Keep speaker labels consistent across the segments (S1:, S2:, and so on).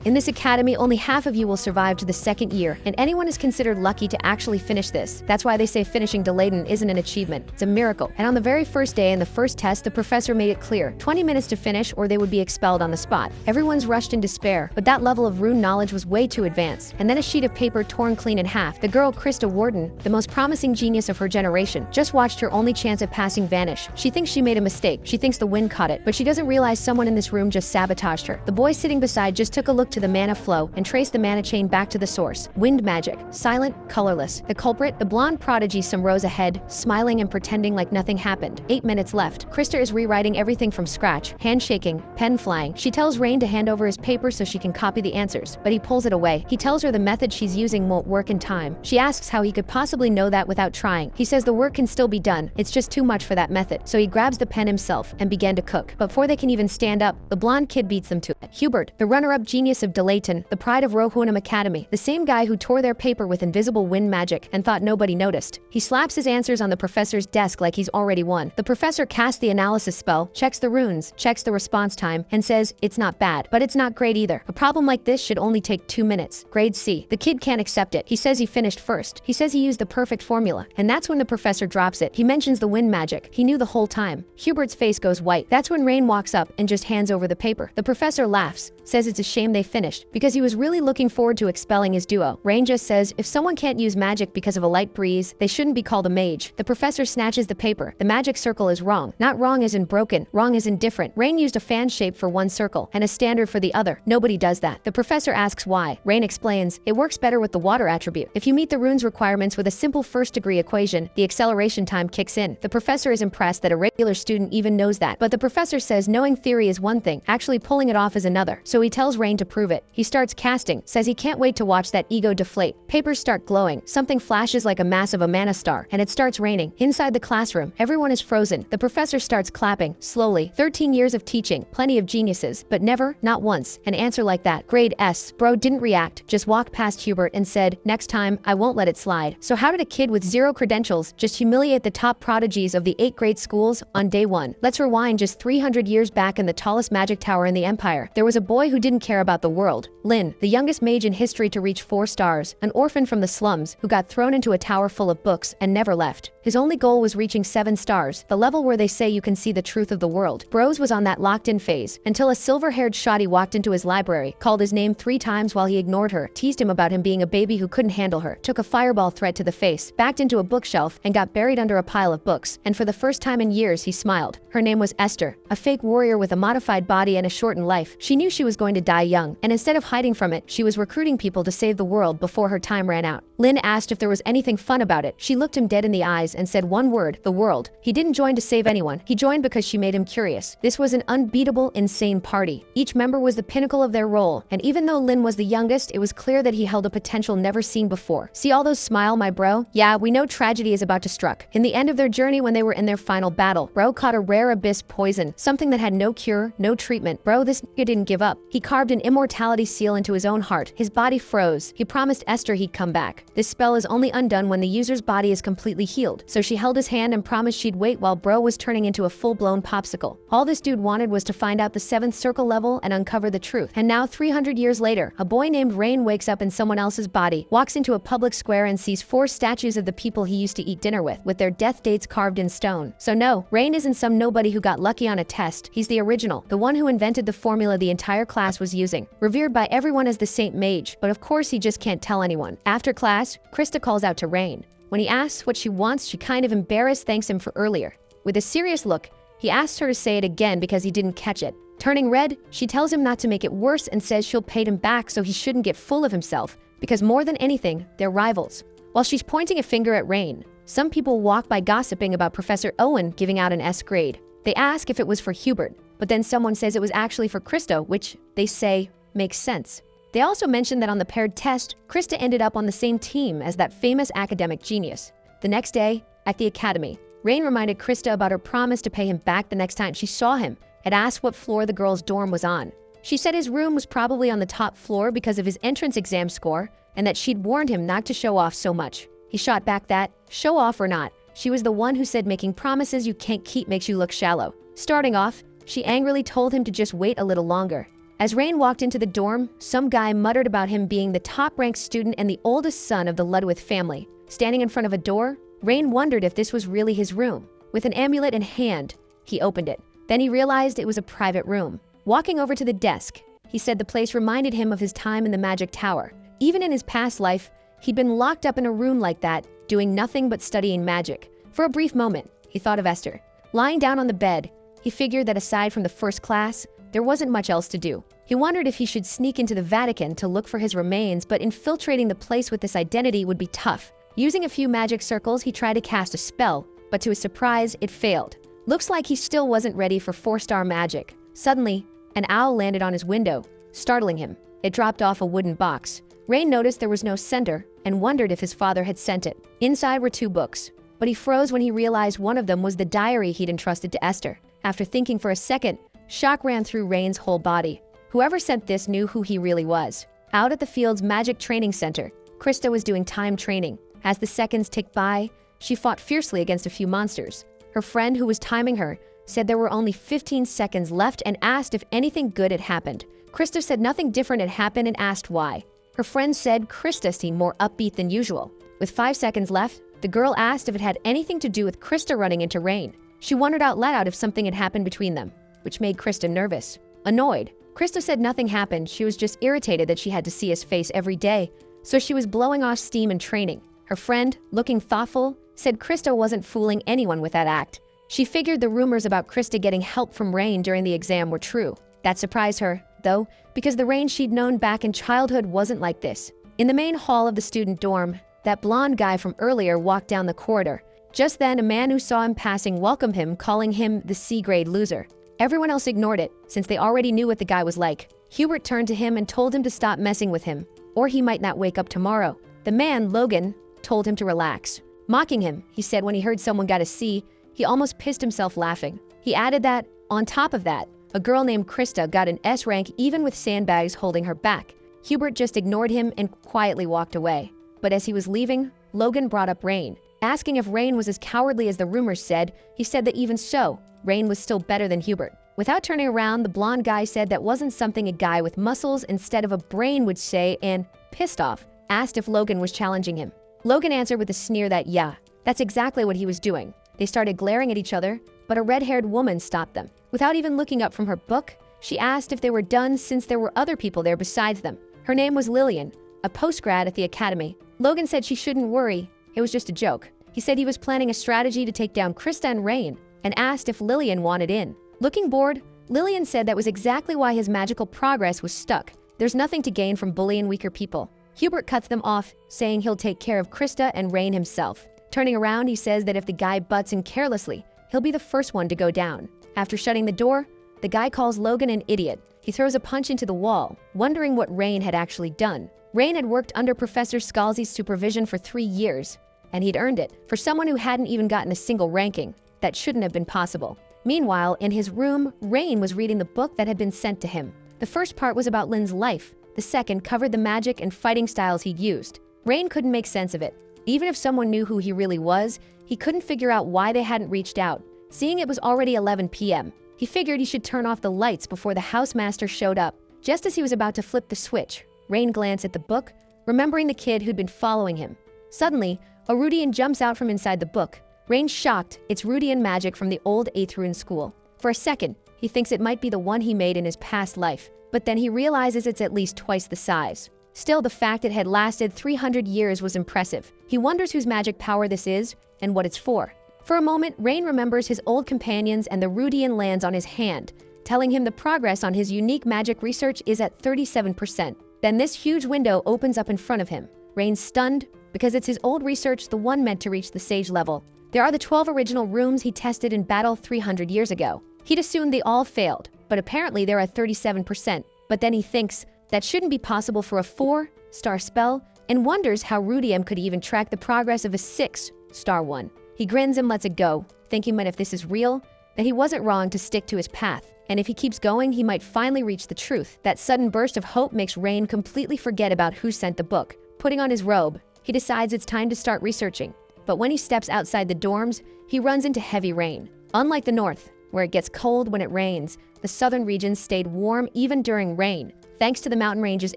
S1: In this academy, only half of you will survive to the second year, and anyone is considered lucky to actually finish this. That's why they say finishing delayed isn't an achievement, it's a miracle. And on the very first day in the first test, the professor made it clear, 20 minutes to finish or they would be expelled on the spot. Everyone's rushed in despair, but that level of rune knowledge was way too advanced. And then a sheet of paper torn clean in half. The girl Krista Warden, the most promising genius of her generation, just watched her only chance at passing vanish. She thinks she made a mistake. She thinks the wind caught it, but she doesn't realize someone in this room just sabotaged her. The boy sitting beside just took a look to the mana flow and traced the mana chain back to the source. Wind magic. Silent, colorless. The culprit, the blonde prodigy, some rows ahead, smiling and pretending like nothing happened. 8 minutes left. Krista is rewriting everything from scratch, hand shaking, pen flying. She tells Rain to hand over his paper so she can copy the answers, but he pulls it away. He tells her the method she's using won't work in time. She asks how he could possibly know that without trying. He says the work can still be done, it's just too much for that method. So he grabs the pen himself and began to cook. But before they can even stand up, the blonde kid beats them to it. Hubert, the runner-up genius of Delayton, the pride of Rohunam Academy, the same guy who tore their paper with invisible wind magic and thought nobody noticed. He slaps his answers on the professor's desk like he's already won. The professor casts the analysis spell, checks the runes, checks the response time, and says, it's not bad, but it's not great either. A problem like this should only take 2 minutes. Grade C. The kid can't accept it. He says he finished first. He says he used the perfect formula. And that's when the professor drops it. He mentions the wind magic. He knew the whole time. Hubert's face goes white. That's when Rain walks up and just hands over the paper. The professor laughs, says it's a shame they finished, because he was really looking forward to expelling his duo. Rain just says, if someone can't use magic because of a light breeze, they shouldn't be called a mage. The professor snatches the paper. The magic circle is wrong. Not wrong as in broken, wrong as in different. Rain used a fan shape for one circle and a standard for the other. Nobody does that. The professor asks why. Rain explains, it works better with the water attribute. If you meet the runes requirements with a simple first-degree equation, the acceleration time kicks in. The professor is impressed that a regular student even knows that, but the professor says knowing theory is one thing, actually pulling it off is another. So he tells Rain to prove it. He starts casting, says he can't wait to watch that ego deflate. Papers start glowing. Something flashes like a massive Amana star, and it starts raining. Inside the classroom, everyone is frozen. The professor starts clapping, slowly. 13 years of teaching, plenty of geniuses, but never, not once, an answer like that. Grade S. Bro didn't react, just walked past Hubert and said, next time, I won't let it slide. So how did a kid with 0 credentials just humiliate the top prodigies of the 8 grade schools on day 1? Let's rewind just 300 years back in the tallest magic tower in the empire. There was a boy who didn't care about the world. Lin, the youngest mage in history to reach 4 stars, an orphan from the slums who got thrown into a tower full of books and never left. His only goal was reaching 7 stars, the level where they say you can see the truth of the world. Bros was on that locked-in phase, until a silver-haired shoddy walked into his library, called his name 3 times while he ignored her, teased him about him being a baby who couldn't handle her, took a fireball threat to the face, backed into a bookshelf, and got buried under a pile of books. And for the first time in years, he smiled. Her name was Esther, a fake warrior with a modified body and a shortened life. She knew she was going to die young, and instead of hiding from it, she was recruiting people to save the world before her time ran out. Lin asked if there was anything fun about it. She looked him dead in the eyes and said one word, the world. He didn't join to save anyone. He joined because she made him curious. This was an unbeatable, insane party. Each member was the pinnacle of their role, and even though Lin was the youngest, it was clear that he held a potential never seen before. See all those smile, my bro? Yeah, we know tragedy is about to struck. In the end of their journey, when they were in their final battle, bro caught a rare abyss poison, something that had no cure, no treatment. Bro, this nigga didn't give up. He carved an immortality seal into his own heart. His body froze. He promised Esther he'd come back. This spell is only undone when the user's body is completely healed. So she held his hand and promised she'd wait while bro was turning into a full-blown popsicle. All this dude wanted was to find out the 7th circle level and uncover the truth. And now 300 years later, a boy named Rain wakes up in someone else's body, walks into a public square and sees 4 statues of the people he used to eat dinner with their death dates carved in stone. So no, Rain isn't some nobody who got lucky on a test. He's the original, the one who invented the formula the entire class was using. Revered by everyone as the Saint Mage, but of course he just can't tell anyone. After class, Krista calls out to Rain. When he asks what she wants, she kind of embarrassed thanks him for earlier. With a serious look, he asks her to say it again because he didn't catch it. Turning red, she tells him not to make it worse and says she'll pay him back so he shouldn't get full of himself, because more than anything, they're rivals. While she's pointing a finger at Rain, some people walk by gossiping about Professor Owen giving out an S grade. They ask if it was for Hubert, but then someone says it was actually for Krista, which, they say, makes sense. They also mention that on the paired test, Krista ended up on the same team as that famous academic genius. The next day, at the academy, Rain reminded Krista about her promise to pay him back the next time she saw him and asked what floor the girl's dorm was on. She said his room was probably on the top floor because of his entrance exam score and that she'd warned him not to show off so much. He shot back that, show off or not, she was the one who said making promises you can't keep makes you look shallow. Starting off, she angrily told him to just wait a little longer. As Rain walked into the dorm, some guy muttered about him being the top-ranked student and the oldest son of the Ludwig family. Standing in front of a door, Rain wondered if this was really his room. With an amulet in hand, he opened it. Then he realized it was a private room. Walking over to the desk, he said the place reminded him of his time in the Magic Tower. Even in his past life, he'd been locked up in a room like that, doing nothing but studying magic. For a brief moment, he thought of Esther. Lying down on the bed, he figured that aside from the first class, there wasn't much else to do. He wondered if he should sneak into the Vatican to look for his remains, but infiltrating the place with this identity would be tough. Using a few magic circles, he tried to cast a spell, but to his surprise, it failed. Looks like he still wasn't ready for 4-star magic. Suddenly, an owl landed on his window, startling him. It dropped off a wooden box. Rain noticed there was no sender and wondered if his father had sent it. Inside were 2 books, but he froze when he realized one of them was the diary he'd entrusted to Esther. After thinking for a second, shock ran through Rain's whole body. Whoever sent this knew who he really was. Out at the field's magic training center, Krista was doing time training. As the seconds ticked by, she fought fiercely against a few monsters. Her friend, who was timing her, said there were only 15 seconds left and asked if anything good had happened. Krista said nothing different had happened and asked why. Her friend said Krista seemed more upbeat than usual. With 5 seconds left, the girl asked if it had anything to do with Krista running into Rain. She wondered out loud if something had happened between them, which made Krista nervous. Annoyed, Krista said nothing happened, she was just irritated that she had to see his face every day, so she was blowing off steam and training. Her friend, looking thoughtful, said Krista wasn't fooling anyone with that act. She figured the rumors about Krista getting help from Rain during the exam were true. That surprised her, though, because the Rain she'd known back in childhood wasn't like this. In the main hall of the student dorm, that blonde guy from earlier walked down the corridor. Just then, a man who saw him passing welcomed him, calling him the C-grade loser. Everyone else ignored it, since they already knew what the guy was like. Hubert turned to him and told him to stop messing with him, or he might not wake up tomorrow. The man, Logan, told him to relax. Mocking him, he said when he heard someone got a C, he almost pissed himself laughing. He added that, on top of that, a girl named Krista got an S rank even with sandbags holding her back. Hubert just ignored him and quietly walked away. But as he was leaving, Logan brought up Rain. Asking if Rain was as cowardly as the rumors said, he said that even so, Rain was still better than Hubert. Without turning around, the blonde guy said that wasn't something a guy with muscles instead of a brain would say and, pissed off, asked if Logan was challenging him. Logan answered with a sneer that yeah, that's exactly what he was doing. They started glaring at each other, but a red-haired woman stopped them. Without even looking up from her book, she asked if they were done since there were other people there besides them. Her name was Lillian, a postgrad at the academy. Logan said she shouldn't worry, it was just a joke. He said he was planning a strategy to take down Krista and Rain, and asked if Lillian wanted in. Looking bored, Lillian said that was exactly why his magical progress was stuck. There's nothing to gain from bullying weaker people. Hubert cuts them off, saying he'll take care of Krista and Rain himself. Turning around, he says that if the guy butts in carelessly, he'll be the first one to go down. After shutting the door, the guy calls Logan an idiot. He throws a punch into the wall, wondering what Rain had actually done. Rain had worked under Professor Scalzi's supervision for 3 years, and he'd earned it. For someone who hadn't even gotten a single ranking, that shouldn't have been possible. Meanwhile, in his room, Rain was reading the book that had been sent to him. The first part was about Lynn's life. The second covered the magic and fighting styles he'd used. Rain couldn't make sense of it. Even if someone knew who he really was, he couldn't figure out why they hadn't reached out. Seeing it was already 11 p.m., he figured he should turn off the lights before the housemaster showed up. Just as he was about to flip the switch, Rain glanced at the book, remembering the kid who'd been following him. Suddenly, a Rudian jumps out from inside the book. Rain shocked, it's Rudian magic from the old 8th Rune school. For a second, he thinks it might be the one he made in his past life, but then he realizes it's at least twice the size. Still, the fact it had lasted 300 years was impressive. He wonders whose magic power this is and what it's for. For a moment, Rain remembers his old companions and the Rudian lands on his hand, telling him the progress on his unique magic research is at 37%. Then this huge window opens up in front of him. Rain's stunned because it's his old research, the one meant to reach the sage level. There are the 12 original rooms he tested in battle 300 years ago. He'd assumed they all failed, but apparently they're at 37%. But then he thinks that shouldn't be possible for a 4-star spell and wonders how Rudium could even track the progress of a 6-star one. He grins and lets it go, thinking that if this is real, that he wasn't wrong to stick to his path. And if he keeps going, he might finally reach the truth. That sudden burst of hope makes Rain completely forget about who sent the book. Putting on his robe, he decides it's time to start researching. But when he steps outside the dorms, he runs into heavy rain. Unlike the north, where it gets cold when it rains. The southern regions stayed warm even during rain, thanks to the mountain range's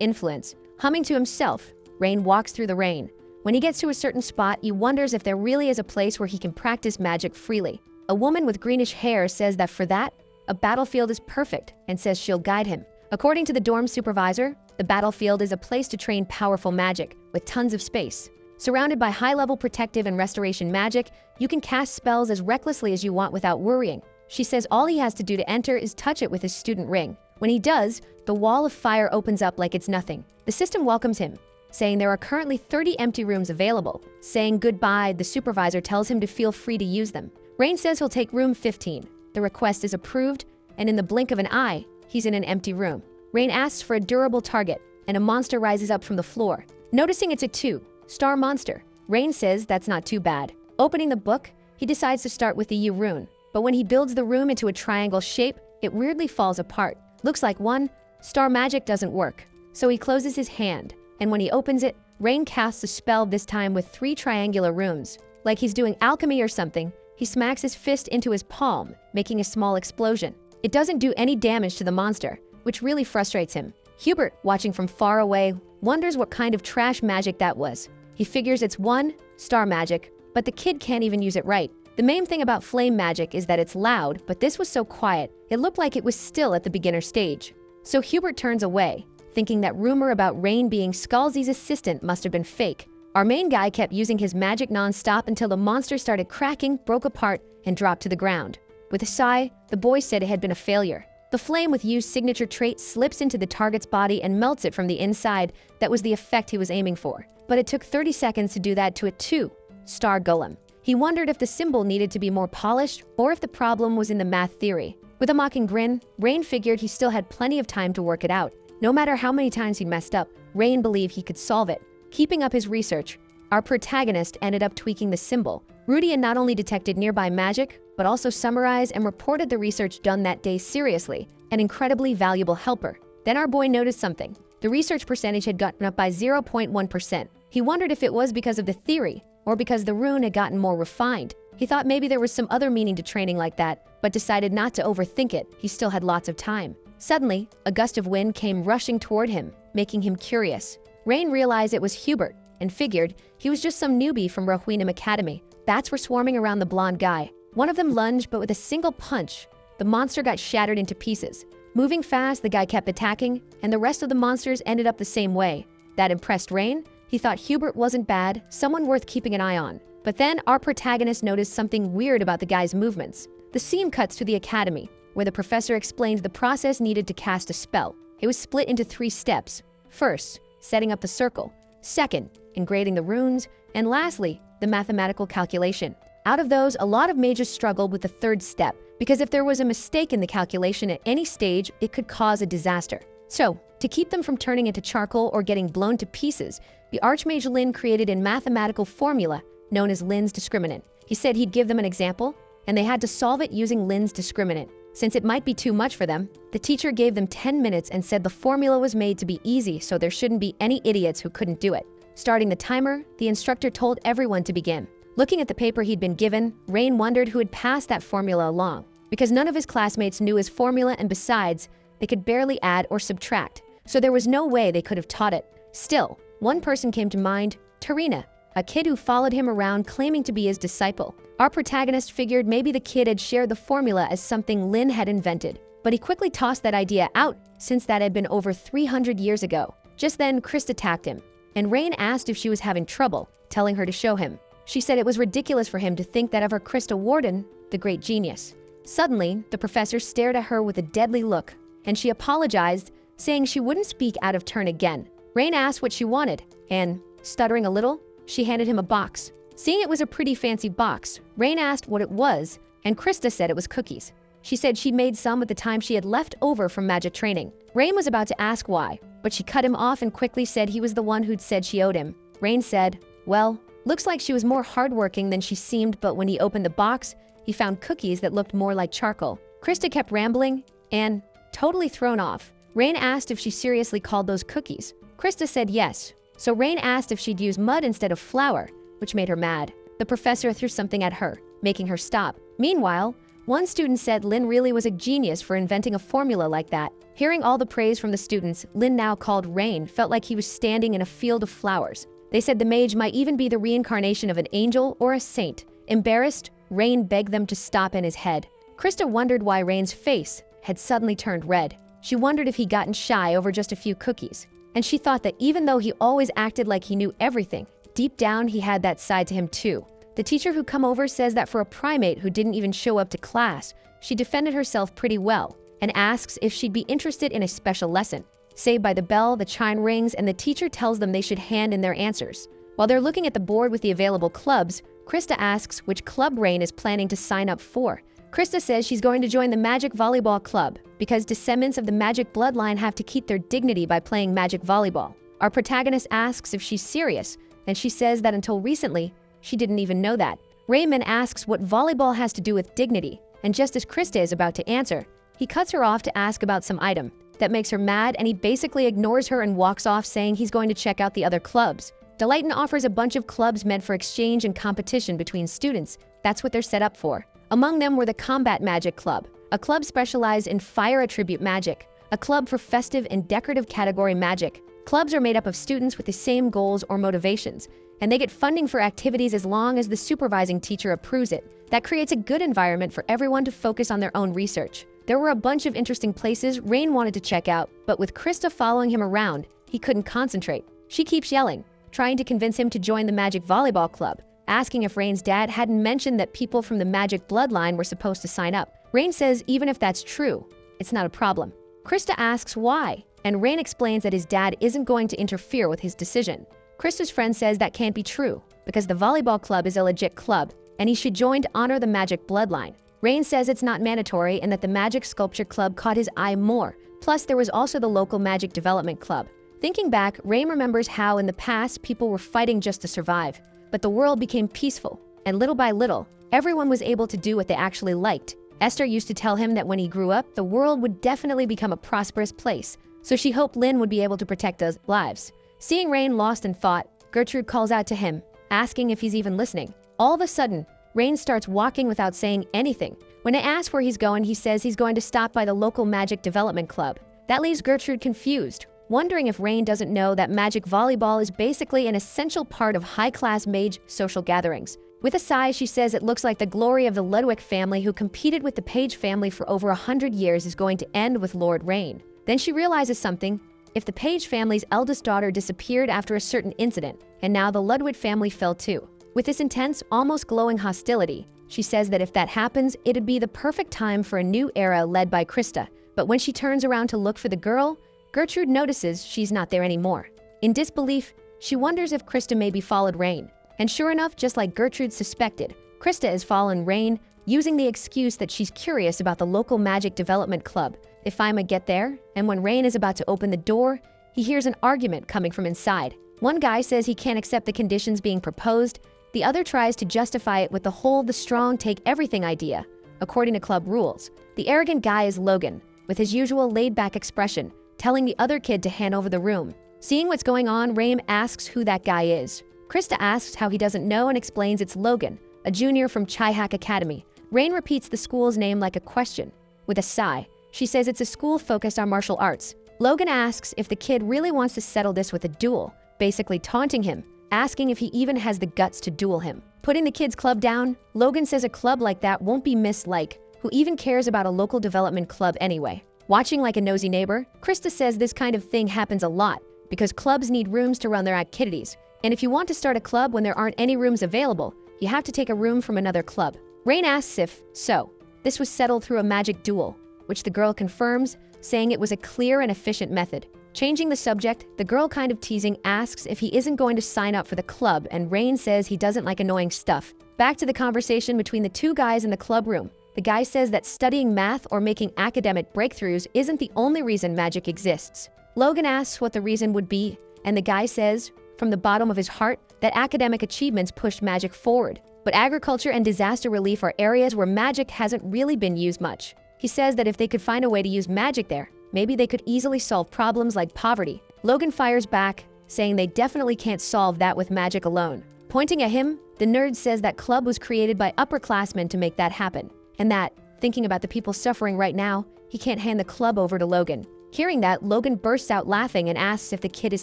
S1: influence. Humming to himself, Rain walks through the rain. When he gets to a certain spot, he wonders if there really is a place where he can practice magic freely. A woman with greenish hair says that for that, a battlefield is perfect and says she'll guide him. According to the dorm supervisor, the battlefield is a place to train powerful magic with tons of space. Surrounded by high-level protective and restoration magic, you can cast spells as recklessly as you want without worrying. She says all he has to do to enter is touch it with his student ring. When he does, the wall of fire opens up like it's nothing. The system welcomes him, saying there are currently 30 empty rooms available. Saying goodbye, the supervisor tells him to feel free to use them. Rain says he'll take room 15. The request is approved, and in the blink of an eye, he's in an empty room. Rain asks for a durable target, and a monster rises up from the floor. Noticing it's a 2-star monster, Rain says that's not too bad. Opening the book, he decides to start with the U rune, but when he builds the room into a triangle shape, it weirdly falls apart. Looks like 1-star magic doesn't work, so he closes his hand, and when he opens it, Rain casts a spell, this time with 3 triangular runes. Like he's doing alchemy or something, he smacks his fist into his palm, making a small explosion. It doesn't do any damage to the monster, which really frustrates him. Hubert, watching from far away, wonders what kind of trash magic that was. He figures it's 1-star magic, but the kid can't even use it right. The main thing about flame magic is that it's loud, but this was so quiet, it looked like it was still at the beginner stage. So Hubert turns away, thinking that rumor about Rain being Scalzi's assistant must have been fake. Our main guy kept using his magic non-stop until the monster started cracking, broke apart, and dropped to the ground. With a sigh, the boy said it had been a failure. The flame with Yu's signature trait slips into the target's body and melts it from the inside. That was the effect he was aiming for. But it took 30 seconds to do that to a 2-star golem. He wondered if the symbol needed to be more polished or if the problem was in the math theory. With a mocking grin, Rain figured he still had plenty of time to work it out. No matter how many times he'd messed up, Rain believed he could solve it. Keeping up his research, our protagonist ended up tweaking the symbol. Rudy not only detected nearby magic, but also summarized and reported the research done that day seriously, an incredibly valuable helper. Then our boy noticed something. The research percentage had gotten up by 0.1%. He wondered if it was because of the theory, or because the rune had gotten more refined. He thought maybe there was some other meaning to training like that, but decided not to overthink it. He still had lots of time. Suddenly, a gust of wind came rushing toward him, making him curious. Rain realized it was Hubert, and figured he was just some newbie from Rohweenham Academy. Bats were swarming around the blonde guy. One of them lunged, but with a single punch, the monster got shattered into pieces. Moving fast, the guy kept attacking, and the rest of the monsters ended up the same way. That impressed Rain. He thought Hubert wasn't bad, someone worth keeping an eye on. But then our protagonist noticed something weird about the guy's movements. The scene cuts to the academy, where the professor explained the process needed to cast a spell. It was split into 3 steps. First, setting up the circle. Second, engraving the runes. And lastly, the mathematical calculation. Out of those, a lot of mages struggled with the 3rd step, because if there was a mistake in the calculation at any stage, it could cause a disaster. So, to keep them from turning into charcoal or getting blown to pieces, the Archmage Lin created a mathematical formula known as Lin's discriminant. He said he'd give them an example, and they had to solve it using Lin's discriminant. Since it might be too much for them, the teacher gave them 10 minutes and said the formula was made to be easy, so there shouldn't be any idiots who couldn't do it. Starting the timer, the instructor told everyone to begin. Looking at the paper he'd been given, Rain wondered who had passed that formula along, because none of his classmates knew his formula, and besides, they could barely add or subtract, so there was no way they could have taught it. Still, one person came to mind, Tarina, a kid who followed him around claiming to be his disciple. Our protagonist figured maybe the kid had shared the formula as something Lin had invented, but he quickly tossed that idea out since that had been over 300 years ago. Just then, Chris attacked him, and Rain asked if she was having trouble, telling her to show him. She said it was ridiculous for him to think that of her Krista Warden, the great genius. Suddenly, the professor stared at her with a deadly look, and she apologized, saying she wouldn't speak out of turn again. Rain asked what she wanted, and, stuttering a little, she handed him a box. Seeing it was a pretty fancy box, Rain asked what it was, and Krista said it was cookies. She said she'd made some at the time she had left over from magic training. Rain was about to ask why, but she cut him off and quickly said he was the one who'd said she owed him. Rain said, well, looks like she was more hardworking than she seemed, but when he opened the box, he found cookies that looked more like charcoal. Krista kept rambling, and, totally thrown off, Rain asked if she seriously called those cookies. Krista said yes, so Rain asked if she'd use mud instead of flour, which made her mad. The professor threw something at her, making her stop. Meanwhile, One student said Lin really was a genius for inventing a formula like that. Hearing all the praise from the students, Lin, now called Rain, felt like he was standing in a field of flowers. They said the mage might even be the reincarnation of an angel or a saint. Embarrassed, Rain begged them to stop in his head. Krista wondered why Rain's face had suddenly turned red. She wondered if he'd gotten shy over just a few cookies. And she thought that even though he always acted like he knew everything, deep down he had that side to him too. The teacher who come over says that for a primate who didn't even show up to class, she defended herself pretty well and asks if she'd be interested in a special lesson. Saved by the bell, the chime rings, and the teacher tells them they should hand in their answers. While they're looking at the board with the available clubs, Krista asks which club Rain is planning to sign up for. Krista says she's going to join the Magic Volleyball Club because descendants of the Magic bloodline have to keep their dignity by playing Magic Volleyball. Our protagonist asks if she's serious, and she says that until recently, she didn't even know that. Raymond asks what volleyball has to do with dignity, and just as Krista is about to answer, he cuts her off to ask about some item that makes her mad, and he basically ignores her and walks off saying he's going to check out the other clubs. Delayton offers a bunch of clubs meant for exchange and competition between students. That's what they're set up for. Among them were the Combat Magic Club, a club specialized in fire attribute magic, a club for festive and decorative category magic. Clubs are made up of students with the same goals or motivations, and they get funding for activities as long as the supervising teacher approves it. That creates a good environment for everyone to focus on their own research. There were a bunch of interesting places Rain wanted to check out, but with Krista following him around, he couldn't concentrate. She keeps yelling, trying to convince him to join the Magic Volleyball Club, asking if Rain's dad hadn't mentioned that people from the Magic bloodline were supposed to sign up. Rain says even if that's true, it's not a problem. Krista asks why, and Rain explains that his dad isn't going to interfere with his decision. Krista's friend says that can't be true, because the volleyball club is a legit club, and he should join to honor the Magic bloodline. Rain says it's not mandatory and that the Magic Sculpture Club caught his eye more. Plus, there was also the local Magic Development Club. Thinking back, Rain remembers how in the past people were fighting just to survive, but the world became peaceful, and little by little, everyone was able to do what they actually liked. Esther used to tell him that when he grew up, the world would definitely become a prosperous place, so she hoped Lynn would be able to protect those lives. Seeing Rain lost in thought, Gertrude calls out to him, asking if he's even listening. All of a sudden, Rain starts walking without saying anything. When I ask where he's going, he says he's going to stop by the local Magic Development Club. That leaves Gertrude confused, wondering if Rain doesn't know that Magic Volleyball is basically an essential part of high-class mage social gatherings. With a sigh, she says it looks like the glory of the Ludwig family who competed with the Page family for over 100 years is going to end with Lord Rain. Then she realizes something. If the Page family's eldest daughter disappeared after a certain incident, and now the Ludwig family fell too. With this intense, almost glowing hostility, she says that if that happens, it'd be the perfect time for a new era led by Krista. But when she turns around to look for the girl, Gertrude notices she's not there anymore. In disbelief, she wonders if Krista maybe followed Rain. And sure enough, just like Gertrude suspected, Krista has fallen Rain, using the excuse that she's curious about the local Magic Development Club. If I might get there, and when Rain is about to open the door, he hears an argument coming from inside. One guy says he can't accept the conditions being proposed. The other tries to justify it with the whole the strong take everything idea. According to club rules, the arrogant guy is Logan, with his usual laid-back expression, telling the other kid to hand over the room. Seeing what's going on, Rain asks who that guy is. Krista asks how he doesn't know and explains it's Logan, a junior from Chihak Academy. Rain repeats the school's name like a question. With a sigh, she says it's a school focused on martial arts. Logan asks if the kid really wants to settle this with a duel, basically taunting him, asking if he even has the guts to duel him. Putting the kid's club down, Logan says a club like that won't be Miss Like, who even cares about a local development club anyway. Watching like a nosy neighbor, Krista says this kind of thing happens a lot because clubs need rooms to run their activities. And if you want to start a club when there aren't any rooms available, you have to take a room from another club. Rain asks if, so, this was settled through a magic duel, which the girl confirms, saying it was a clear and efficient method. Changing the subject, the girl kind of teasing asks if he isn't going to sign up for the club, and Rain says he doesn't like annoying stuff. Back to the conversation between the two guys in the club room. The guy says that studying math or making academic breakthroughs isn't the only reason magic exists. Logan asks what the reason would be, and the guy says, from the bottom of his heart, that academic achievements pushed magic forward. But agriculture and disaster relief are areas where magic hasn't really been used much. He says that if they could find a way to use magic there, maybe they could easily solve problems like poverty. Logan fires back, saying they definitely can't solve that with magic alone. Pointing at him, the nerd says that club was created by upperclassmen to make that happen, and that, thinking about the people suffering right now, he can't hand the club over to Logan. Hearing that, Logan bursts out laughing and asks if the kid is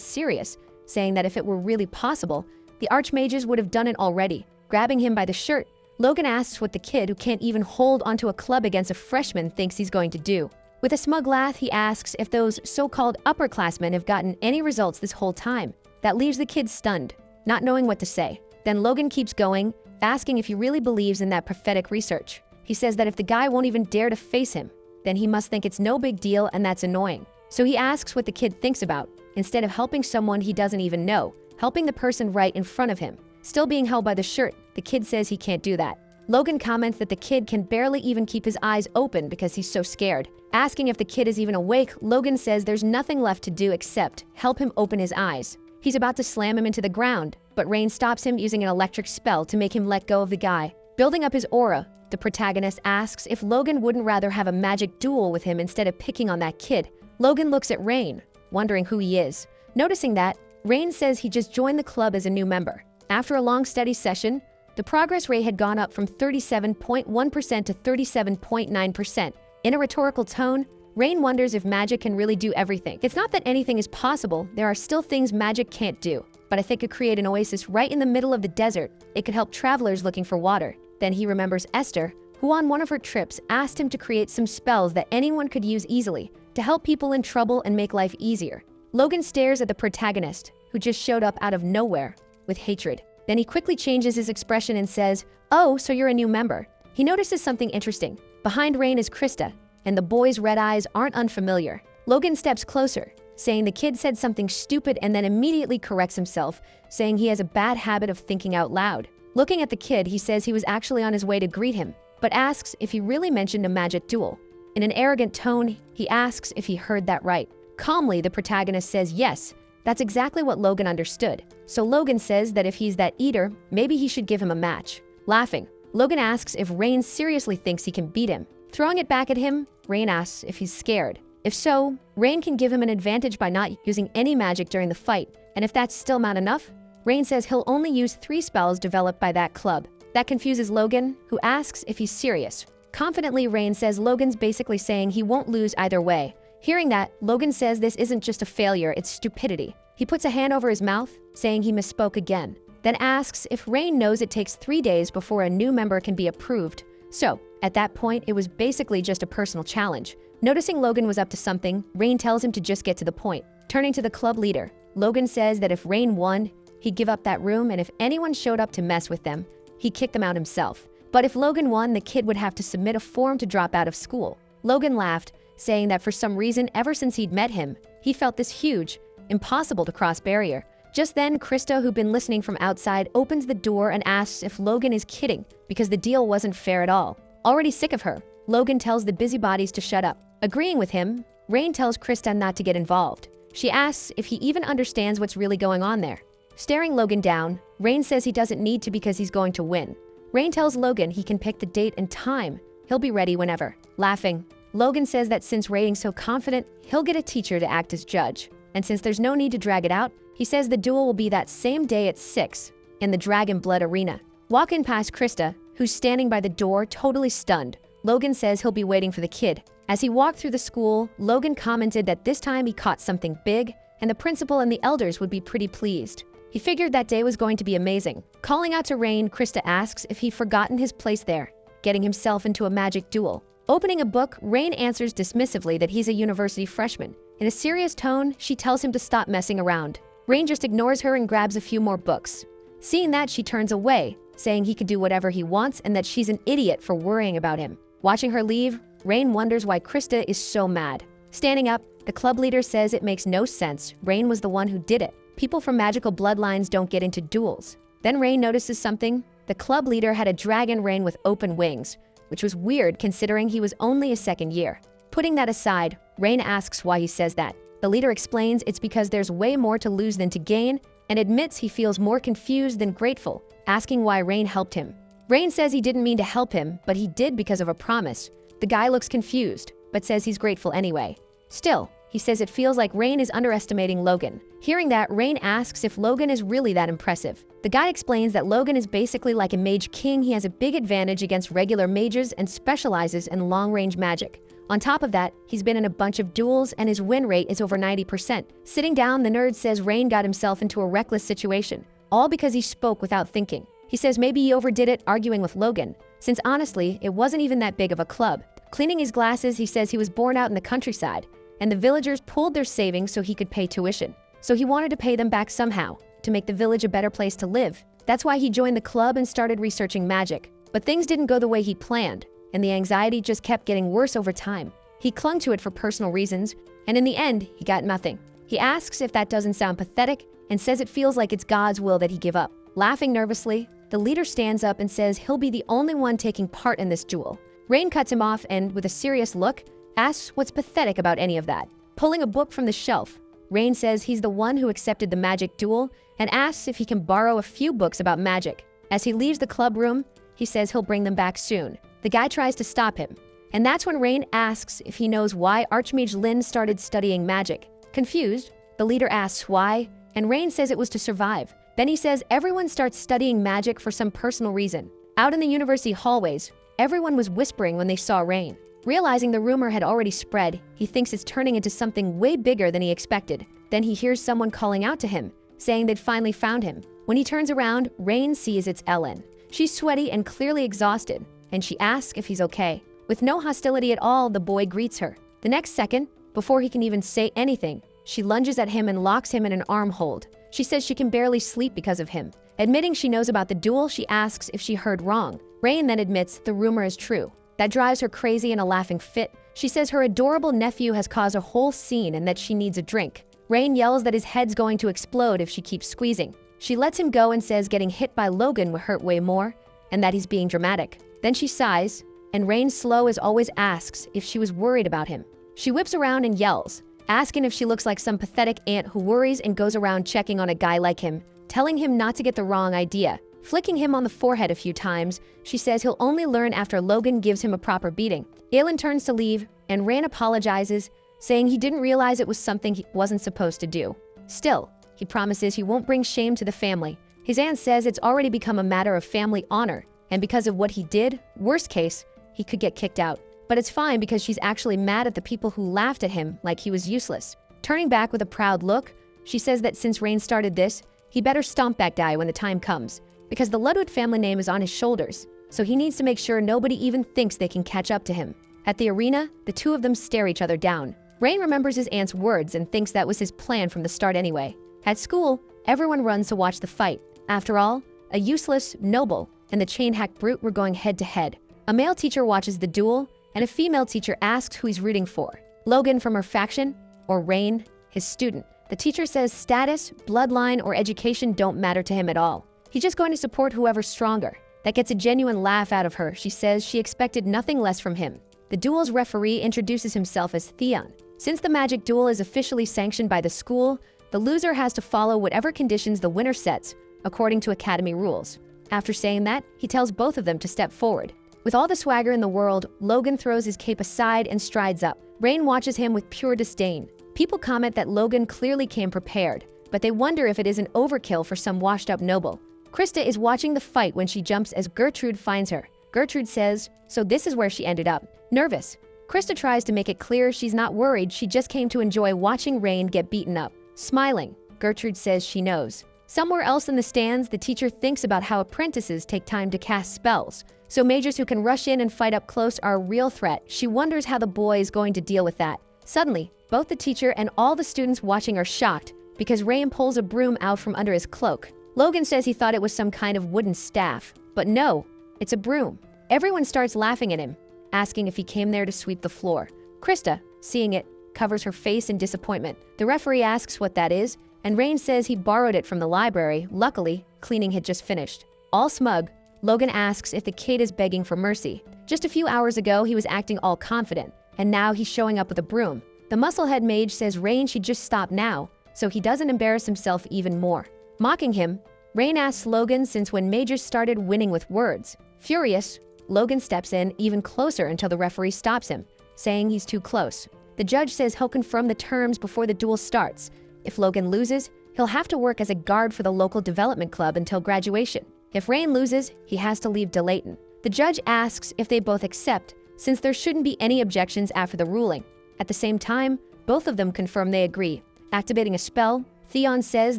S1: serious, saying that if it were really possible, the archmages would have done it already. Grabbing him by the shirt, Logan asks what the kid who can't even hold onto a club against a freshman thinks he's going to do. With a smug laugh, he asks if those so-called upperclassmen have gotten any results this whole time. That leaves the kid stunned, not knowing what to say. Then Logan keeps going, asking if he really believes in that prophetic research. He says that if the guy won't even dare to face him, then he must think it's no big deal and that's annoying. So he asks what the kid thinks about, instead of helping someone he doesn't even know, helping the person right in front of him. Still being held by the shirt, the kid says he can't do that. Logan comments that the kid can barely even keep his eyes open because he's so scared. Asking if the kid is even awake, Logan says there's nothing left to do except help him open his eyes. He's about to slam him into the ground, but Rain stops him using an electric spell to make him let go of the guy. Building up his aura, the protagonist asks if Logan wouldn't rather have a magic duel with him instead of picking on that kid. Logan looks at Rain, wondering who he is. Noticing that, Rain says he just joined the club as a new member. After a long study session, the progress rate had gone up from 37.1% to 37.9%. In a rhetorical tone, Rain wonders if magic can really do everything. It's not that anything is possible, there are still things magic can't do. But if it could create an oasis right in the middle of the desert, it could help travelers looking for water. Then he remembers Esther, who on one of her trips asked him to create some spells that anyone could use easily to help people in trouble and make life easier. Logan stares at the protagonist, who just showed up out of nowhere, with hatred. Then he quickly changes his expression and says, "Oh, so you're a new member." He notices something interesting. Behind Rain is Krista, and the boy's red eyes aren't unfamiliar. Logan steps closer, saying the kid said something stupid and then immediately corrects himself, saying he has a bad habit of thinking out loud. Looking at the kid, he says he was actually on his way to greet him, but asks if he really mentioned a magic duel. In an arrogant tone, he asks if he heard that right. Calmly, the protagonist says yes. That's exactly what Logan understood. So Logan says that if he's that eater, maybe he should give him a match. Laughing, Logan asks if Rain seriously thinks he can beat him. Throwing it back at him, Rain asks if he's scared. If so, Rain can give him an advantage by not using any magic during the fight. And if that's still not enough, Rain says he'll only use 3 spells developed by that club. That confuses Logan, who asks if he's serious. Confidently, Rain says Logan's basically saying he won't lose either way. Hearing that, Logan says this isn't just a failure, it's stupidity. He puts a hand over his mouth, saying he misspoke again, then asks if Rain knows it takes 3 days before a new member can be approved. So, at that point, it was basically just a personal challenge. Noticing Logan was up to something, Rain tells him to just get to the point. Turning to the club leader, Logan says that if Rain won, he'd give up that room, and if anyone showed up to mess with them, he'd kick them out himself. But if Logan won, the kid would have to submit a form to drop out of school. Logan laughed, saying that for some reason, ever since he'd met him, he felt this huge, impossible to cross barrier. Just then, Krista, who'd been listening from outside, opens the door and asks if Logan is kidding, because the deal wasn't fair at all. Already sick of her, Logan tells the busybodies to shut up. Agreeing with him, Rain tells Krista not to get involved. She asks if he even understands what's really going on there. Staring Logan down, Rain says he doesn't need to because he's going to win. Rain tells Logan he can pick the date and time. He'll be ready whenever. Laughing, Logan says that since Rain's so confident, he'll get a teacher to act as judge. And since there's no need to drag it out, he says the duel will be that same day at 6 in the Dragon Blood Arena. Walking past Krista, who's standing by the door totally stunned, Logan says he'll be waiting for the kid. As he walked through the school, Logan commented that this time he caught something big, and the principal and the elders would be pretty pleased. He figured that day was going to be amazing. Calling out to Rain, Krista asks if he'd forgotten his place there, getting himself into a magic duel. Opening a book, Rain answers dismissively that he's a university freshman. In a serious tone, she tells him to stop messing around. Rain just ignores her and grabs a few more books. Seeing that, she turns away, saying he could do whatever he wants and that she's an idiot for worrying about him. Watching her leave, Rain wonders why Krista is so mad. Standing up, the club leader says it makes no sense. Rain was the one who did it. People from magical bloodlines don't get into duels. Then Rain notices something. The club leader had a dragon Rain with open wings, which was weird considering he was only a second year. Putting that aside, Rain asks why he says that. The leader explains it's because there's way more to lose than to gain, and admits he feels more confused than grateful, asking why Rain helped him. Rain says he didn't mean to help him, but he did because of a promise. The guy looks confused, but says he's grateful anyway. Still, he He says it feels like Rain is underestimating Logan. Hearing that, Rain asks if Logan is really that impressive. The guy explains that Logan is basically like a mage king. He has a big advantage against regular mages and specializes in long-range magic. On top of that, he's been in a bunch of duels and his win rate is over 90%. Sitting down, the nerd says Rain got himself into a reckless situation, all because he spoke without thinking. He says maybe he overdid it arguing with Logan, since honestly, it wasn't even that big of a club. Cleaning his glasses, he says he was born out in the countryside, and the villagers pooled their savings so he could pay tuition. So he wanted to pay them back somehow, to make the village a better place to live. That's why he joined the club and started researching magic. But things didn't go the way he planned, and the anxiety just kept getting worse over time. He clung to it for personal reasons, and in the end, he got nothing. He asks if that doesn't sound pathetic, and says it feels like it's God's will that he give up. Laughing nervously, the leader stands up and says he'll be the only one taking part in this duel. Rain cuts him off and, with a serious look, asks what's pathetic about any of that. Pulling a book from the shelf, Rain says he's the one who accepted the magic duel and asks if he can borrow a few books about magic. As he leaves the club room, he says he'll bring them back soon. The guy tries to stop him, and that's when Rain asks if he knows why Archmage Lin started studying magic. Confused, the leader asks why, and Rain says it was to survive. Then he says everyone starts studying magic for some personal reason. Out in the university hallways, everyone was whispering when they saw Rain. Realizing the rumor had already spread, he thinks it's turning into something way bigger than he expected. Then he hears someone calling out to him, saying they'd finally found him. When he turns around, Rain sees it's Ellen. She's sweaty and clearly exhausted, and she asks if he's okay. With no hostility at all, the boy greets her. The next second, before he can even say anything, she lunges at him and locks him in an arm hold. She says she can barely sleep because of him. Admitting she knows about the duel, she asks if she heard wrong. Rain then admits the rumor is true. That drives her crazy in a laughing fit. She says her adorable nephew has caused a whole scene and that she needs a drink. Rain yells that his head's going to explode if she keeps squeezing. She lets him go and says getting hit by Logan would hurt way more, and that he's being dramatic. Then she sighs, and Rain, slow as always, asks if she was worried about him. She whips around and yells, asking if she looks like some pathetic aunt who worries and goes around checking on a guy like him, telling him not to get the wrong idea. Flicking him on the forehead a few times, she says he'll only learn after Logan gives him a proper beating. Aelin turns to leave, and Rain apologizes, saying he didn't realize it was something he wasn't supposed to do. Still, he promises he won't bring shame to the family. His aunt says it's already become a matter of family honor, and because of what he did, worst case, he could get kicked out. But it's fine because she's actually mad at the people who laughed at him like he was useless. Turning back with a proud look, she says that since Rain started this, he better stomp that guy when the time comes, because the Ludwig family name is on his shoulders, so he needs to make sure nobody even thinks they can catch up to him. At the arena, the two of them stare each other down. Rain remembers his aunt's words and thinks that was his plan from the start anyway. At school, everyone runs to watch the fight. After all, a useless, noble, and the chain-hack brute were going head-to-head. A male teacher watches the duel, and a female teacher asks who he's rooting for. Logan from her faction, or Rain, his student. The teacher says status, bloodline, or education don't matter to him at all. He's just going to support whoever's stronger. That gets a genuine laugh out of her. She says she expected nothing less from him. The duel's referee introduces himself as Theon. Since the magic duel is officially sanctioned by the school, the loser has to follow whatever conditions the winner sets, according to academy rules. After saying that, he tells both of them to step forward. With all the swagger in the world, Logan throws his cape aside and strides up. Rain watches him with pure disdain. People comment that Logan clearly came prepared, but they wonder if it isn't overkill for some washed-up noble. Krista is watching the fight when she jumps as Gertrude finds her. Gertrude says, so this is where she ended up. Nervous, Krista tries to make it clear she's not worried, she just came to enjoy watching Rain get beaten up. Smiling, Gertrude says she knows. Somewhere else in the stands, the teacher thinks about how apprentices take time to cast spells, so mages who can rush in and fight up close are a real threat. She wonders how the boy is going to deal with that. Suddenly, both the teacher and all the students watching are shocked because Rain pulls a broom out from under his cloak. Logan says he thought it was some kind of wooden staff, but no, it's a broom. Everyone starts laughing at him, asking if he came there to sweep the floor. Krista, seeing it, covers her face in disappointment. The referee asks what that is, and Rain says he borrowed it from the library. Luckily, cleaning had just finished. All smug, Logan asks if the kid is begging for mercy. Just a few hours ago, he was acting all confident, and now he's showing up with a broom. The musclehead mage says Rain should just stop now, so he doesn't embarrass himself even more. Mocking him, Rain asks Logan since when mages started winning with words. Furious, Logan steps in even closer until the referee stops him, saying he's too close. The judge says he'll confirm the terms before the duel starts. If Logan loses, he'll have to work as a guard for the local development club until graduation. If Rain loses, he has to leave Delayton. The judge asks if they both accept, since there shouldn't be any objections after the ruling. At the same time, both of them confirm they agree. Activating a spell, Theon says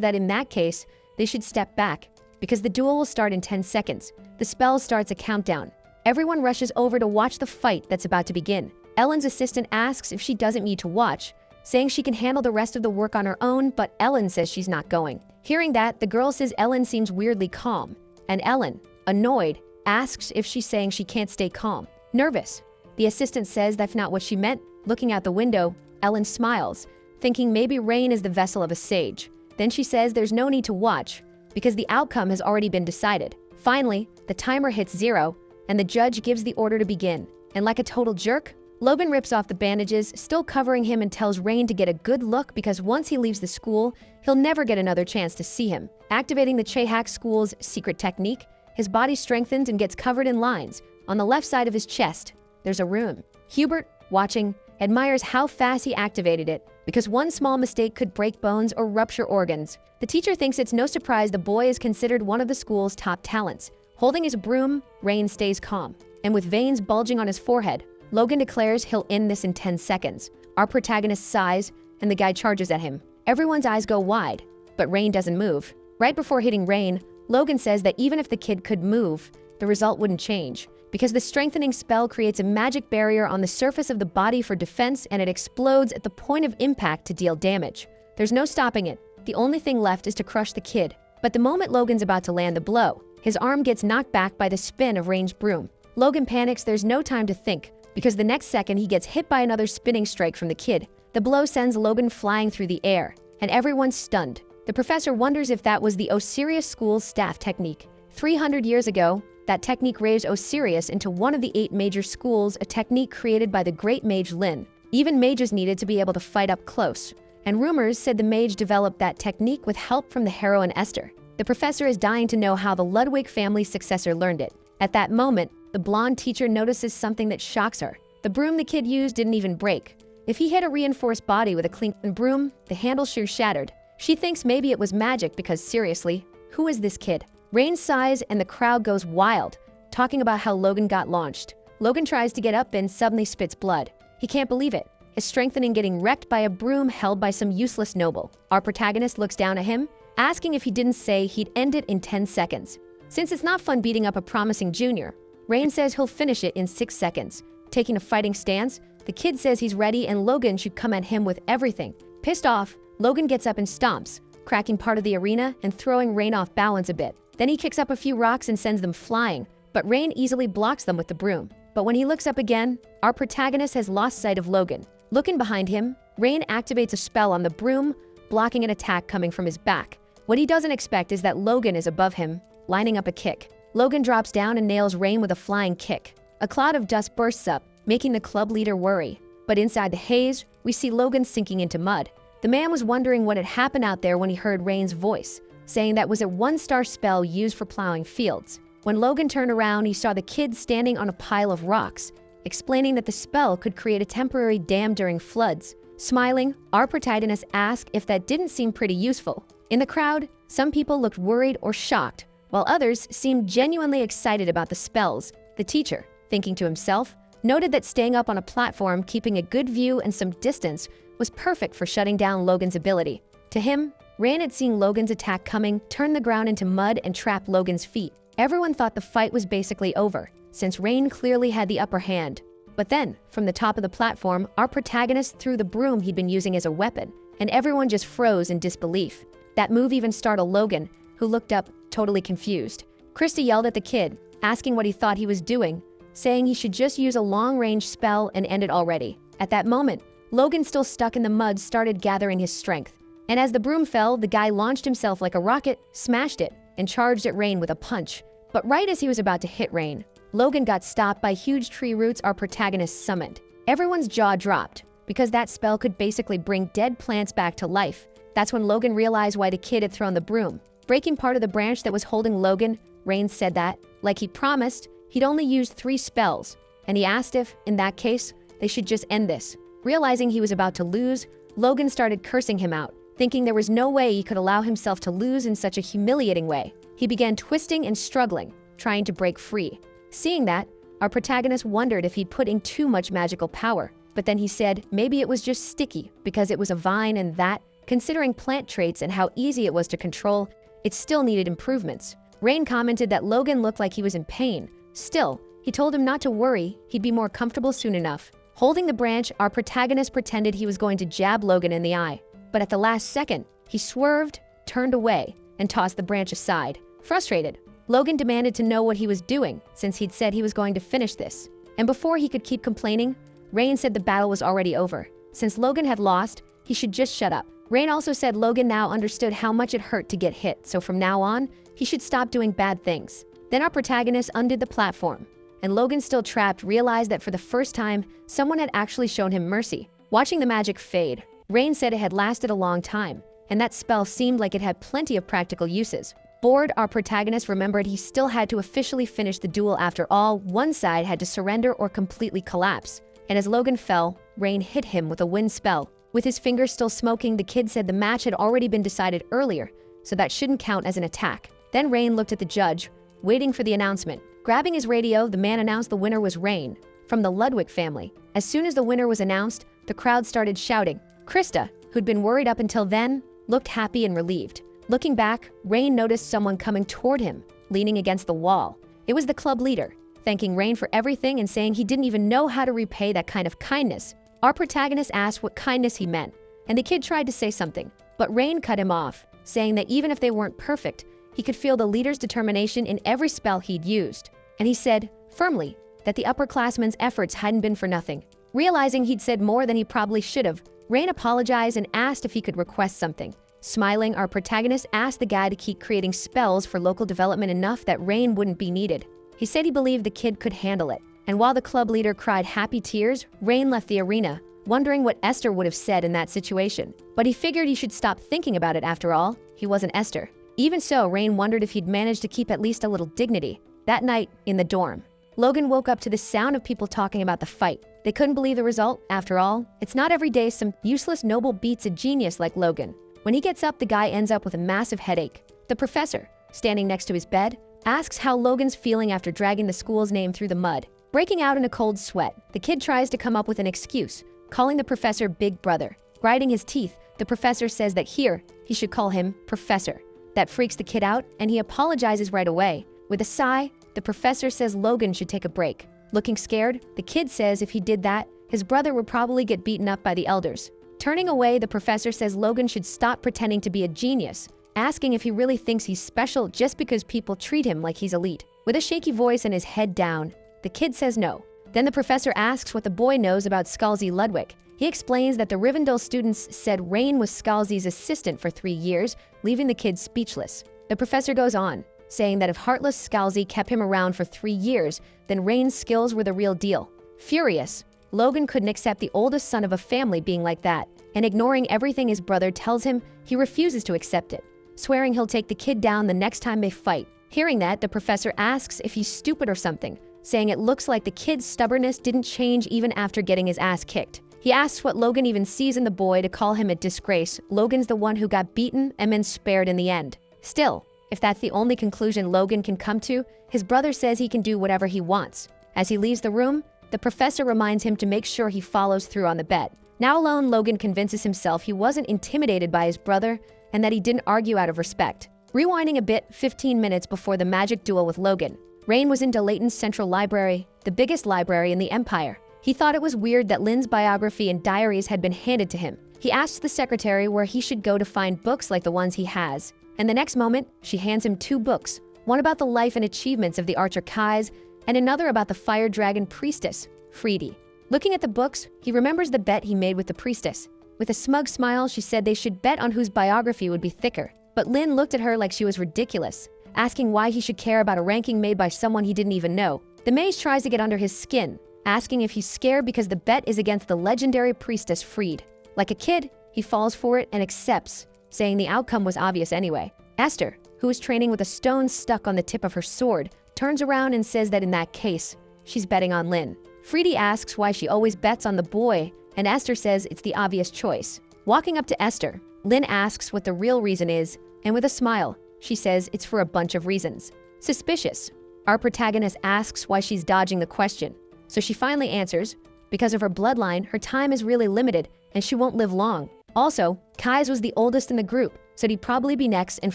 S1: that in that case, they should step back, because the duel will start in 10 seconds. The spell starts a countdown. Everyone rushes over to watch the fight that's about to begin. Ellen's assistant asks if she doesn't need to watch, saying she can handle the rest of the work on her own, but Ellen says she's not going. Hearing that, the girl says Ellen seems weirdly calm, and Ellen, annoyed, asks if she's saying she can't stay calm. Nervous, the assistant says that's not what she meant. Looking out the window, Ellen smiles, thinking maybe Rain is the vessel of a sage. Then she says there's no need to watch, because the outcome has already been decided. Finally, the timer hits 0, and the judge gives the order to begin. And like a total jerk, Logan rips off the bandages, still covering him, and tells Rain to get a good look because once he leaves the school, he'll never get another chance to see him. Activating the Chehak school's secret technique, his body strengthens and gets covered in lines. On the left side of his chest, there's a rune. Hubert, watching, admires how fast he activated it, because one small mistake could break bones or rupture organs. The teacher thinks it's no surprise the boy is considered one of the school's top talents. Holding his broom, Rain stays calm. And with veins bulging on his forehead, Logan declares he'll end this in 10 seconds. Our protagonist sighs, and the guy charges at him. Everyone's eyes go wide, but Rain doesn't move. Right before hitting Rain, Logan says that even if the kid could move, the result wouldn't change, because the strengthening spell creates a magic barrier on the surface of the body for defense, and it explodes at the point of impact to deal damage. There's no stopping it. The only thing left is to crush the kid. But the moment Logan's about to land the blow, his arm gets knocked back by the spin of Rain's broom. Logan panics. There's no time to think, because the next second he gets hit by another spinning strike from the kid. The blow sends Logan flying through the air, and everyone's stunned. The professor wonders if that was the Osiris school's staff technique. 300 years ago, that technique raised Osiris into one of the 8 major schools, a technique created by the great mage Lin. Even mages needed to be able to fight up close, and rumors said the mage developed that technique with help from the heroine Esther. The professor is dying to know how the Ludwig family's successor learned it. At that moment, the blonde teacher notices something that shocks her. The broom the kid used didn't even break. If he hit a reinforced body with a clinking broom, the handle sure shattered. She thinks maybe it was magic because seriously, who is this kid? Rain sighs and the crowd goes wild, talking about how Logan got launched. Logan tries to get up and suddenly spits blood. He can't believe it. His strengthening getting wrecked by a broom held by some useless noble. Our protagonist looks down at him, asking if he didn't say he'd end it in 10 seconds. Since it's not fun beating up a promising junior, Rain says he'll finish it in 6 seconds. Taking a fighting stance, the kid says he's ready and Logan should come at him with everything. Pissed off, Logan gets up and stomps, cracking part of the arena and throwing Rain off balance a bit. Then he kicks up a few rocks and sends them flying, but Rain easily blocks them with the broom. But when he looks up again, our protagonist has lost sight of Logan. Looking behind him, Rain activates a spell on the broom, blocking an attack coming from his back. What he doesn't expect is that Logan is above him, lining up a kick. Logan drops down and nails Rain with a flying kick. A cloud of dust bursts up, making the club leader worry. But inside the haze, we see Logan sinking into mud. The man was wondering what had happened out there when he heard Rain's voice, saying that was a 1-star spell used for plowing fields. When Logan turned around, he saw the kid standing on a pile of rocks, explaining that the spell could create a temporary dam during floods. Smiling, our protagonist asked if that didn't seem pretty useful. In the crowd, some people looked worried or shocked, while others seemed genuinely excited about the spells. The teacher, thinking to himself, noted that staying up on a platform, keeping a good view and some distance, was perfect for shutting down Logan's ability. To him, Rain had seen Logan's attack coming, turn the ground into mud, and trap Logan's feet. Everyone thought the fight was basically over, since Rain clearly had the upper hand. But then, from the top of the platform, our protagonist threw the broom he'd been using as a weapon, and everyone just froze in disbelief. That move even startled Logan, who looked up, totally confused. Krista yelled at the kid, asking what he thought he was doing, saying he should just use a long-range spell and end it already. At that moment, Logan, still stuck in the mud, started gathering his strength. And as the broom fell, the guy launched himself like a rocket, smashed it, and charged at Rain with a punch. But right as he was about to hit Rain, Logan got stopped by huge tree roots our protagonist summoned. Everyone's jaw dropped, because that spell could basically bring dead plants back to life. That's when Logan realized why the kid had thrown the broom. Breaking part of the branch that was holding Logan, Rain said that, like he promised, he'd only used 3 spells, and he asked if, in that case, they should just end this. Realizing he was about to lose, Logan started cursing him out, thinking there was no way he could allow himself to lose in such a humiliating way. He began twisting and struggling, trying to break free. Seeing that, our protagonist wondered if he'd put in too much magical power, but then he said maybe it was just sticky because it was a vine and that, considering plant traits and how easy it was to control, it still needed improvements. Rain commented that Logan looked like he was in pain. Still, he told him not to worry, he'd be more comfortable soon enough. Holding the branch, our protagonist pretended he was going to jab Logan in the eye. But at the last second, he swerved, turned away, and tossed the branch aside. Frustrated, Logan demanded to know what he was doing since he'd said he was going to finish this. And before he could keep complaining, Rain said the battle was already over. Since Logan had lost, he should just shut up. Rain also said Logan now understood how much it hurt to get hit, so from now on, he should stop doing bad things. Then our protagonist undid the platform, and Logan, still trapped, realized that for the first time, someone had actually shown him mercy. Watching the magic fade, Rain said it had lasted a long time, and that spell seemed like it had plenty of practical uses. Bored, our protagonist remembered he still had to officially finish the duel after all. One side had to surrender or completely collapse. And as Logan fell, Rain hit him with a wind spell. With his fingers still smoking, the kid said the match had already been decided earlier, so that shouldn't count as an attack. Then Rain looked at the judge, waiting for the announcement. Grabbing his radio, the man announced the winner was Rain, from the Ludwig family. As soon as the winner was announced, the crowd started shouting. Krista, who'd been worried up until then, looked happy and relieved. Looking back, Rain noticed someone coming toward him, leaning against the wall. It was the club leader, thanking Rain for everything and saying he didn't even know how to repay that kind of kindness. Our protagonist asked what kindness he meant, and the kid tried to say something, but Rain cut him off, saying that even if they weren't perfect, he could feel the leader's determination in every spell he'd used. And he said, firmly, that the upperclassman's efforts hadn't been for nothing. Realizing he'd said more than he probably should have, Rain apologized and asked if he could request something. Smiling, our protagonist asked the guy to keep creating spells for local development enough that Rain wouldn't be needed. He said he believed the kid could handle it. And while the club leader cried happy tears, Rain left the arena, wondering what Esther would have said in that situation. But he figured he should stop thinking about it after all. He wasn't Esther. Even so, Rain wondered if he'd managed to keep at least a little dignity. That night, in the dorm, Logan woke up to the sound of people talking about the fight. They couldn't believe the result. After all, it's not every day some useless noble beats a genius like Logan. When he gets up, the guy ends up with a massive headache. The professor, standing next to his bed, asks how Logan's feeling after dragging the school's name through the mud. Breaking out in a cold sweat, the kid tries to come up with an excuse, calling the professor Big Brother. Grinding his teeth, the professor says that here, he should call him Professor. That freaks the kid out, and he apologizes right away. With a sigh, the professor says Logan should take a break. Looking scared, the kid says if he did that, his brother would probably get beaten up by the elders. Turning away, the professor says Logan should stop pretending to be a genius, asking if he really thinks he's special just because people treat him like he's elite. With a shaky voice and his head down, the kid says no. Then the professor asks what the boy knows about Scalzi Ludwig. He explains that the Rivendell students said Rain was Scalzi's assistant for 3 years, leaving the kid speechless. The professor goes on, saying that if heartless Scalzi kept him around for 3 years, then Rain's skills were the real deal. Furious, Logan couldn't accept the oldest son of a family being like that, and ignoring everything his brother tells him, he refuses to accept it, swearing he'll take the kid down the next time they fight. Hearing that, the professor asks if he's stupid or something, saying it looks like the kid's stubbornness didn't change even after getting his ass kicked. He asks what Logan even sees in the boy to call him a disgrace. Logan's the one who got beaten and then spared in the end. Still, if that's the only conclusion Logan can come to, his brother says he can do whatever he wants. As he leaves the room, the professor reminds him to make sure he follows through on the bet. Now alone, Logan convinces himself he wasn't intimidated by his brother and that he didn't argue out of respect. Rewinding a bit, 15 minutes before the magic duel with Logan, Rain was in Layton's Central Library, the biggest library in the Empire. He thought it was weird that Lynn's biography and diaries had been handed to him. He asked the secretary where he should go to find books like the ones he has, and the next moment, she hands him 2 books, one about the life and achievements of the archer Kais, and another about the fire dragon priestess, Freedy. Looking at the books, he remembers the bet he made with the priestess. With a smug smile, she said they should bet on whose biography would be thicker. But Lynn looked at her like she was ridiculous, asking why he should care about a ranking made by someone he didn't even know. The mage tries to get under his skin, asking if he's scared because the bet is against the legendary priestess Freed. Like a kid, he falls for it and accepts, saying the outcome was obvious anyway. Esther, who is training with a stone stuck on the tip of her sword, turns around and says that in that case, she's betting on Lynn. Freedy asks why she always bets on the boy and Esther says it's the obvious choice. Walking up to Esther, Lin asks what the real reason is, and with a smile, she says it's for a bunch of reasons. Suspicious. Our protagonist asks why she's dodging the question. So she finally answers, because of her bloodline, her time is really limited and she won't live long. Also, Kai's was the oldest in the group, so he'd probably be next, and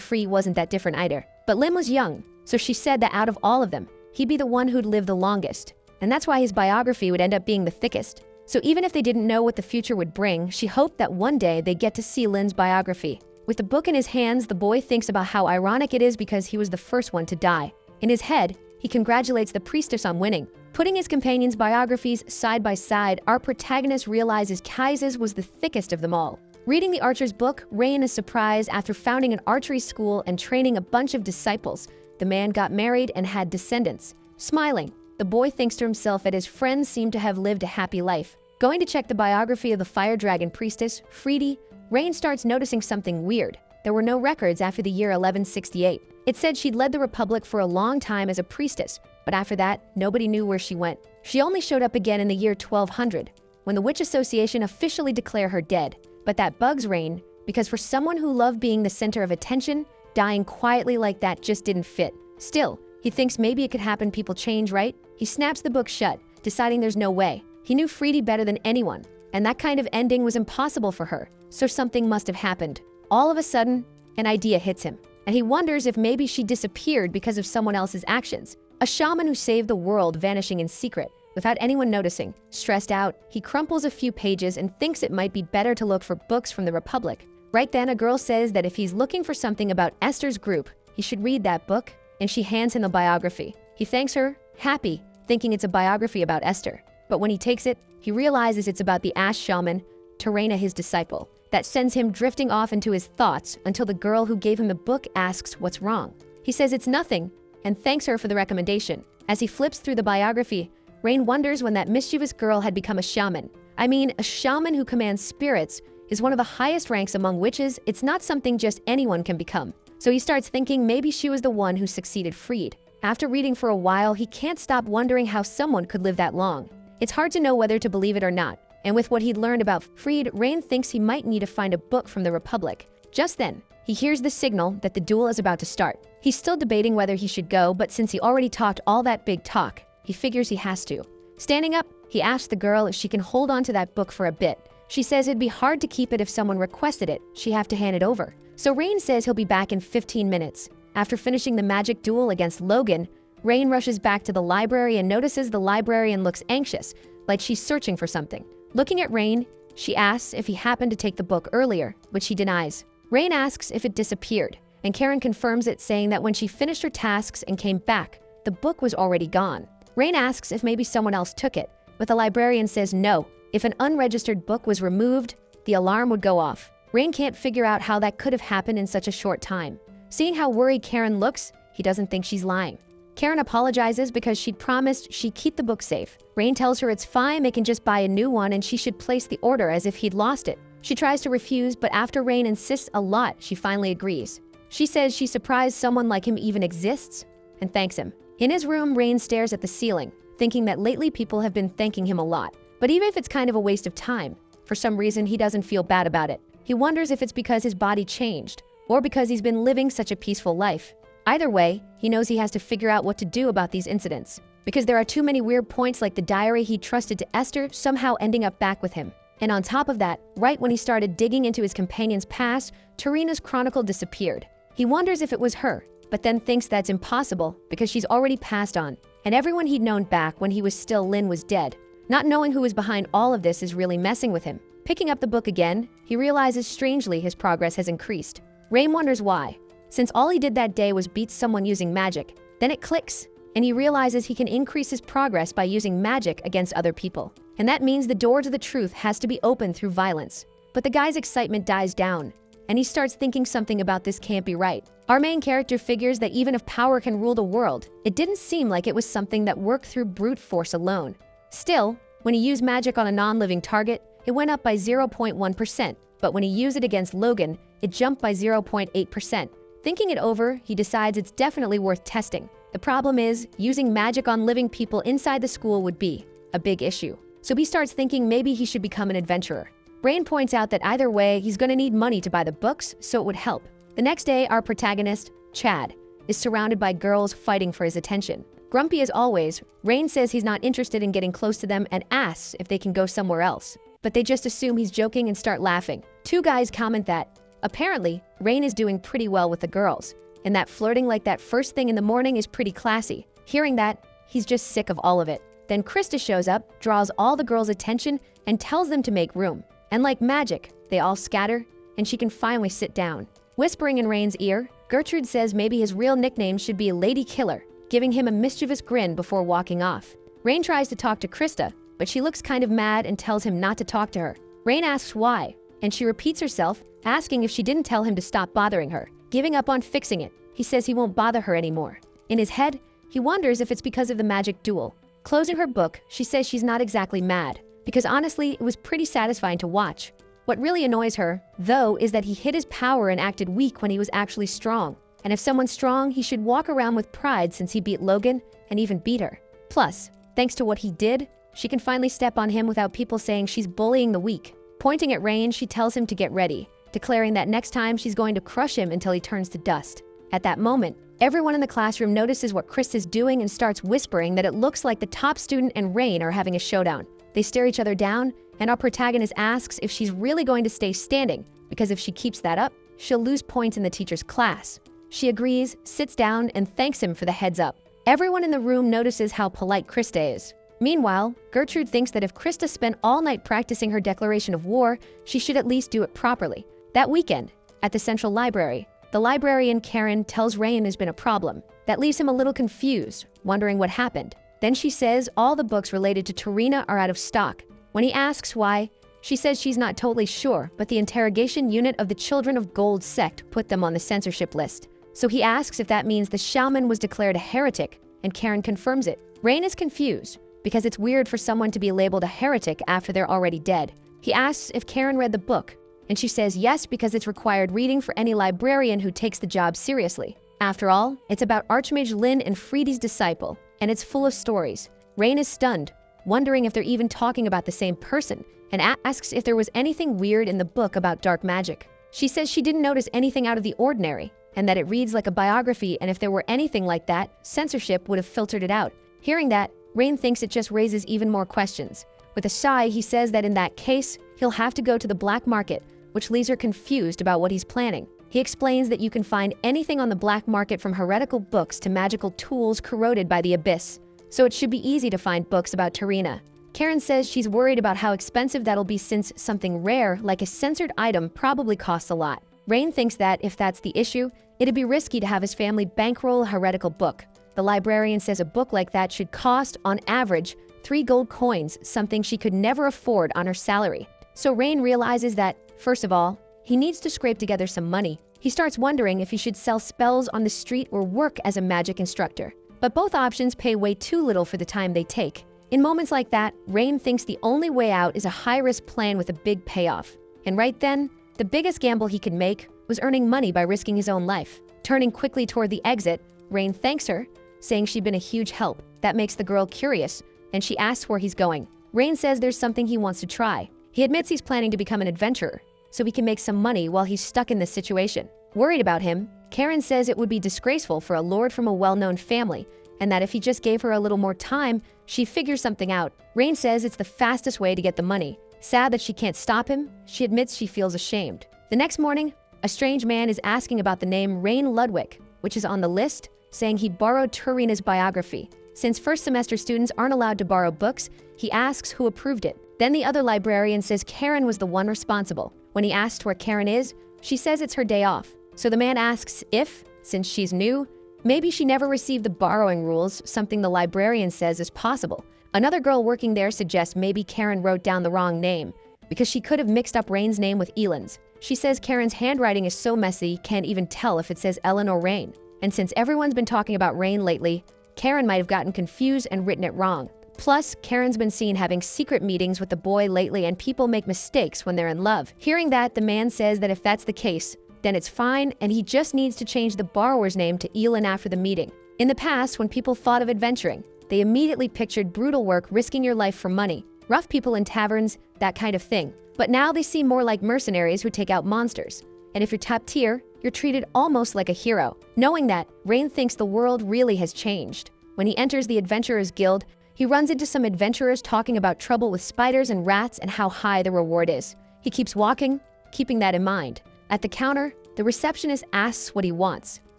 S1: Free wasn't that different either. But Lim was young, so she said that out of all of them, he'd be the one who'd live the longest. And that's why his biography would end up being the thickest. So even if they didn't know what the future would bring, she hoped that one day they'd get to see Lin's biography. With the book in his hands, the boy thinks about how ironic it is because he was the first one to die. In his head, he congratulates the priestess on winning. Putting his companions' biographies side by side, our protagonist realizes Kai's was the thickest of them all. Reading the archer's book, Rain is surprised after founding an archery school and training a bunch of disciples. The man got married and had descendants. Smiling, the boy thinks to himself that his friends seem to have lived a happy life. Going to check the biography of the fire dragon priestess, Freedy, Rain starts noticing something weird. There were no records after the year 1168. It said she'd led the Republic for a long time as a priestess, but after that, nobody knew where she went. She only showed up again in the year 1200, when the Witch Association officially declared her dead. But that bugs Rain, because for someone who loved being the center of attention, dying quietly like that just didn't fit. Still, he thinks maybe it could happen, people change, right? He snaps the book shut, deciding there's no way. He knew Freedy better than anyone, and that kind of ending was impossible for her, so something must have happened. All of a sudden, an idea hits him, and he wonders if maybe she disappeared because of someone else's actions. A shaman who saved the world vanishing in secret, without anyone noticing. Stressed out, he crumples a few pages and thinks it might be better to look for books from the Republic. Right then, a girl says that if he's looking for something about Esther's group, he should read that book, and she hands him the biography. He thanks her, happy, thinking it's a biography about Esther. But when he takes it, he realizes it's about the Ash Shaman, Terena, his disciple. That sends him drifting off into his thoughts until the girl who gave him the book asks what's wrong. He says it's nothing and thanks her for the recommendation. As he flips through the biography, Rain wonders when that mischievous girl had become a shaman. I mean, a shaman who commands spirits is one of the highest ranks among witches. It's not something just anyone can become. So he starts thinking maybe she was the one who succeeded Freed. After reading for a while, he can't stop wondering how someone could live that long. It's hard to know whether to believe it or not. And with what he'd learned about Freed, Rain thinks he might need to find a book from the Republic. Just then, he hears the signal that the duel is about to start. He's still debating whether he should go, but since he already talked all that big talk, he figures he has to. Standing up, he asks the girl if she can hold on to that book for a bit. She says it'd be hard to keep it if someone requested it. She'd have to hand it over. So Rain says he'll be back in 15 minutes. After finishing the magic duel against Logan, Rain rushes back to the library and notices the librarian looks anxious, like she's searching for something. Looking at Rain, she asks if he happened to take the book earlier, which he denies. Rain asks if it disappeared, and Karen confirms it, saying that when she finished her tasks and came back, the book was already gone. Rain asks if maybe someone else took it, but the librarian says no. If an unregistered book was removed, the alarm would go off. Rain can't figure out how that could have happened in such a short time. Seeing how worried Karen looks, he doesn't think she's lying. Karen apologizes because she'd promised she'd keep the book safe. Rain tells her it's fine, they can just buy a new one, and she should place the order as if he'd lost it. She tries to refuse, but after Rain insists a lot, she finally agrees. She says she's surprised someone like him even exists, and thanks him. In his room, Rain stares at the ceiling, thinking that lately people have been thanking him a lot. But even if it's kind of a waste of time, for some reason he doesn't feel bad about it. He wonders if it's because his body changed, or because he's been living such a peaceful life. Either way, he knows he has to figure out what to do about these incidents, because there are too many weird points, like the diary he trusted to Esther somehow ending up back with him. And on top of that, right when he started digging into his companion's past, Terena's chronicle disappeared. He wonders if it was her, but then thinks that's impossible because she's already passed on, and everyone he'd known back when he was still Lin was dead. Not knowing who was behind all of this is really messing with him. Picking up the book again, he realizes strangely his progress has increased. Rain wonders why. Since all he did that day was beat someone using magic, then it clicks, and he realizes he can increase his progress by using magic against other people. And that means the door to the truth has to be opened through violence. But the guy's excitement dies down, and he starts thinking something about this can't be right. Our main character figures that even if power can rule the world, it didn't seem like it was something that worked through brute force alone. Still, when he used magic on a non-living target, it went up by 0.1%, but when he used it against Logan, it jumped by 0.8%. Thinking it over, he decides it's definitely worth testing. The problem is, using magic on living people inside the school would be a big issue. so he starts thinking maybe he should become an adventurer. Rain points out that either way, he's gonna need money to buy the books, so it would help. The next day, our protagonist, Chad, is surrounded by girls fighting for his attention. Grumpy as always, Rain says he's not interested in getting close to them and asks if they can go somewhere else. But they just assume he's joking and start laughing. Two guys comment that, apparently, Rain is doing pretty well with the girls, and that flirting like that first thing in the morning is pretty classy. Hearing that, he's just sick of all of it. Then Krista shows up, draws all the girls' attention, and tells them to make room. And like magic, they all scatter, and she can finally sit down. Whispering in Rain's ear, Gertrude says maybe his real nickname should be Lady Killer, giving him a mischievous grin before walking off. Rain tries to talk to Krista, but she looks kind of mad and tells him not to talk to her. Rain asks why, and she repeats herself, asking if she didn't tell him to stop bothering her. Giving up on fixing it, he says he won't bother her anymore. In his head, he wonders if it's because of the magic duel. Closing her book, she says she's not exactly mad, because honestly, it was pretty satisfying to watch. What really annoys her, though, is that he hid his power and acted weak when he was actually strong. And if someone's strong, he should walk around with pride since he beat Logan and even beat her. Plus, thanks to what he did, she can finally step on him without people saying she's bullying the weak. Pointing at Rain, she tells him to get ready, declaring that next time she's going to crush him until he turns to dust. At that moment, everyone in the classroom notices what Chris is doing and starts whispering that it looks like the top student and Rain are having a showdown. They stare each other down, and our protagonist asks if she's really going to stay standing, because if she keeps that up, she'll lose points in the teacher's class. She agrees, sits down, and thanks him for the heads up. Everyone in the room notices how polite Krista is. Meanwhile, Gertrude thinks that if Krista spent all night practicing her declaration of war, she should at least do it properly. That weekend, at the Central Library, the librarian Karen tells Rain there's been a problem. That leaves him a little confused, wondering what happened. Then she says all the books related to Tarina are out of stock. When he asks why, she says she's not totally sure, but the interrogation unit of the Children of Gold sect put them on the censorship list. So he asks if that means the shaman was declared a heretic, and Karen confirms it. Rain is confused, because it's weird for someone to be labeled a heretic after they're already dead. He asks if Karen read the book, and she says yes because it's required reading for any librarian who takes the job seriously. After all, it's about Archmage Lynn and Freedy's disciple, and it's full of stories. Rain is stunned, wondering if they're even talking about the same person, and asks if there was anything weird in the book about dark magic. She says she didn't notice anything out of the ordinary, and that it reads like a biography, and if there were anything like that, censorship would have filtered it out. Hearing that, Rain thinks it just raises even more questions. With a sigh, he says that in that case, he'll have to go to the black market, which leaves her confused about what he's planning. He explains that you can find anything on the black market from heretical books to magical tools corroded by the abyss, so it should be easy to find books about Tarina. Karen says she's worried about how expensive that'll be since something rare, like a censored item, probably costs a lot. Rain thinks that, if that's the issue, it'd be risky to have his family bankroll a heretical book. The librarian says a book like that should cost, on average, 3 gold coins, something she could never afford on her salary. So Rain realizes that, first of all, he needs to scrape together some money. He starts wondering if he should sell spells on the street or work as a magic instructor. But both options pay way too little for the time they take. In moments like that, Rain thinks the only way out is a high-risk plan with a big payoff. And right then, the biggest gamble he could make was earning money by risking his own life. Turning quickly toward the exit, Rain thanks her, saying she'd been a huge help. That makes the girl curious, and she asks where he's going. Rain says there's something he wants to try. He admits he's planning to become an adventurer, so he can make some money while he's stuck in this situation. Worried about him, Karen says it would be disgraceful for a lord from a well-known family, and that if he just gave her a little more time, she'd figure something out. Rain says it's the fastest way to get the money. Sad that she can't stop him, she admits she feels ashamed. The next morning, a strange man is asking about the name Rain Ludwig, which is on the list, saying he borrowed Tarina's biography. Since first semester students aren't allowed to borrow books, he asks who approved it. Then the other librarian says Karen was the one responsible. When he asks where Karen is, she says it's her day off. So the man asks if, since she's new, maybe she never received the borrowing rules, something the librarian says is possible. Another girl working there suggests maybe Karen wrote down the wrong name, because she could have mixed up Rain's name with Ellen's. She says Karen's handwriting is so messy, can't even tell if it says Ellen or Rain. And since everyone's been talking about Rain lately, Karen might have gotten confused and written it wrong. Plus, Karen's been seen having secret meetings with the boy lately, and people make mistakes when they're in love. Hearing that, the man says that if that's the case, then it's fine, and he just needs to change the borrower's name to Elin after the meeting. In the past, when people thought of adventuring, they immediately pictured brutal work, risking your life for money. rough people in taverns, that kind of thing. But now they seem more like mercenaries who take out monsters. And if you're top tier, you're treated almost like a hero. Knowing that, Rain thinks the world really has changed. When he enters the Adventurers Guild, he runs into some adventurers talking about trouble with spiders and rats and how high the reward is. He keeps walking, keeping that in mind. At the counter, the receptionist asks what he wants.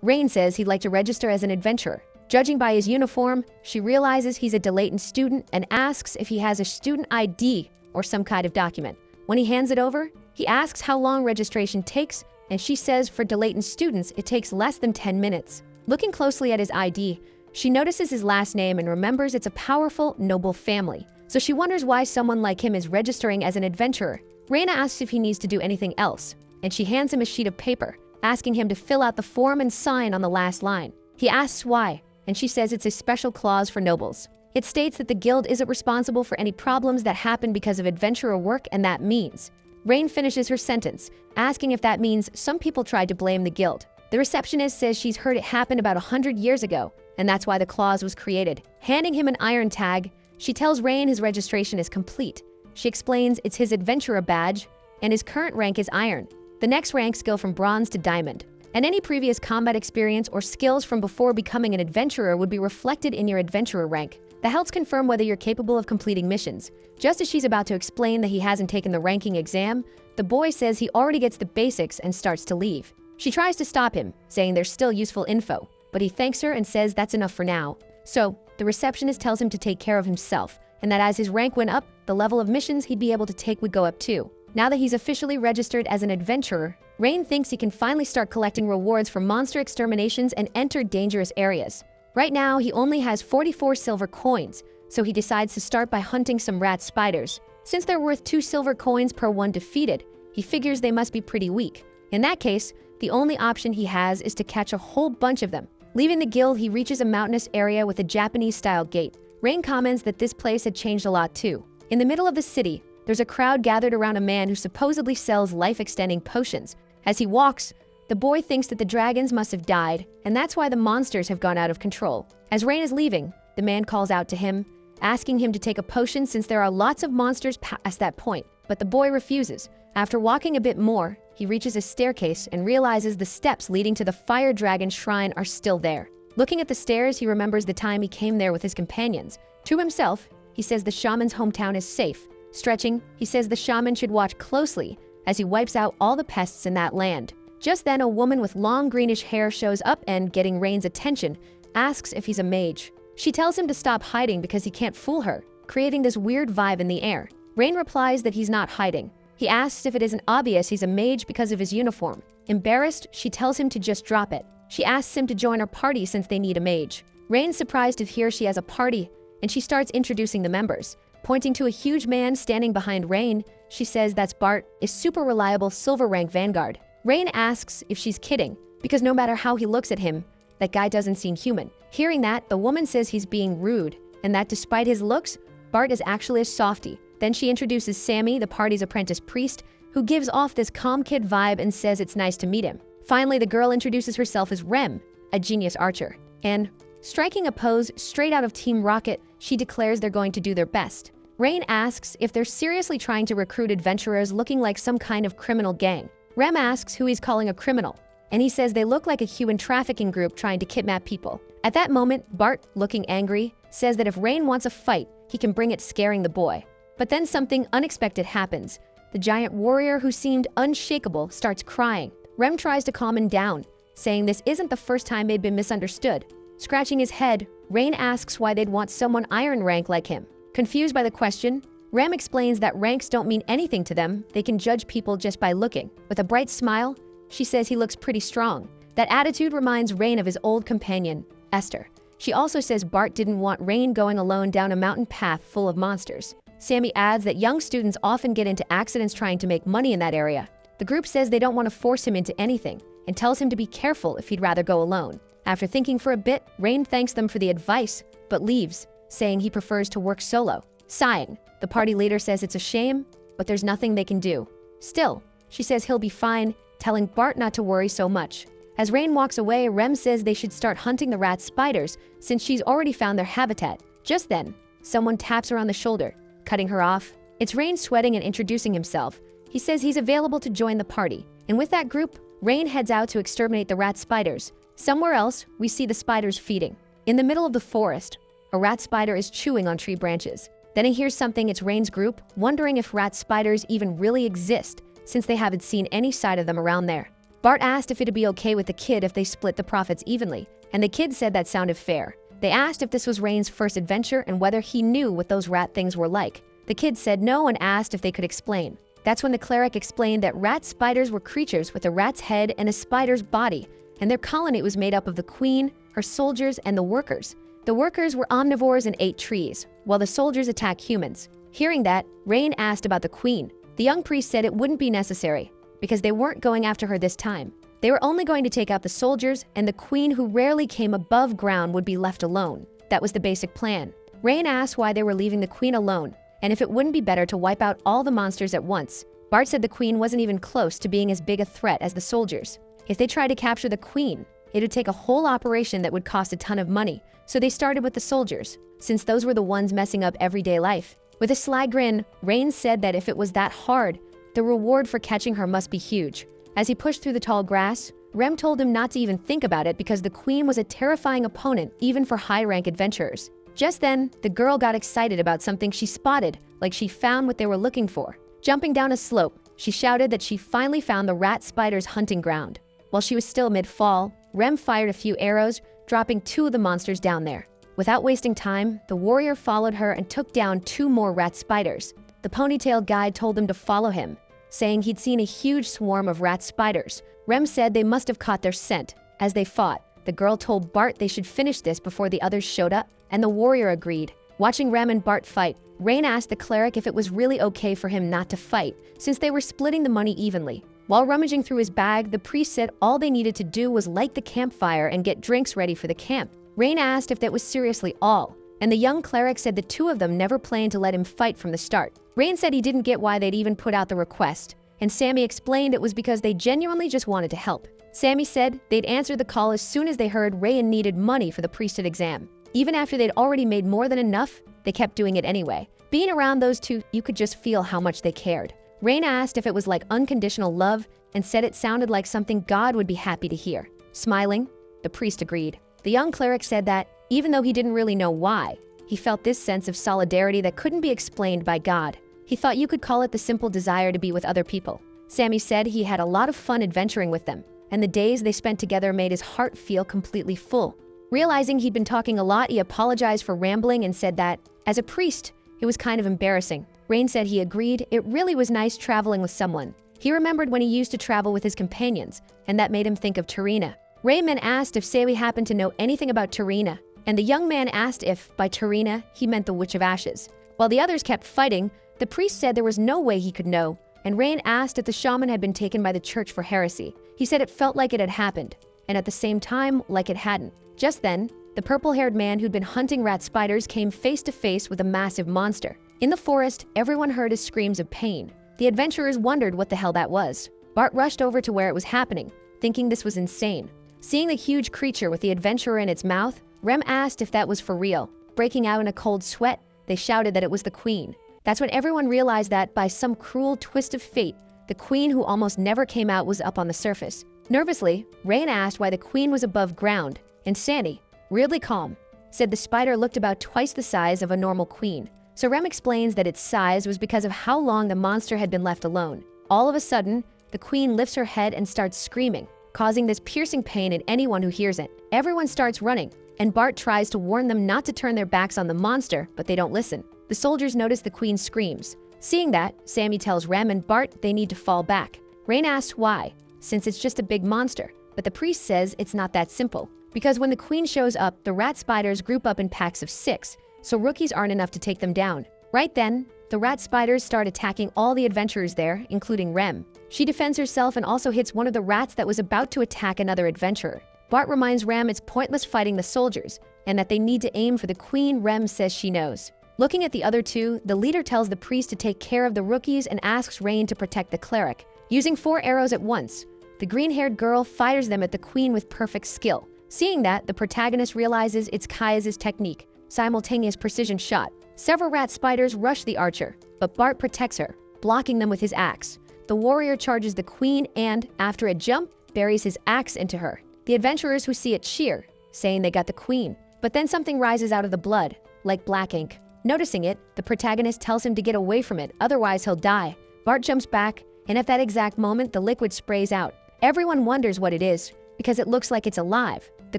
S1: Rain says he'd like to register as an adventurer. Judging by his uniform, she realizes he's a Delayton student and asks if he has a student ID or some kind of document. When he hands it over, he asks how long registration takes, and she says for Delayton students, it takes less than 10 minutes. Looking closely at his ID, she notices his last name and remembers it's a powerful, noble family. So she wonders why someone like him is registering as an adventurer. Raina asks if he needs to do anything else, and she hands him a sheet of paper, asking him to fill out the form and sign on the last line. He asks why, and she says it's a special clause for nobles. It states that the guild isn't responsible for any problems that happen because of adventurer work, and that means. Rain finishes her sentence, asking if that means some people tried to blame the guild. The receptionist says she's heard it happen about 100 years ago, and that's why the clause was created. Handing him an iron tag, she tells Rain his registration is complete. She explains it's his adventurer badge, and his current rank is iron. The next ranks go from bronze to diamond. And any previous combat experience or skills from before becoming an adventurer would be reflected in your adventurer rank. That helps confirm whether you're capable of completing missions. Just as she's about to explain that he hasn't taken the ranking exam, the boy says he already gets the basics and starts to leave. She tries to stop him, saying there's still useful info, but he thanks her and says that's enough for now. So, the receptionist tells him to take care of himself, and that as his rank went up, the level of missions he'd be able to take would go up too. Now that he's officially registered as an adventurer, Rain thinks he can finally start collecting rewards for monster exterminations and enter dangerous areas. Right now, he only has 44 silver coins, so he decides to start by hunting some rat spiders. Since they're worth 2 silver coins per one defeated, he figures they must be pretty weak. In that case, the only option he has is to catch a whole bunch of them. Leaving the guild, he reaches a mountainous area with a Japanese-style gate. Rain comments that this place had changed a lot too. In the middle of the city, there's a crowd gathered around a man who supposedly sells life-extending potions. As he walks, the boy thinks that the dragons must have died, and that's why the monsters have gone out of control. As Rain is leaving, the man calls out to him, asking him to take a potion since there are lots of monsters past that point, but the boy refuses. After walking a bit more, he reaches a staircase and realizes the steps leading to the fire dragon shrine are still there. Looking at the stairs, he remembers the time he came there with his companions. To himself, he says the shaman's hometown is safe. Stretching, he says the shaman should watch closely as he wipes out all the pests in that land. Just then, a woman with long greenish hair shows up and, getting Rain's attention, asks if he's a mage. She tells him to stop hiding because he can't fool her, creating this weird vibe in the air. Rain replies that he's not hiding. He asks if it isn't obvious he's a mage because of his uniform. Embarrassed, she tells him to just drop it. She asks him to join her party since they need a mage. Rain's surprised to hear she has a party, and she starts introducing the members. Pointing to a huge man standing behind Rain, she says that's Bart, a super reliable silver rank vanguard. Rain asks if she's kidding, because no matter how he looks at him, that guy doesn't seem human. Hearing that, the woman says he's being rude, and that despite his looks, Bart is actually a softie. Then she introduces Sammy, the party's apprentice priest, who gives off this calm kid vibe and says it's nice to meet him. Finally, the girl introduces herself as Rem, a genius archer. And, striking a pose straight out of Team Rocket, she declares they're going to do their best. Rain asks if they're seriously trying to recruit adventurers looking like some kind of criminal gang. Rem asks who he's calling a criminal, and he says they look like a human trafficking group trying to kidnap people. At that moment, Bart, looking angry, says that if Rain wants a fight, he can bring it, scaring the boy. But then something unexpected happens. The giant warrior who seemed unshakable starts crying. Rem tries to calm him down, saying this isn't the first time they'd been misunderstood. Scratching his head, Rain asks why they'd want someone iron rank like him. Confused by the question, Rem explains that ranks don't mean anything to them, they can judge people just by looking. With a bright smile, she says he looks pretty strong. That attitude reminds Rain of his old companion, Esther. She also says Bart didn't want Rain going alone down a mountain path full of monsters. Sammy adds that young students often get into accidents trying to make money in that area. The group says they don't want to force him into anything, and tells him to be careful if he'd rather go alone. After thinking for a bit, Rain thanks them for the advice, but leaves, saying he prefers to work solo. Sighing, the party leader says it's a shame, but there's nothing they can do. Still, she says he'll be fine, telling Bart not to worry so much. As Rain walks away, Rem says they should start hunting the rat spiders since she's already found their habitat. Just then, someone taps her on the shoulder. cutting her off. It's Rain sweating and introducing himself. He says he's available to join the party. And with that group, Rain heads out to exterminate the rat spiders. Somewhere else, we see the spiders feeding. In the middle of the forest, a rat spider is chewing on tree branches. Then he hears something. It's Rain's group, wondering if rat spiders even really exist, since they haven't seen any sight of them around there. Bart asked if it'd be okay with the kid if they split the profits evenly, and the kid said that sounded fair. They asked if this was Rain's first adventure and whether he knew what those rat things were like. The kid said no and asked if they could explain. That's when the cleric explained that rat spiders were creatures with a rat's head and a spider's body, and their colony was made up of the queen, her soldiers, and the workers. The workers were omnivores and ate trees, while the soldiers attacked humans. Hearing that, Rain asked about the queen. The young priest said it wouldn't be necessary, because they weren't going after her this time. They were only going to take out the soldiers, and the queen, who rarely came above ground, would be left alone. That was the basic plan. Rain asked why they were leaving the queen alone, and if it wouldn't be better to wipe out all the monsters at once. Bart said the queen wasn't even close to being as big a threat as the soldiers. If they tried to capture the queen, it would take a whole operation that would cost a ton of money, so they started with the soldiers, since those were the ones messing up everyday life. With a sly grin, Rain said that if it was that hard, the reward for catching her must be huge. As he pushed through the tall grass, Rem told him not to even think about it because the queen was a terrifying opponent even for high-rank adventurers. Just then, the girl got excited about something she spotted, like she found what they were looking for. Jumping down a slope, she shouted that she finally found the rat spider's hunting ground. While she was still mid-fall, Rem fired a few arrows, dropping 2 of the monsters down there. Without wasting time, the warrior followed her and took down 2 more rat spiders. The ponytailed guide told them to follow him, saying he'd seen a huge swarm of rat spiders. Rem said they must have caught their scent. As they fought, the girl told Bart they should finish this before the others showed up, and the warrior agreed. Watching Rem and Bart fight, Rain asked the cleric if it was really okay for him not to fight, since they were splitting the money evenly. While rummaging through his bag, the priest said all they needed to do was light the campfire and get drinks ready for the camp. Rain asked if that was seriously all, and the young cleric said the 2 of them never planned to let him fight from the start. Rain said he didn't get why they'd even put out the request, and Sammy explained it was because they genuinely just wanted to help. Sammy said they'd answered the call as soon as they heard Rain needed money for the priesthood exam. Even after they'd already made more than enough, they kept doing it anyway. Being around those 2, you could just feel how much they cared. Rain asked if it was like unconditional love and said it sounded like something God would be happy to hear. Smiling, the priest agreed. The young cleric said that, even though he didn't really know why, he felt this sense of solidarity that couldn't be explained by God. He thought you could call it the simple desire to be with other people. Sammy said he had a lot of fun adventuring with them, and the days they spent together made his heart feel completely full. Realizing he'd been talking a lot, he apologized for rambling and said that, as a priest, it was kind of embarrassing. Rain said he agreed. It really was nice traveling with someone. He remembered when he used to travel with his companions, and that made him think of Tarina. Raymond asked if Sammy happened to know anything about Tarina, and the young man asked if, by Tarina, he meant the Witch of Ashes. While the others kept fighting, the priest said there was no way he could know, and Rain asked if the shaman had been taken by the church for heresy. He said it felt like it had happened, and at the same time, like it hadn't. Just then, the purple-haired man who'd been hunting rat spiders came face to face with a massive monster. In the forest, everyone heard his screams of pain. The adventurers wondered what the hell that was. Bart rushed over to where it was happening, thinking this was insane. Seeing the huge creature with the adventurer in its mouth, Rem asked if that was for real. Breaking out in a cold sweat, they shouted that it was the queen. That's when everyone realized that, by some cruel twist of fate, the queen who almost never came out was up on the surface. Nervously, Rain asked why the queen was above ground, and Sandy, weirdly calm, said the spider looked about twice the size of a normal queen. So Rem explains that its size was because of how long the monster had been left alone. All of a sudden, the queen lifts her head and starts screaming, causing this piercing pain in anyone who hears it. Everyone starts running, and Bart tries to warn them not to turn their backs on the monster, but they don't listen. The soldiers notice the queen screams. Seeing that, Sammy tells Rem and Bart they need to fall back. Rain asks why, since it's just a big monster, but the priest says it's not that simple. Because when the queen shows up, the rat spiders group up in packs of 6, so rookies aren't enough to take them down. Right then, the rat spiders start attacking all the adventurers there, including Rem. She defends herself and also hits one of the rats that was about to attack another adventurer. Bart reminds Rem it's pointless fighting the soldiers, and that they need to aim for the queen. Rem says she knows. Looking at the other 2, the leader tells the priest to take care of the rookies and asks Rain to protect the cleric. Using 4 arrows at once, the green-haired girl fires them at the queen with perfect skill. Seeing that, the protagonist realizes it's Kaya's technique, simultaneous precision shot. Several rat spiders rush the archer, but Bart protects her, blocking them with his axe. The warrior charges the queen and, after a jump, buries his axe into her. The adventurers who see it cheer, saying they got the queen. But then something rises out of the blood, like black ink. Noticing it, the protagonist tells him to get away from it, otherwise he'll die. Bart jumps back, and at that exact moment, the liquid sprays out. Everyone wonders what it is, because it looks like it's alive. The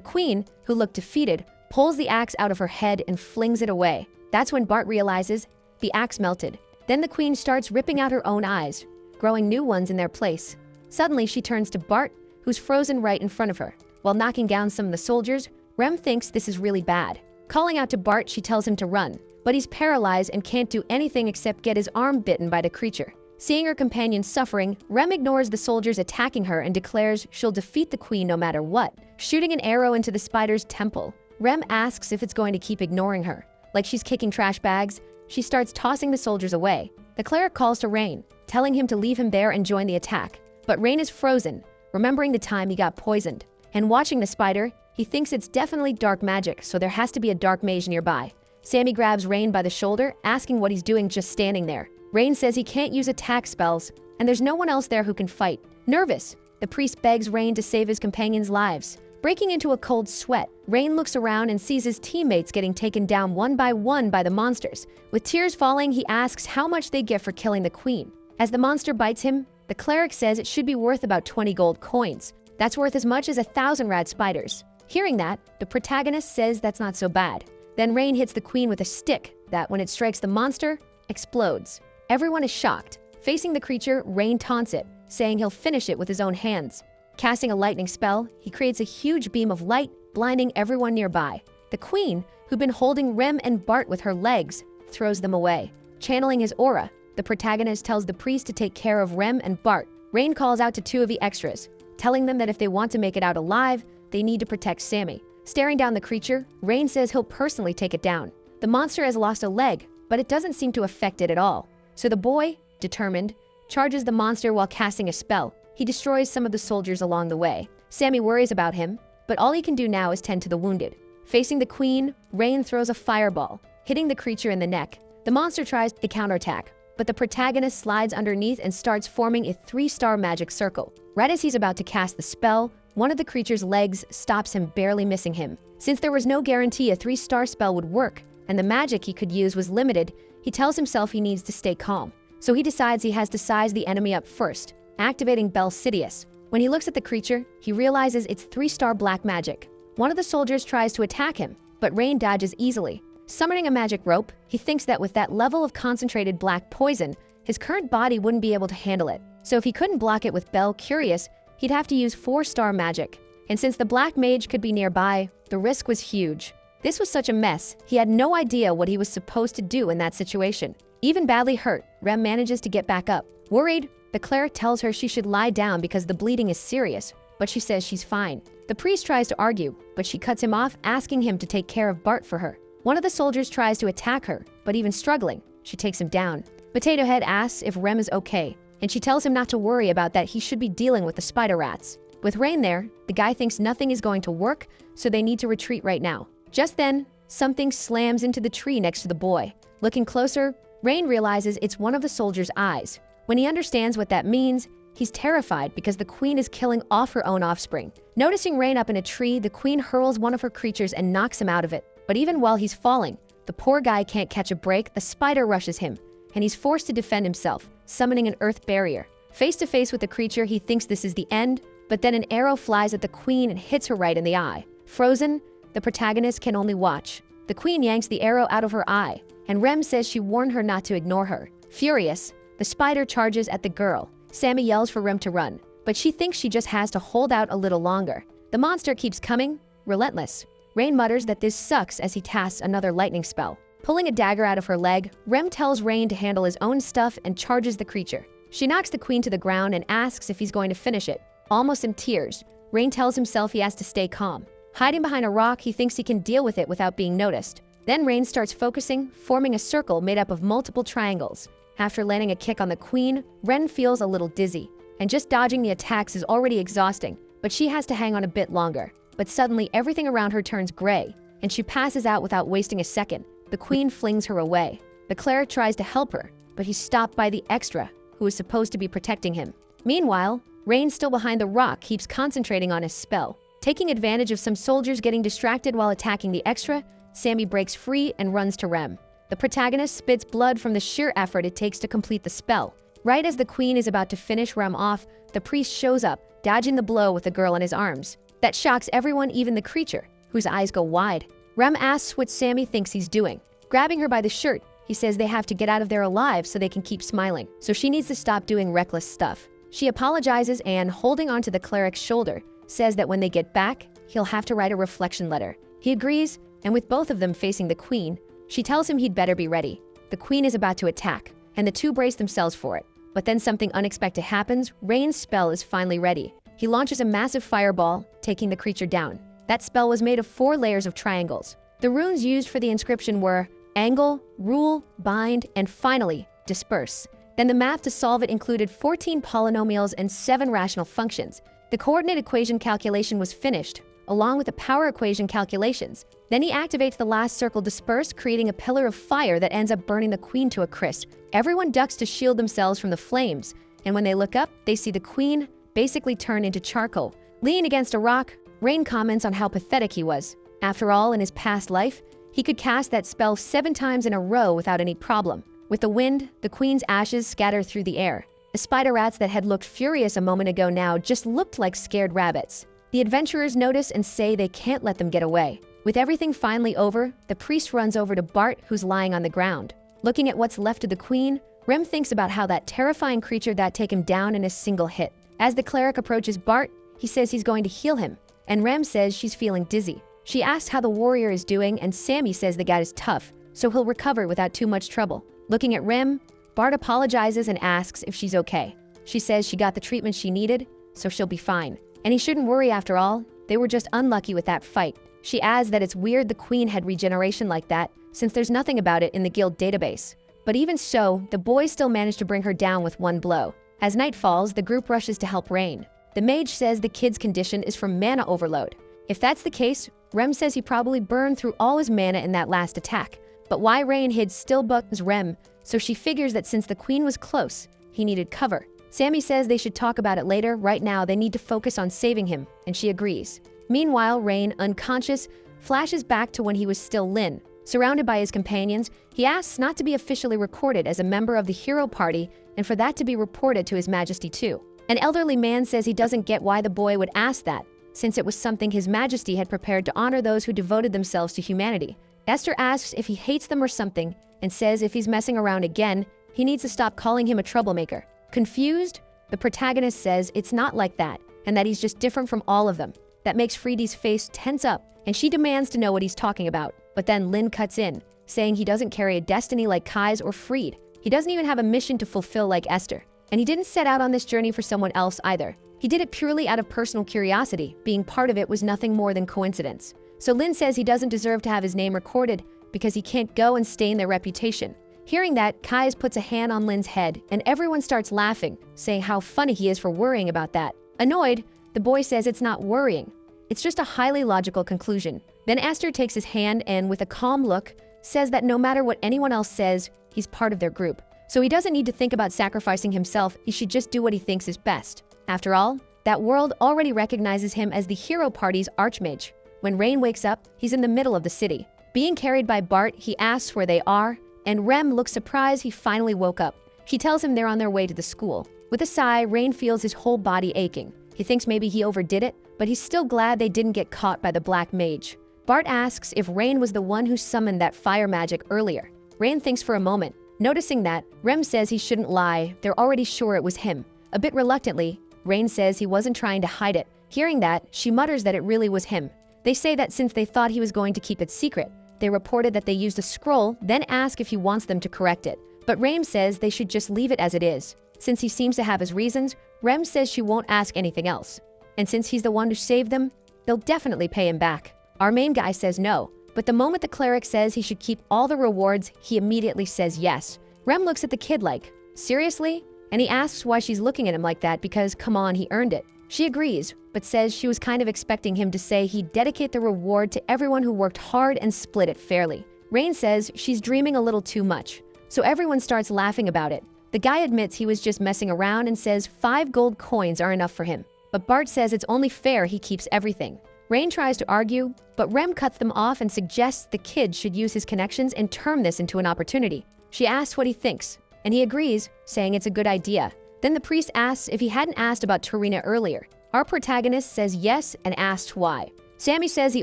S1: queen, who looked defeated, pulls the axe out of her head and flings it away. That's when Bart realizes the axe melted. Then the queen starts ripping out her own eyes, growing new ones in their place. Suddenly, she turns to Bart, who's frozen right in front of her. While knocking down some of the soldiers, Rem thinks this is really bad. Calling out to Bart, she tells him to run, but he's paralyzed and can't do anything except get his arm bitten by the creature. Seeing her companion suffering, Rem ignores the soldiers attacking her and declares she'll defeat the queen no matter what, shooting an arrow into the spider's temple. Rem asks if it's going to keep ignoring her. Like she's kicking trash bags, she starts tossing the soldiers away. The cleric calls to Rain, telling him to leave him there and join the attack. But Rain is frozen, remembering the time he got poisoned. And watching the spider, he thinks it's definitely dark magic, so there has to be a dark mage nearby. Sammy grabs Rain by the shoulder, asking what he's doing just standing there. Rain says he can't use attack spells, and there's no one else there who can fight. Nervous, the priest begs Rain to save his companions' lives. Breaking into a cold sweat, Rain looks around and sees his teammates getting taken down one by the monsters. With tears falling, he asks how much they get for killing the queen. As the monster bites him, the cleric says it should be worth about 20 gold coins. That's worth as much as 1,000 rat spiders. Hearing that, the protagonist says that's not so bad. Then Rain hits the queen with a stick that, when it strikes the monster, explodes. Everyone is shocked. Facing the creature, Rain taunts it, saying he'll finish it with his own hands. Casting a lightning spell, he creates a huge beam of light, blinding everyone nearby. The queen, who'd been holding Rem and Bart with her legs, throws them away. Channeling his aura, the protagonist tells the priest to take care of Rem and Bart. Rain calls out to two of the extras, telling them that if they want to make it out alive, they need to protect Sammy. Staring down the creature, Rain says he'll personally take it down. The monster has lost a leg, but it doesn't seem to affect it at all. So the boy, determined, charges the monster while casting a spell. He destroys some of the soldiers along the way. Sammy worries about him, but all he can do now is tend to the wounded. Facing the queen, Rain throws a fireball, hitting the creature in the neck. The monster tries to counterattack, but the protagonist slides underneath and starts forming a 3-star magic circle. Right as he's about to cast the spell, one of the creature's legs stops him, barely missing him. Since there was no guarantee a 3-star spell would work, and the magic he could use was limited, he tells himself he needs to stay calm. So he decides he has to size the enemy up first, activating Bel Sidious. When he looks at the creature, he realizes it's 3-star black magic. One of the soldiers tries to attack him, but Rain dodges easily. Summoning a magic rope, he thinks that with that level of concentrated black poison, his current body wouldn't be able to handle it. So if he couldn't block it with Bel Curious, he'd have to use 4-star magic. And since the black mage could be nearby, the risk was huge. This was such a mess, he had no idea what he was supposed to do in that situation. Even badly hurt, Rem manages to get back up. Worried, the cleric tells her she should lie down because the bleeding is serious, but she says she's fine. The priest tries to argue, but she cuts him off, asking him to take care of Bart for her. One of the soldiers tries to attack her, but even struggling, she takes him down. Potato Head asks if Rem is okay, and she tells him not to worry about that, he should be dealing with the spider rats. With Rain there, the guy thinks nothing is going to work, so they need to retreat right now. Just then, something slams into the tree next to the boy. Looking closer, Rain realizes it's one of the soldier's eyes. When he understands what that means, he's terrified because the queen is killing off her own offspring. Noticing Rain up in a tree, the queen hurls one of her creatures and knocks him out of it. But even while he's falling, the poor guy can't catch a break, the spider rushes him, and he's forced to defend himself, summoning an earth barrier. Face to face with the creature, he thinks this is the end, but then an arrow flies at the queen and hits her right in the eye. Frozen, the protagonist can only watch. The queen yanks the arrow out of her eye, and Rem says she warned her not to ignore her. Furious, the spider charges at the girl. Sammy yells for Rem to run, but she thinks she just has to hold out a little longer. The monster keeps coming, relentless. Rain mutters that this sucks as he tasks another lightning spell. Pulling a dagger out of her leg, Rem tells Rain to handle his own stuff and charges the creature. She knocks the queen to the ground and asks if he's going to finish it. Almost in tears, Rain tells himself he has to stay calm. Hiding behind a rock, he thinks he can deal with it without being noticed. Then Rain starts focusing, forming a circle made up of multiple triangles. After landing a kick on the queen, Ren feels a little dizzy, and just dodging the attacks is already exhausting, but she has to hang on a bit longer. But suddenly, everything around her turns gray, and she passes out without wasting a second. the queen flings her away. The cleric tries to help her, but he's stopped by the extra, who is supposed to be protecting him. Meanwhile, Rain, still behind the rock, keeps concentrating on his spell. Taking advantage of some soldiers getting distracted while attacking the extra, Sammy breaks free and runs to Rem. The protagonist spits blood from the sheer effort it takes to complete the spell. Right as the queen is about to finish Rem off, the priest shows up, dodging the blow with the girl in his arms. That shocks everyone, even the creature, whose eyes go wide. Rem asks what Sammy thinks he's doing. Grabbing her by the shirt, he says they have to get out of there alive so they can keep smiling, so she needs to stop doing reckless stuff. She apologizes and, holding onto the cleric's shoulder, says that when they get back, he'll have to write a reflection letter. He agrees, and with both of them facing the queen, she tells him he'd better be ready. The queen is about to attack, and the two brace themselves for it. But then something unexpected happens. Rain's spell is finally ready. He launches a massive fireball, taking the creature down. That spell was made of 4 layers of triangles. The runes used for the inscription were angle, rule, bind, and finally, disperse. Then the math to solve it included 14 polynomials and 7 rational functions. The coordinate equation calculation was finished, along with the power equation calculations. Then he activates the last circle disperse, creating a pillar of fire that ends up burning the queen to a crisp. Everyone ducks to shield themselves from the flames, and when they look up, they see the queen basically turn into charcoal. Leaning against a rock, Rain comments on how pathetic he was. After all, in his past life, he could cast that spell 7 times in a row without any problem. With the wind, the queen's ashes scatter through the air. The spider rats that had looked furious a moment ago now just looked like scared rabbits. The adventurers notice and say they can't let them get away. With everything finally over, the priest runs over to Bart, who's lying on the ground. Looking at what's left of the queen, Rem thinks about how that terrifying creature that take him down in a single hit. As the cleric approaches Bart, he says he's going to heal him, and Rem says she's feeling dizzy. She asks how the warrior is doing, and Sammy says the guy is tough, so he'll recover without too much trouble. Looking at Rem, Bart apologizes and asks if she's okay. She says she got the treatment she needed, so she'll be fine. And he shouldn't worry after all, they were just unlucky with that fight. She adds that it's weird the queen had regeneration like that, since there's nothing about it in the guild database. But even so, the boys still manage to bring her down with one blow. As night falls, the group rushes to help Rain. The mage says the kid's condition is from mana overload. If that's the case, Rem says he probably burned through all his mana in that last attack. But why Rain hid still bugs Rem, so she figures that since the queen was close, he needed cover. Sammy says they should talk about it later. Right now, they need to focus on saving him, and she agrees. Meanwhile, Rain, unconscious, flashes back to when he was still Lin. Surrounded by his companions, he asks not to be officially recorded as a member of the hero party and for that to be reported to His Majesty too. An elderly man says he doesn't get why the boy would ask that, since it was something His Majesty had prepared to honor those who devoted themselves to humanity. Esther asks if he hates them or something, and says if he's messing around again, he needs to stop calling him a troublemaker. Confused, the protagonist says it's not like that, and that he's just different from all of them. That makes Freedy's face tense up, and she demands to know what he's talking about. But then Lin cuts in, saying he doesn't carry a destiny like Kai's or Freed. He doesn't even have a mission to fulfill like Esther. And he didn't set out on this journey for someone else either. He did it purely out of personal curiosity. Being part of it was nothing more than coincidence. So Lin says he doesn't deserve to have his name recorded because he can't go and stain their reputation. Hearing that, Kai's puts a hand on Lin's head, and everyone starts laughing, saying how funny he is for worrying about that. Annoyed, the boy says it's not worrying. It's just a highly logical conclusion. Then Esther takes his hand and, with a calm look, says that no matter what anyone else says, he's part of their group. So he doesn't need to think about sacrificing himself, he should just do what he thinks is best. After all, that world already recognizes him as the hero party's archmage. When Rain wakes up, he's in the middle of the city. Being carried by Bart, he asks where they are, and Rem looks surprised he finally woke up. She tells him they're on their way to the school. With a sigh, Rain feels his whole body aching. He thinks maybe he overdid it, but he's still glad they didn't get caught by the Black Mage. Bart asks if Rain was the one who summoned that fire magic earlier. Rain thinks for a moment. Noticing that, Rem says he shouldn't lie, they're already sure it was him. A bit reluctantly, Rain says he wasn't trying to hide it. Hearing that, she mutters that it really was him. They say that since they thought he was going to keep it secret, they reported that they used a scroll, then ask if he wants them to correct it. But Rem says they should just leave it as it is. Since he seems to have his reasons, Rem says she won't ask anything else. And since he's the one who saved them, they'll definitely pay him back. Our main guy says no, but the moment the cleric says he should keep all the rewards, he immediately says yes. Rem looks at the kid like, seriously? And he asks why she's looking at him like that because, come on, he earned it. She agrees, but says she was kind of expecting him to say he'd dedicate the reward to everyone who worked hard and split it fairly. Rain says she's dreaming a little too much, so everyone starts laughing about it. The guy admits he was just messing around and says 5 gold coins are enough for him. But Bart says it's only fair he keeps everything. Rain tries to argue, but Rem cuts them off and suggests the kid should use his connections and turn this into an opportunity. She asks what he thinks, and he agrees, saying it's a good idea. Then the priest asks if he hadn't asked about Tarina earlier. Our protagonist says yes and asks why. Sammy says he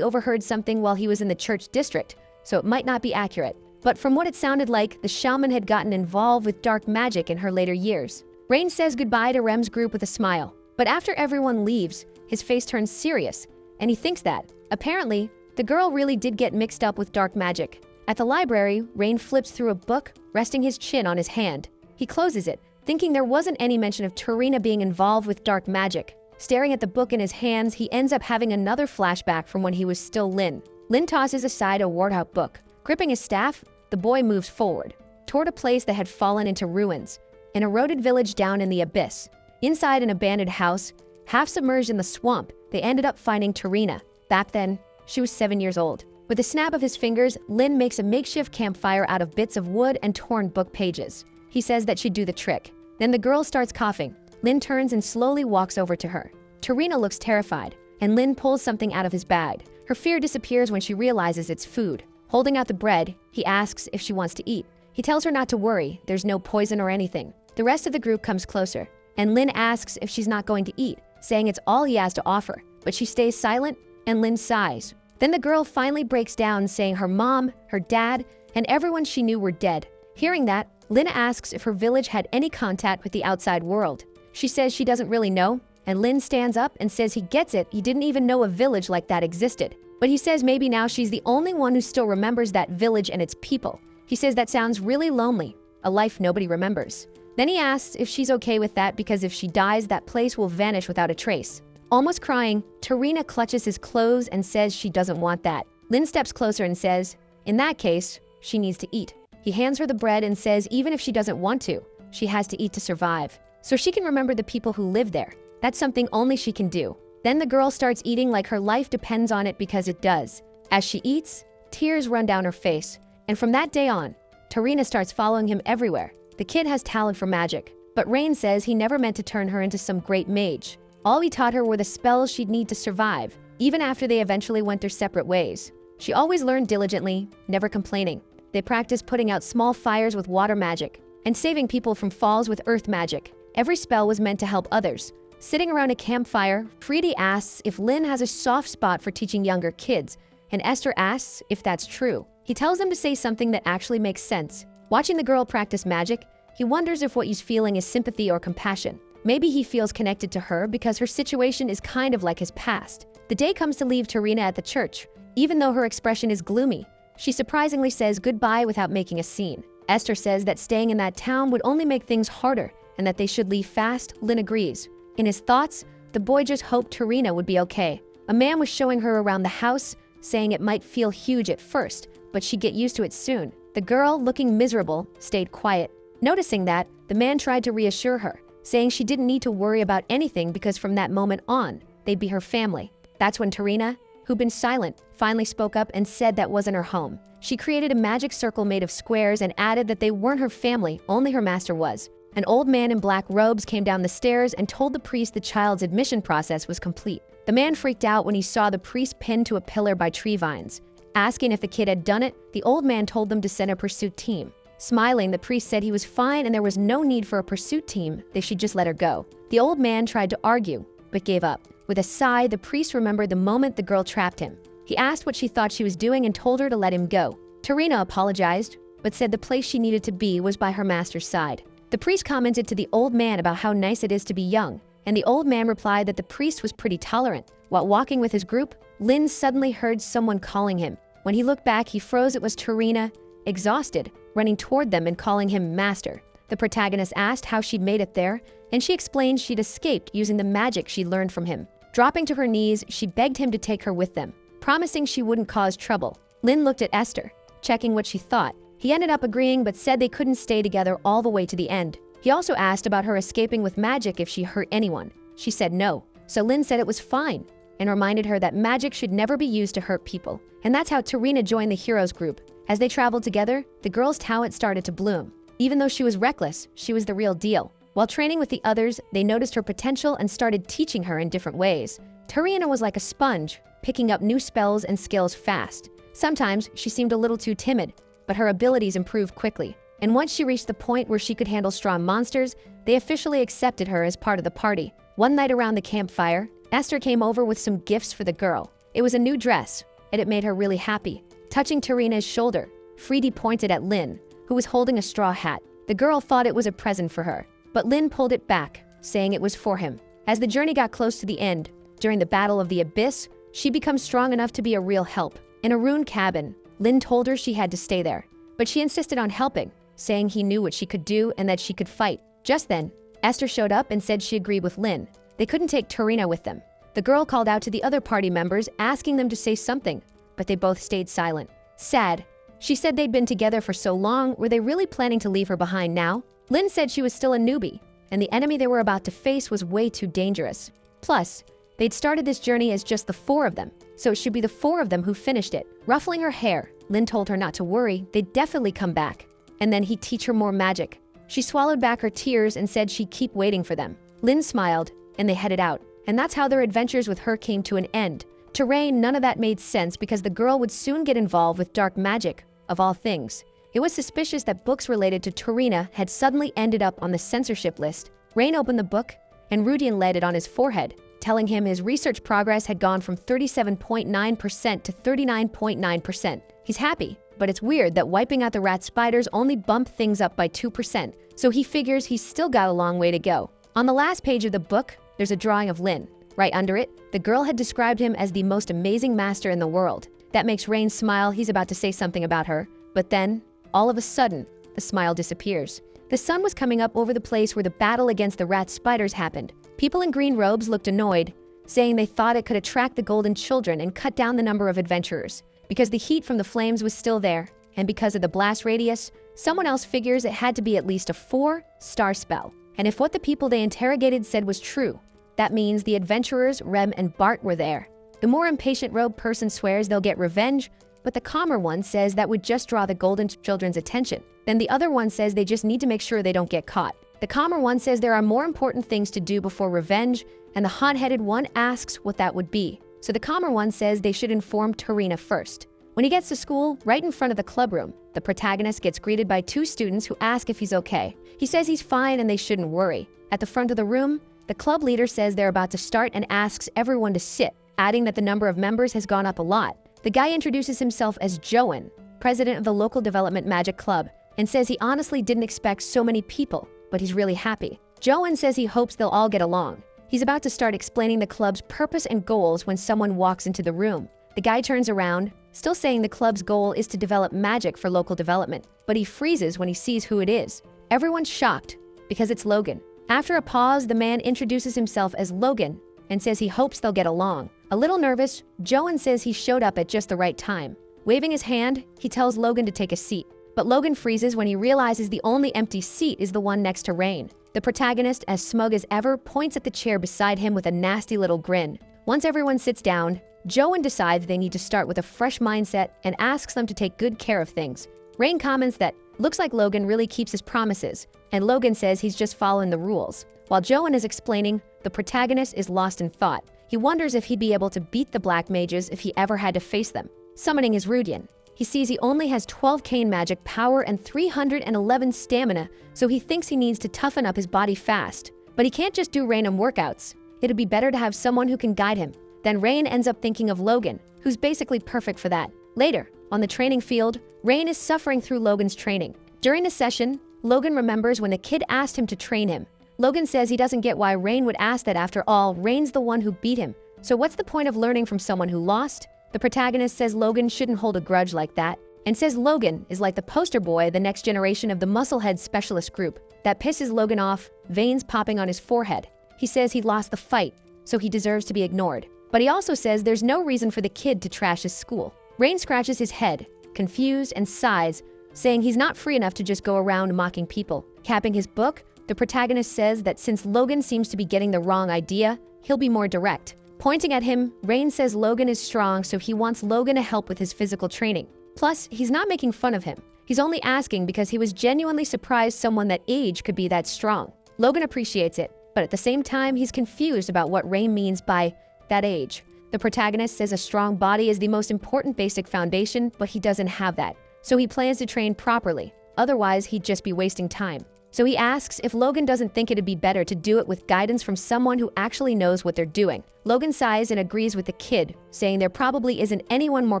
S1: overheard something while he was in the church district, so it might not be accurate. But from what it sounded like, the shaman had gotten involved with dark magic in her later years. Rain says goodbye to Rem's group with a smile, but after everyone leaves, his face turns serious, and he thinks that, apparently, the girl really did get mixed up with dark magic. At the library, Rain flips through a book, resting his chin on his hand. He closes it, thinking there wasn't any mention of Tarina being involved with dark magic. Staring at the book in his hands, he ends up having another flashback from when he was still Lin. Lin tosses aside a worn-out book. Gripping his staff, the boy moves forward, toward a place that had fallen into ruins, an eroded village down in the abyss. Inside an abandoned house, half submerged in the swamp, they ended up finding Tarina. Back then, she was 7 years old. With a snap of his fingers, Lin makes a makeshift campfire out of bits of wood and torn book pages. He says that she'd do the trick. Then the girl starts coughing. Lin turns and slowly walks over to her. Tarina looks terrified, and Lin pulls something out of his bag. Her fear disappears when she realizes it's food. Holding out the bread, he asks if she wants to eat. He tells her not to worry, there's no poison or anything. The rest of the group comes closer, and Lin asks if she's not going to eat, saying it's all he has to offer. But she stays silent, and Lin sighs. Then the girl finally breaks down, saying her mom, her dad, and everyone she knew were dead. Hearing that, Lin asks if her village had any contact with the outside world. She says she doesn't really know, and Lin stands up and says he gets it, he didn't even know a village like that existed. But he says maybe now she's the only one who still remembers that village and its people. He says that sounds really lonely, a life nobody remembers. Then he asks if she's okay with that because if she dies, that place will vanish without a trace. Almost crying, Tarina clutches his clothes and says she doesn't want that. Lin steps closer and says, in that case, she needs to eat. He hands her the bread and says even if she doesn't want to, she has to eat to survive. So she can remember the people who live there. That's something only she can do. Then the girl starts eating like her life depends on it because it does. As she eats, tears run down her face. And from that day on, Tarina starts following him everywhere. The kid has talent for magic, but Rain says he never meant to turn her into some great mage. All he taught her were the spells she'd need to survive, even after they eventually went their separate ways. She always learned diligently, never complaining. They practiced putting out small fires with water magic and saving people from falls with earth magic. Every spell was meant to help others. Sitting around a campfire, Freedy asks if Lin has a soft spot for teaching younger kids, and Esther asks if that's true. He tells them to say something that actually makes sense. Watching the girl practice magic, he wonders if what he's feeling is sympathy or compassion. Maybe he feels connected to her because her situation is kind of like his past. The day comes to leave Tarina at the church. Even though her expression is gloomy, she surprisingly says goodbye without making a scene. Esther says that staying in that town would only make things harder and that they should leave fast. Lin agrees. In his thoughts, the boy just hoped Tarina would be okay. A man was showing her around the house, saying it might feel huge at first, but she'd get used to it soon. The girl, looking miserable, stayed quiet. Noticing that, the man tried to reassure her, saying she didn't need to worry about anything because from that moment on, they'd be her family. That's when Tarina, who'd been silent, finally spoke up and said that wasn't her home. She created a magic circle made of squares and added that they weren't her family, only her master was. An old man in black robes came down the stairs and told the priest the child's admission process was complete. The man freaked out when he saw the priest pinned to a pillar by tree vines. Asking if the kid had done it, the old man told them to send a pursuit team. Smiling, the priest said he was fine and there was no need for a pursuit team, they should just let her go. The old man tried to argue, but gave up. With a sigh, the priest remembered the moment the girl trapped him. He asked what she thought she was doing and told her to let him go. Tarina apologized, but said the place she needed to be was by her master's side. The priest commented to the old man about how nice it is to be young, and the old man replied that the priest was pretty tolerant. While walking with his group, Lin suddenly heard someone calling him. When he looked back, he froze. It was Tarina, exhausted, running toward them and calling him master. The protagonist asked how she'd made it there, and she explained she'd escaped using the magic she learned from him. Dropping to her knees, she begged him to take her with them, promising she wouldn't cause trouble. Lin looked at Esther, checking what she thought. He ended up agreeing but said they couldn't stay together all the way to the end. He also asked about her escaping with magic if she hurt anyone. She said no, so Lin said it was fine, and reminded her that magic should never be used to hurt people. And that's how Tarina joined the heroes group. As they traveled together, the girl's talent started to bloom. Even though she was reckless, she was the real deal. While training with the others, they noticed her potential and started teaching her in different ways. Tarina was like a sponge, picking up new spells and skills fast. Sometimes she seemed a little too timid, but her abilities improved quickly. And once she reached the point where she could handle strong monsters, they officially accepted her as part of the party. One night around the campfire, Esther came over with some gifts for the girl. It was a new dress, and it made her really happy. Touching Tarina's shoulder, Freedy pointed at Lynn, who was holding a straw hat. The girl thought it was a present for her, but Lynn pulled it back, saying it was for him. As the journey got close to the end, during the Battle of the Abyss, she becomes strong enough to be a real help. In a ruined cabin, Lynn told her she had to stay there, but she insisted on helping, saying he knew what she could do and that she could fight. Just then, Esther showed up and said she agreed with Lynn. They couldn't take Tarina with them. The girl called out to the other party members, asking them to say something, but they both stayed silent. Sad. She said they'd been together for so long, were they really planning to leave her behind now? Lynn said she was still a newbie, and the enemy they were about to face was way too dangerous. Plus, they'd started this journey as just the four of them, so it should be the four of them who finished it. Ruffling her hair, Lynn told her not to worry, they'd definitely come back. And then he'd teach her more magic. She swallowed back her tears and said she'd keep waiting for them. Lynn smiled, and they headed out. And that's how their adventures with her came to an end. To Rain, none of that made sense because the girl would soon get involved with dark magic, of all things. It was suspicious that books related to Tarina had suddenly ended up on the censorship list. Rain opened the book, and Rudian laid it on his forehead, telling him his research progress had gone from 37.9% to 39.9%. He's happy, but it's weird that wiping out the rat spiders only bumped things up by 2%, so he figures he's still got a long way to go. On the last page of the book, there's a drawing of Lynn. Right under it, the girl had described him as the most amazing master in the world. That makes Rain smile. He's about to say something about her, but then, all of a sudden, the smile disappears. The sun was coming up over the place where the battle against the rat spiders happened. People in green robes looked annoyed, saying they thought it could attract the golden children and cut down the number of adventurers. Because the heat from the flames was still there, and because of the blast radius, someone else figures it had to be at least a 4-star spell. And if what the people they interrogated said was true, that means the adventurers, Rem and Bart, were there. The more impatient robe person swears they'll get revenge, but the calmer one says that would just draw the golden children's attention. Then the other one says they just need to make sure they don't get caught. The calmer one says there are more important things to do before revenge, and the hot-headed one asks what that would be. So the calmer one says they should inform Tarina first. When he gets to school, right in front of the club room, the protagonist gets greeted by 2 students who ask if he's okay. He says he's fine and they shouldn't worry. At the front of the room, the club leader says they're about to start and asks everyone to sit, adding that the number of members has gone up a lot. The guy introduces himself as Joan, president of the local development magic club, and says he honestly didn't expect so many people, but he's really happy. Joan says he hopes they'll all get along. He's about to start explaining the club's purpose and goals when someone walks into the room. The guy turns around, still saying the club's goal is to develop magic for local development, but he freezes when he sees who it is. Everyone's shocked, because it's Logan. After a pause, the man introduces himself as Logan and says he hopes they'll get along. A little nervous, Joan says he showed up at just the right time. Waving his hand, he tells Logan to take a seat. But Logan freezes when he realizes the only empty seat is the one next to Rain. The protagonist, as smug as ever, points at the chair beside him with a nasty little grin. Once everyone sits down, Joan decides they need to start with a fresh mindset and asks them to take good care of things. Rain comments that, looks like Logan really keeps his promises, and Logan says he's just following the rules. While Joan is explaining, the protagonist is lost in thought. He wonders if he'd be able to beat the black mages if he ever had to face them. Summoning is Rudian. He sees he only has 12 cane magic power and 311 stamina, so he thinks he needs to toughen up his body fast. But he can't just do random workouts. It'd be better to have someone who can guide him. Then Rain ends up thinking of Logan, who's basically perfect for that. Later, on the training field, Rain is suffering through Logan's training. During the session, Logan remembers when the kid asked him to train him. Logan says he doesn't get why Rain would ask that. After all, Rain's the one who beat him. So what's the point of learning from someone who lost? The protagonist says Logan shouldn't hold a grudge like that, and says Logan is like the poster boy of the next generation of the Musclehead Specialist Group. That pisses Logan off, veins popping on his forehead. He says he lost the fight, so he deserves to be ignored. But he also says there's no reason for the kid to trash his school. Rain scratches his head, confused, and sighs, saying he's not free enough to just go around mocking people. Capping his book, the protagonist says that since Logan seems to be getting the wrong idea, he'll be more direct. Pointing at him, Rain says Logan is strong, so he wants Logan to help with his physical training. Plus, he's not making fun of him. He's only asking because he was genuinely surprised someone that age could be that strong. Logan appreciates it, but at the same time, he's confused about what Rain means by that age. The protagonist says a strong body is the most important basic foundation, but he doesn't have that. So he plans to train properly. Otherwise, he'd just be wasting time. So he asks if Logan doesn't think it'd be better to do it with guidance from someone who actually knows what they're doing. Logan sighs and agrees with the kid, saying there probably isn't anyone more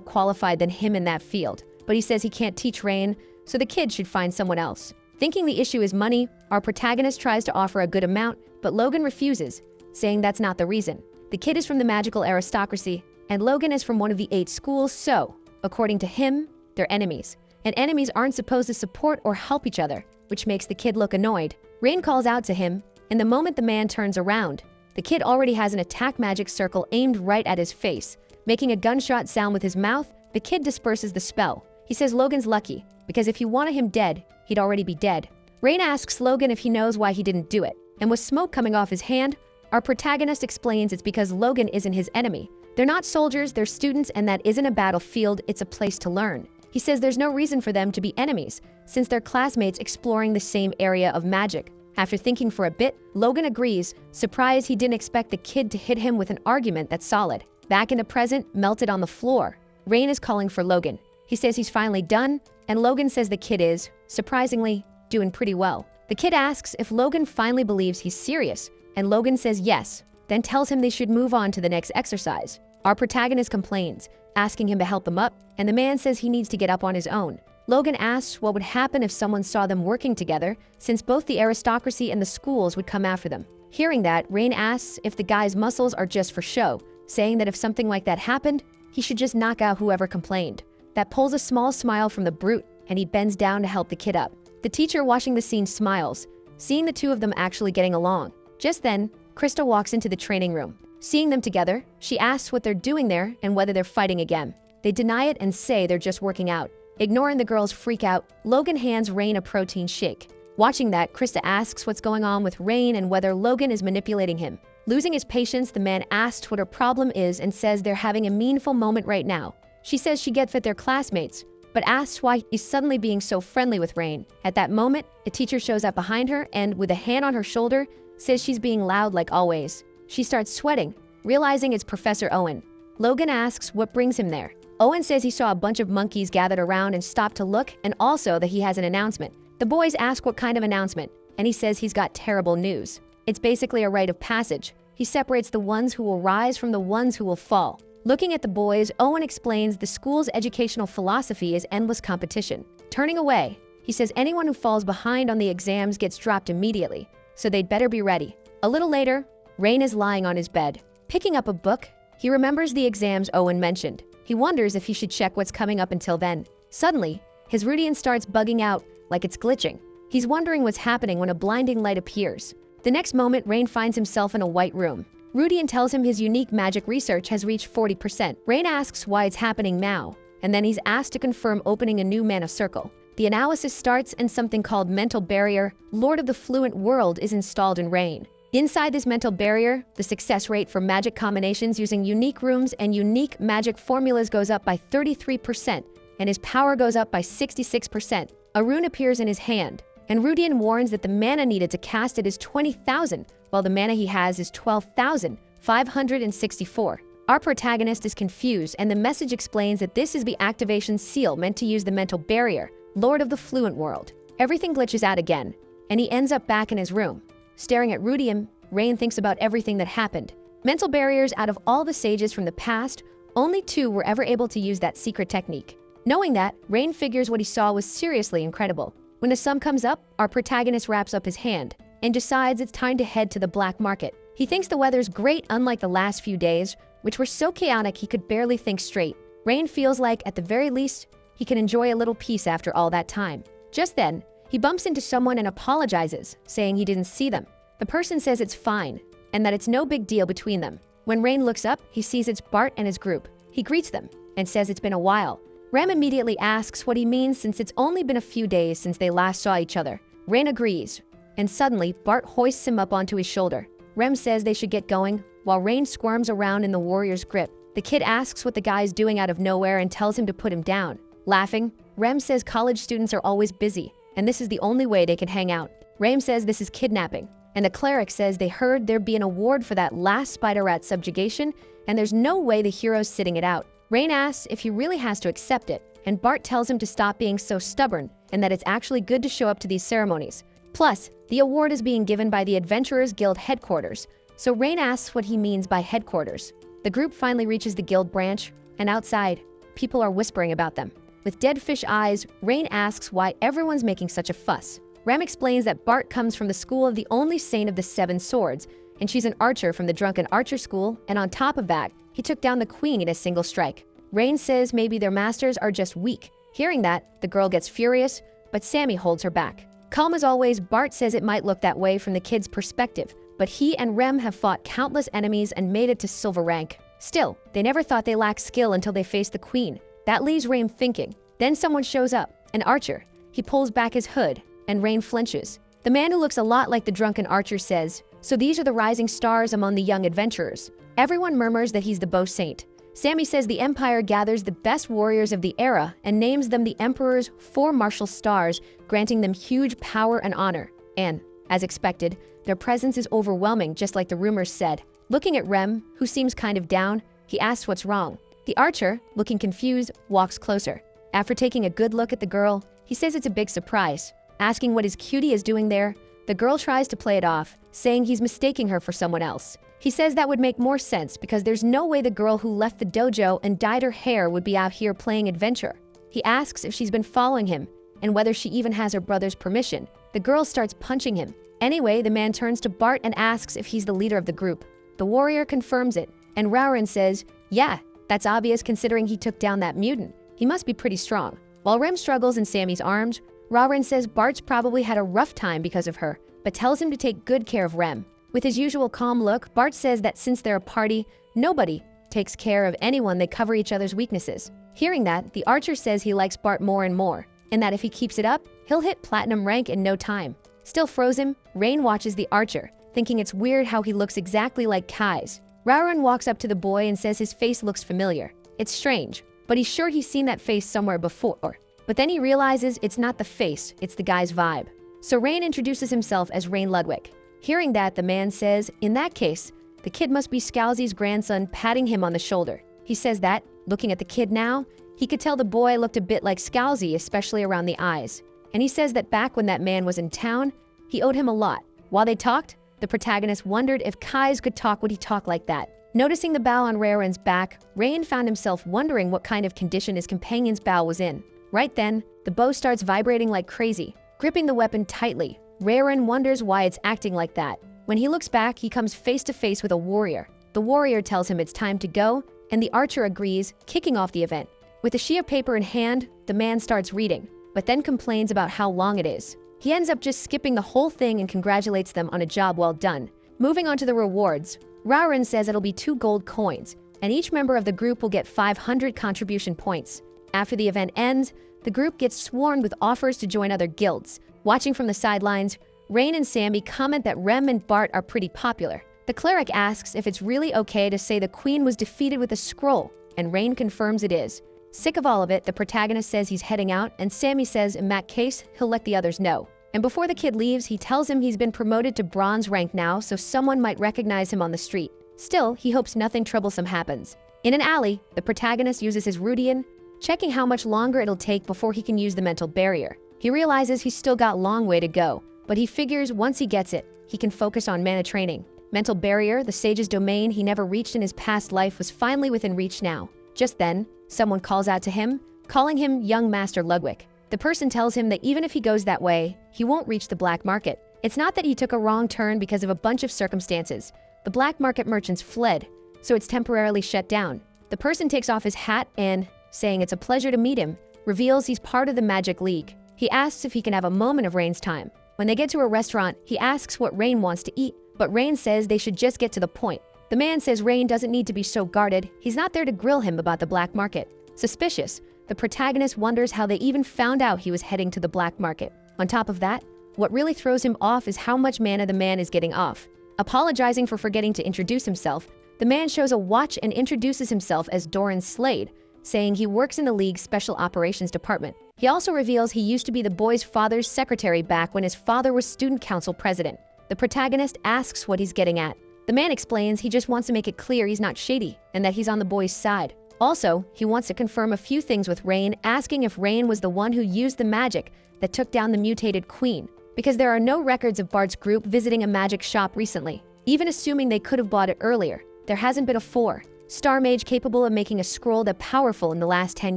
S1: qualified than him in that field. But he says he can't teach Rain, so the kid should find someone else. Thinking the issue is money, our protagonist tries to offer a good amount, but Logan refuses, saying that's not the reason. The kid is from the magical aristocracy, and Logan is from one of the 8 schools, so, according to him, they're enemies. And enemies aren't supposed to support or help each other, which makes the kid look annoyed. Rain calls out to him, and the moment the man turns around, the kid already has an attack magic circle aimed right at his face. Making a gunshot sound with his mouth, the kid disperses the spell. He says Logan's lucky, because if he wanted him dead, he'd already be dead. Rain asks Logan if he knows why he didn't do it, and with smoke coming off his hand, our protagonist explains it's because Logan isn't his enemy. They're not soldiers, they're students, and that isn't a battlefield, it's a place to learn. He says there's no reason for them to be enemies, since they're classmates exploring the same area of magic. After thinking for a bit, Logan agrees, surprised he didn't expect the kid to hit him with an argument that's solid. Back in the present, melted on the floor, Rain is calling for Logan. He says he's finally done, and Logan says the kid is, surprisingly, doing pretty well. The kid asks if Logan finally believes he's serious, and Logan says yes, then tells him they should move on to the next exercise. Our protagonist complains, asking him to help him up, and the man says he needs to get up on his own. Logan asks what would happen if someone saw them working together, since both the aristocracy and the schools would come after them. Hearing that, Rain asks if the guy's muscles are just for show, saying that if something like that happened, he should just knock out whoever complained. That pulls a small smile from the brute, and he bends down to help the kid up. The teacher watching the scene smiles, seeing the two of them actually getting along. Just then, Krista walks into the training room. Seeing them together, she asks what they're doing there and whether they're fighting again. They deny it and say they're just working out. Ignoring the girls' freak out, Logan hands Rain a protein shake. Watching that, Krista asks what's going on with Rain and whether Logan is manipulating him. Losing his patience, the man asks what her problem is and says they're having a meaningful moment right now. She says she gets that they're classmates, but asks why he's suddenly being so friendly with Rain. At that moment, a teacher shows up behind her and, with a hand on her shoulder, says she's being loud like always. She starts sweating, realizing it's Professor Owen. Logan asks what brings him there. Owen says he saw a bunch of monkeys gathered around and stopped to look, and also that he has an announcement. The boys ask what kind of announcement, and he says he's got terrible news. It's basically a rite of passage. He separates the ones who will rise from the ones who will fall. Looking at the boys, Owen explains the school's educational philosophy is endless competition. Turning away, he says anyone who falls behind on the exams gets dropped immediately, so they'd better be ready. A little later, Rain is lying on his bed. Picking up a book, he remembers the exams Owen mentioned. He wonders if he should check what's coming up until then. Suddenly, his Rudian starts bugging out like it's glitching. He's wondering what's happening when a blinding light appears. The next moment, Rain finds himself in a white room. Rudian tells him his unique magic research has reached 40%. Rain asks why it's happening now, and then he's asked to confirm opening a new mana circle. The analysis starts and something called Mental Barrier, Lord of the Fluent World, is installed in Rain. Inside this mental barrier, the success rate for magic combinations using unique rooms and unique magic formulas goes up by 33%, and his power goes up by 66%. A rune appears in his hand, and Rudian warns that the mana needed to cast it is 20,000, while the mana he has is 12,564. Our protagonist is confused, and the message explains that this is the activation seal meant to use the mental barrier, Lord of the Fluent World. Everything glitches out again, and he ends up back in his room. Staring at Rudian, Rain thinks about everything that happened. Mental barriers, out of all the sages from the past, only 2 were ever able to use that secret technique. Knowing that, Rain figures what he saw was seriously incredible. When the sun comes up, our protagonist wraps up his hand and decides it's time to head to the black market. He thinks the weather's great, unlike the last few days, which were so chaotic he could barely think straight. Rain feels like, at the very least, he can enjoy a little peace after all that time. Just then, he bumps into someone and apologizes, saying he didn't see them. The person says it's fine, and that it's no big deal between them. When Rain looks up, he sees it's Bart and his group. He greets them, and says it's been a while. Rem immediately asks what he means since it's only been a few days since they last saw each other. Rain agrees, and suddenly, Bart hoists him up onto his shoulder. Rem says they should get going, while Rain squirms around in the warrior's grip. The kid asks what the guy's doing out of nowhere and tells him to put him down. Laughing, Rem says college students are always busy, and this is the only way they can hang out. Rain says this is kidnapping, and the cleric says they heard there'd be an award for that last spider rat subjugation, and there's no way the hero's sitting it out. Rain asks if he really has to accept it, and Bart tells him to stop being so stubborn and that it's actually good to show up to these ceremonies. Plus, the award is being given by the Adventurers Guild headquarters, so Rain asks what he means by headquarters. The group finally reaches the guild branch, and outside, people are whispering about them. With dead fish eyes, Rain asks why everyone's making such a fuss. Rem explains that Bart comes from the school of the only saint of the 7 swords, and she's an archer from the drunken archer school, and on top of that, he took down the queen in a single strike. Rain says maybe their masters are just weak. Hearing that, the girl gets furious, but Sammy holds her back. Calm as always, Bart says it might look that way from the kid's perspective, but he and Rem have fought countless enemies and made it to silver rank. Still, they never thought they lacked skill until they faced the queen. That leaves Rain thinking. Then someone shows up, an archer. He pulls back his hood, and Rain flinches. The man who looks a lot like the drunken archer says, "So these are the rising stars among the young adventurers." Everyone murmurs that he's the bow saint. Sammy says the Empire gathers the best warriors of the era and names them the Emperor's 4 martial stars, granting them huge power and honor. And, as expected, their presence is overwhelming, just like the rumors said. Looking at Rem, who seems kind of down, he asks what's wrong. The archer, looking confused, walks closer. After taking a good look at the girl, he says it's a big surprise. Asking what his cutie is doing there, the girl tries to play it off, saying he's mistaking her for someone else. He says that would make more sense because there's no way the girl who left the dojo and dyed her hair would be out here playing adventure. He asks if she's been following him and whether she even has her brother's permission. The girl starts punching him. Anyway, the man turns to Bart and asks if he's the leader of the group. The warrior confirms it, and Rauren says, "Yeah, that's obvious considering he took down that mutant. He must be pretty strong." While Rem struggles in Sammy's arms, Rauren says Bart's probably had a rough time because of her, but tells him to take good care of Rem. With his usual calm look, Bart says that since they're a party, nobody takes care of anyone. They cover each other's weaknesses. Hearing that, the archer says he likes Bart more and more, and that if he keeps it up, he'll hit platinum rank in no time. Still frozen, Rain watches the archer, thinking it's weird how he looks exactly like Kai's. Rauren walks up to the boy and says his face looks familiar. It's strange, but he's sure he's seen that face somewhere before. But then he realizes it's not the face, it's the guy's vibe. So Rain introduces himself as Rain Ludwig. Hearing that, the man says, in that case, the kid must be Scalzi's grandson, patting him on the shoulder. He says that, looking at the kid now, he could tell the boy looked a bit like Scalzi, especially around the eyes. And he says that back when that man was in town, he owed him a lot. While they talked, the protagonist wondered if Kai's could talk, would he talk like that? Noticing the bow on Rauren's back, Rain found himself wondering what kind of condition his companion's bow was in. Right then, the bow starts vibrating like crazy, gripping the weapon tightly. Rauren wonders why it's acting like that. When he looks back, he comes face to face with a warrior. The warrior tells him it's time to go, and the archer agrees, kicking off the event. With a sheet of paper in hand, the man starts reading, but then complains about how long it is. He ends up just skipping the whole thing and congratulates them on a job well done. Moving on to the rewards, Rauren says it'll be 2 gold coins, and each member of the group will get 500 contribution points. After the event ends, the group gets swarmed with offers to join other guilds. Watching from the sidelines, Rain and Sammy comment that Rem and Bart are pretty popular. The cleric asks if it's really okay to say the queen was defeated with a scroll, and Rain confirms it is. Sick of all of it, the protagonist says he's heading out, and Sammy says in that case, he'll let the others know. And before the kid leaves, he tells him he's been promoted to bronze rank now, so someone might recognize him on the street. Still, he hopes nothing troublesome happens. In an alley, the protagonist uses his Rudian, checking how much longer it'll take before he can use the mental barrier. He realizes he's still got a long way to go, but he figures once he gets it, he can focus on mana training. Mental barrier, the sage's domain he never reached in his past life, was finally within reach now. Just then, someone calls out to him, calling him young Master Ludwig. The person tells him that even if he goes that way, he won't reach the black market. It's not that he took a wrong turn because of a bunch of circumstances. The black market merchants fled, so it's temporarily shut down. The person takes off his hat and, saying it's a pleasure to meet him, reveals he's part of the Magic League. He asks if he can have a moment of Rain's time. When they get to a restaurant, he asks what Rain wants to eat, but Rain says they should just get to the point. The man says Rain doesn't need to be so guarded, he's not there to grill him about the black market. Suspicious, the protagonist wonders how they even found out he was heading to the black market. On top of that, what really throws him off is how much mana the man is getting off. Apologizing for forgetting to introduce himself, the man shows a watch and introduces himself as Doran Slade, saying he works in the League's Special Operations Department. He also reveals he used to be the boy's father's secretary back when his father was student council president. The protagonist asks what he's getting at. The man explains he just wants to make it clear he's not shady and that he's on the boy's side. Also, he wants to confirm a few things with Rain, asking if Rain was the one who used the magic that took down the mutated queen, because there are no records of Bart's group visiting a magic shop recently. Even assuming they could have bought it earlier, there hasn't been a 4-star mage capable of making a scroll that powerful in the last 10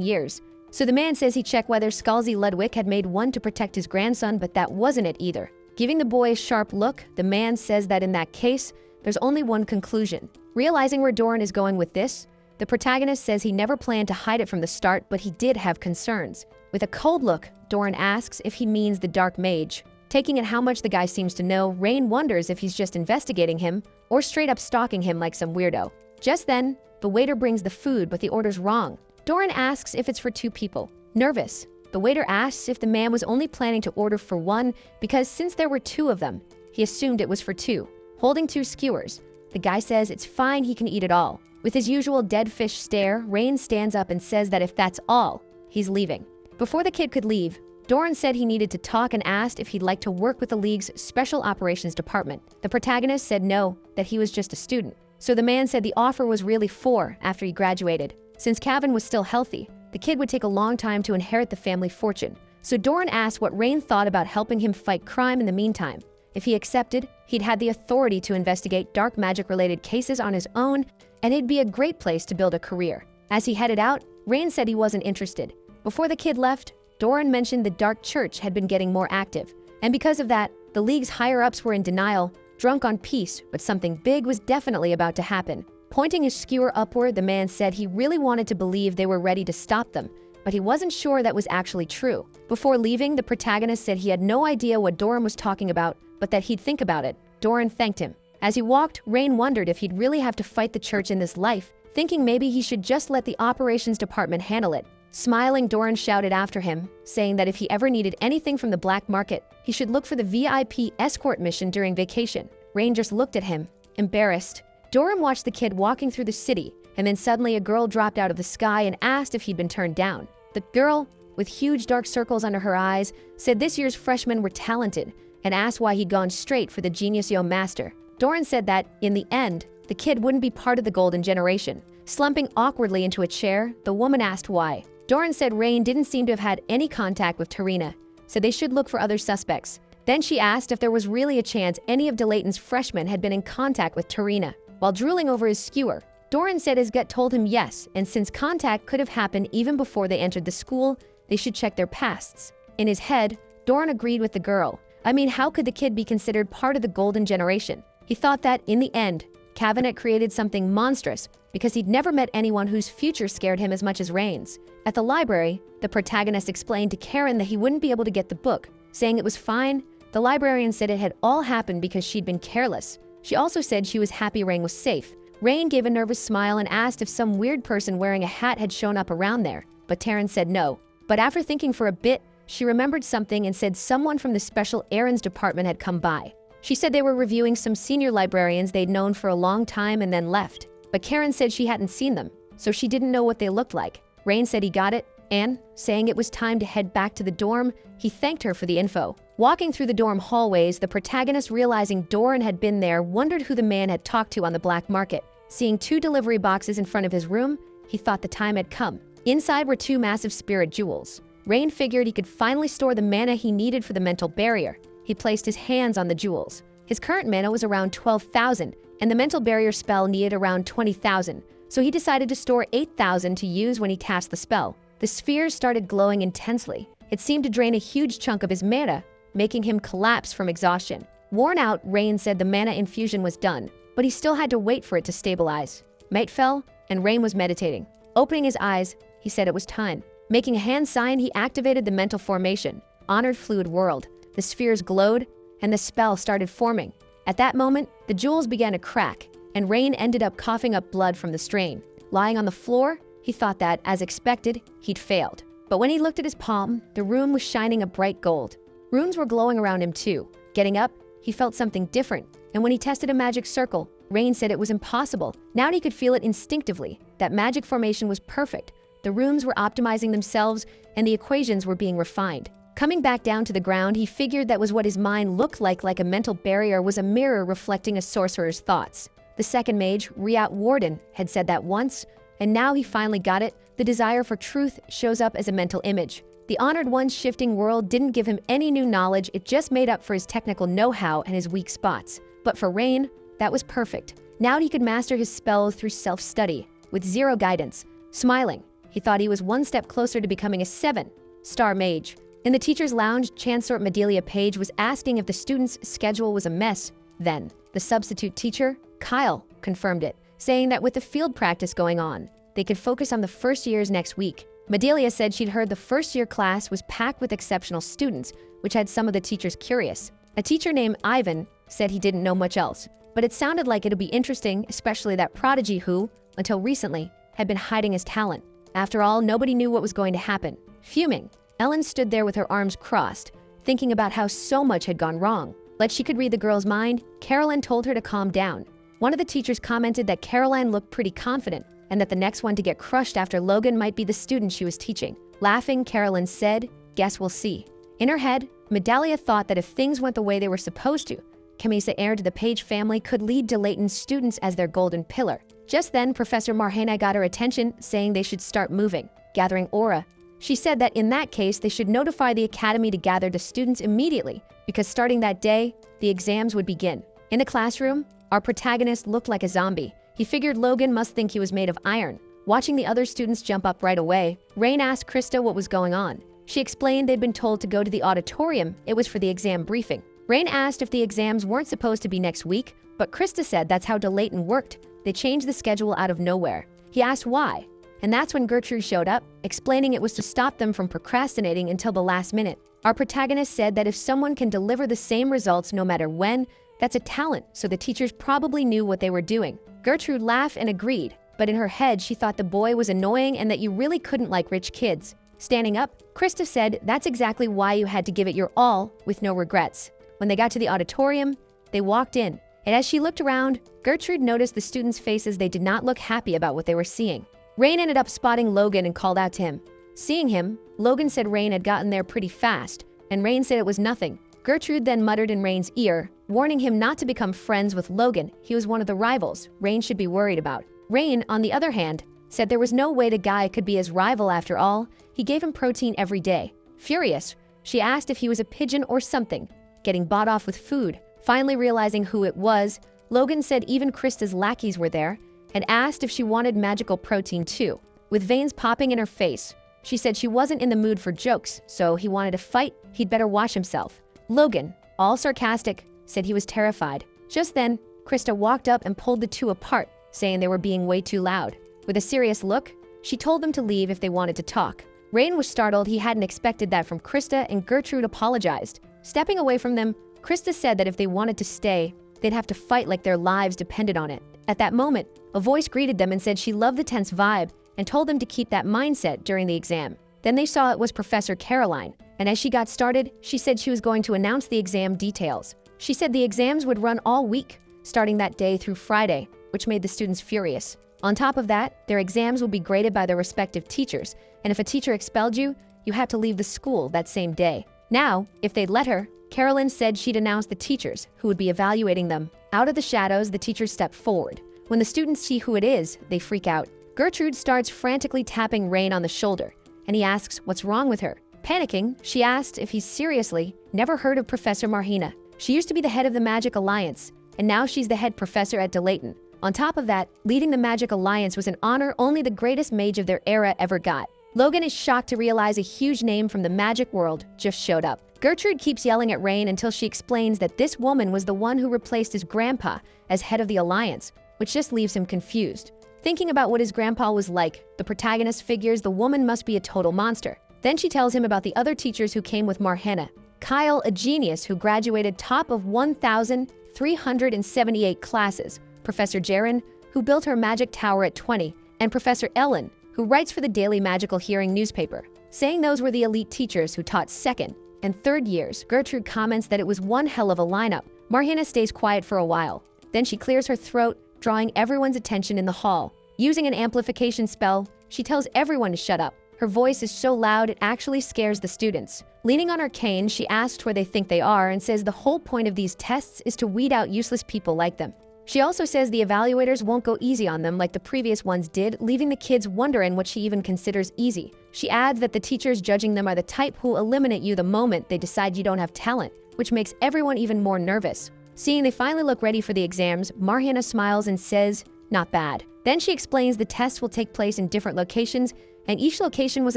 S1: years. So the man says he checked whether Scalzi Ludwig had made one to protect his grandson, but that wasn't it either. Giving the boy a sharp look, the man says that in that case, there's only one conclusion. Realizing where Doran is going with this, the protagonist says he never planned to hide it from the start, but he did have concerns. With a cold look, Doran asks if he means the Dark Mage. Taking it how much the guy seems to know, Rain wonders if he's just investigating him or straight up stalking him like some weirdo. Just then, the waiter brings the food, but the order's wrong. Doran asks if it's for 2 people. Nervous, the waiter asks if the man was only planning to order for 1 because since there were 2 of them, he assumed it was for 2. Holding 2 skewers, the guy says it's fine, he can eat it all. With his usual dead fish stare, Rain stands up and says that if that's all, he's leaving. Before the kid could leave, Doran said he needed to talk and asked if he'd like to work with the League's Special Operations Department. The protagonist said no, that he was just a student. So the man said the offer was really for after he graduated. Since Kevin was still healthy, the kid would take a long time to inherit the family fortune. So Doran asked what Rain thought about helping him fight crime in the meantime. If he accepted, he'd had the authority to investigate dark magic-related cases on his own, and it'd be a great place to build a career. As he headed out, Rain said he wasn't interested. Before the kid left, Doran mentioned the Dark Church had been getting more active, and because of that, the League's higher-ups were in denial, drunk on peace, but something big was definitely about to happen. Pointing his skewer upward, the man said he really wanted to believe they were ready to stop them, but he wasn't sure that was actually true. Before leaving, the protagonist said he had no idea what Doran was talking about, but that he'd think about it. Doran thanked him. As he walked, Rain wondered if he'd really have to fight the church in this life, thinking maybe he should just let the operations department handle it. Smiling, Doran shouted after him, saying that if he ever needed anything from the black market, he should look for the VIP escort mission during vacation. Rain just looked at him, embarrassed. Doran watched the kid walking through the city, and then suddenly a girl dropped out of the sky and asked if he'd been turned down. The girl, with huge dark circles under her eyes, said this year's freshmen were talented, and asked why he'd gone straight for the Genius Yo Master. Doran said that, in the end, the kid wouldn't be part of the golden generation. Slumping awkwardly into a chair, the woman asked why. Doran said Rain didn't seem to have had any contact with Tarina, so they should look for other suspects. Then she asked if there was really a chance any of DeLayton's freshmen had been in contact with Tarina. While drooling over his skewer, Doran said his gut told him yes, and since contact could have happened even before they entered the school, they should check their pasts. In his head, Doran agreed with the girl. I mean, how could the kid be considered part of the golden generation? He thought that, in the end, Kevin had created something monstrous because he'd never met anyone whose future scared him as much as Rain's. At the library, the protagonist explained to Karen that he wouldn't be able to get the book, saying it was fine. The librarian said it had all happened because she'd been careless. She also said she was happy Rain was safe. Rain gave a nervous smile and asked if some weird person wearing a hat had shown up around there, but Taryn said no. But after thinking for a bit, she remembered something and said someone from the Special Errands Department had come by. She said they were reviewing some senior librarians they'd known for a long time and then left. But Karen said she hadn't seen them, so she didn't know what they looked like. Rain said he got it, and, saying it was time to head back to the dorm, he thanked her for the info. Walking through the dorm hallways, the protagonist, realizing Doran had been there, wondered who the man had talked to on the black market. Seeing 2 delivery boxes in front of his room, he thought the time had come. Inside were 2 massive spirit jewels. Rain figured he could finally store the mana he needed for the mental barrier. He placed his hands on the jewels. His current mana was around 12,000, and the mental barrier spell needed around 20,000, so he decided to store 8,000 to use when he cast the spell. The spheres started glowing intensely. It seemed to drain a huge chunk of his mana, making him collapse from exhaustion. Worn out, Rain said the mana infusion was done, but he still had to wait for it to stabilize. Night fell, and Rain was meditating. Opening his eyes, he said it was time. Making a hand sign, he activated the mental formation, Honored Fluid World. The spheres glowed, and the spell started forming. At that moment, the jewels began to crack, and Rain ended up coughing up blood from the strain. Lying on the floor, he thought that, as expected, he'd failed. But when he looked at his palm, the room was shining a bright gold. Runes were glowing around him too. Getting up, he felt something different. And when he tested a magic circle, Rain said it was impossible. Now he could feel it instinctively. That magic formation was perfect. The rooms were optimizing themselves, and the equations were being refined. Coming back down to the ground, he figured that was what his mind looked like a mental barrier was a mirror reflecting a sorcerer's thoughts. The second mage, Riat Warden, had said that once, and now he finally got it. The desire for truth shows up as a mental image. The Honored One's shifting world didn't give him any new knowledge, it just made up for his technical know-how and his weak spots. But for Rain, that was perfect. Now he could master his spells through self-study, with zero guidance. Smiling, he thought he was one step closer to becoming a 7-star mage. In the teacher's lounge, Chancellor Medelia Page was asking if the students' schedule was a mess. Then, the substitute teacher, Kyle, confirmed it, saying that with the field practice going on, they could focus on the first years next week. Medelia said she'd heard the first-year class was packed with exceptional students, which had some of the teachers curious. A teacher named Ivan said he didn't know much else, but it sounded like it'd be interesting, especially that prodigy who, until recently, had been hiding his talent. After all, nobody knew what was going to happen. Fuming, Ellen stood there with her arms crossed, thinking about how so much had gone wrong. Like she could read the girl's mind, Caroline told her to calm down. One of the teachers commented that Caroline looked pretty confident, and that the next one to get crushed after Logan might be the student she was teaching. Laughing, Caroline said, "Guess we'll see." In her head, Medelia thought that if things went the way they were supposed to, Camisa, heir to the Page family, could lead Delayton's students as their golden pillar. Just then, Professor Marhena got her attention, saying they should start moving, gathering aura. She said that in that case, they should notify the academy to gather the students immediately, because starting that day, the exams would begin. In the classroom, our protagonist looked like a zombie. He figured Logan must think he was made of iron. Watching the other students jump up right away, Rain asked Krista what was going on. She explained they'd been told to go to the auditorium. It was for the exam briefing. Rain asked if the exams weren't supposed to be next week, but Krista said that's how Delayton worked. They changed the schedule out of nowhere. He asked why, and that's when Gertrude showed up, explaining it was to stop them from procrastinating until the last minute. Our protagonist said that if someone can deliver the same results no matter when, that's a talent, so the teachers probably knew what they were doing. Gertrude laughed and agreed, but in her head she thought the boy was annoying and that you really couldn't like rich kids. Standing up, Krista said that's exactly why you had to give it your all, with no regrets. When they got to the auditorium, they walked in, and as she looked around, Gertrude noticed the students' faces. They did not look happy about what they were seeing. Rain ended up spotting Logan and called out to him. Seeing him, Logan said Rain had gotten there pretty fast, and Rain said it was nothing. Gertrude then muttered in Rain's ear, warning him not to become friends with Logan. He was one of the rivals Rain should be worried about. Rain, on the other hand, said there was no way the guy could be his rival after all. He gave him protein every day. Furious, she asked if he was a pigeon or something, getting bought off with food. Finally realizing who it was, Logan said even Krista's lackeys were there, and asked if she wanted magical protein too. With veins popping in her face, she said she wasn't in the mood for jokes, so he wanted to fight, he'd better watch himself. Logan, all sarcastic, said he was terrified. Just then, Krista walked up and pulled the two apart, saying they were being way too loud. With a serious look, she told them to leave if they wanted to talk. Rain was startled. He hadn't expected that from Krista, and Gertrude apologized. Stepping away from them, Krista said that if they wanted to stay, they'd have to fight like their lives depended on it. At that moment, a voice greeted them and said she loved the tense vibe and told them to keep that mindset during the exam. Then they saw it was Professor Caroline, and as she got started, she said she was going to announce the exam details. She said the exams would run all week, starting that day through Friday, which made the students furious. On top of that, their exams would be graded by their respective teachers, and if a teacher expelled you, you had to leave the school that same day. Now, if they'd let her, Carolyn said she'd announce the teachers who would be evaluating them. Out of the shadows, the teachers step forward. When the students see who it is, they freak out. Gertrude starts frantically tapping Rain on the shoulder, and he asks what's wrong with her. Panicking, she asked if he's seriously never heard of Professor Marhena. She used to be the head of the Magic Alliance, and now she's the head professor at Delayton. On top of that, leading the Magic Alliance was an honor only the greatest mage of their era ever got. Logan is shocked to realize a huge name from the magic world just showed up. Gertrude keeps yelling at Rain until she explains that this woman was the one who replaced his grandpa as head of the Alliance, which just leaves him confused. Thinking about what his grandpa was like, the protagonist figures the woman must be a total monster. Then she tells him about the other teachers who came with Marhena. Kyle, a genius who graduated top of 1,378 classes, Professor Jaren, who built her magic tower at 20, and Professor Ellen, who writes for the Daily Magical Hearing newspaper. Saying those were the elite teachers who taught second and third years, Gertrude comments that it was one hell of a lineup. Manhwa stays quiet for a while. Then she clears her throat, drawing everyone's attention in the hall. Using an amplification spell, she tells everyone to shut up. Her voice is so loud it actually scares the students. Leaning on her cane, she asks where they think they are and says the whole point of these tests is to weed out useless people like them. She also says the evaluators won't go easy on them like the previous ones did, leaving the kids wondering what she even considers easy. She adds that the teachers judging them are the type who'll eliminate you the moment they decide you don't have talent, which makes everyone even more nervous. Seeing they finally look ready for the exams, Manhwa smiles and says, "Not bad." Then she explains the tests will take place in different locations, and each location was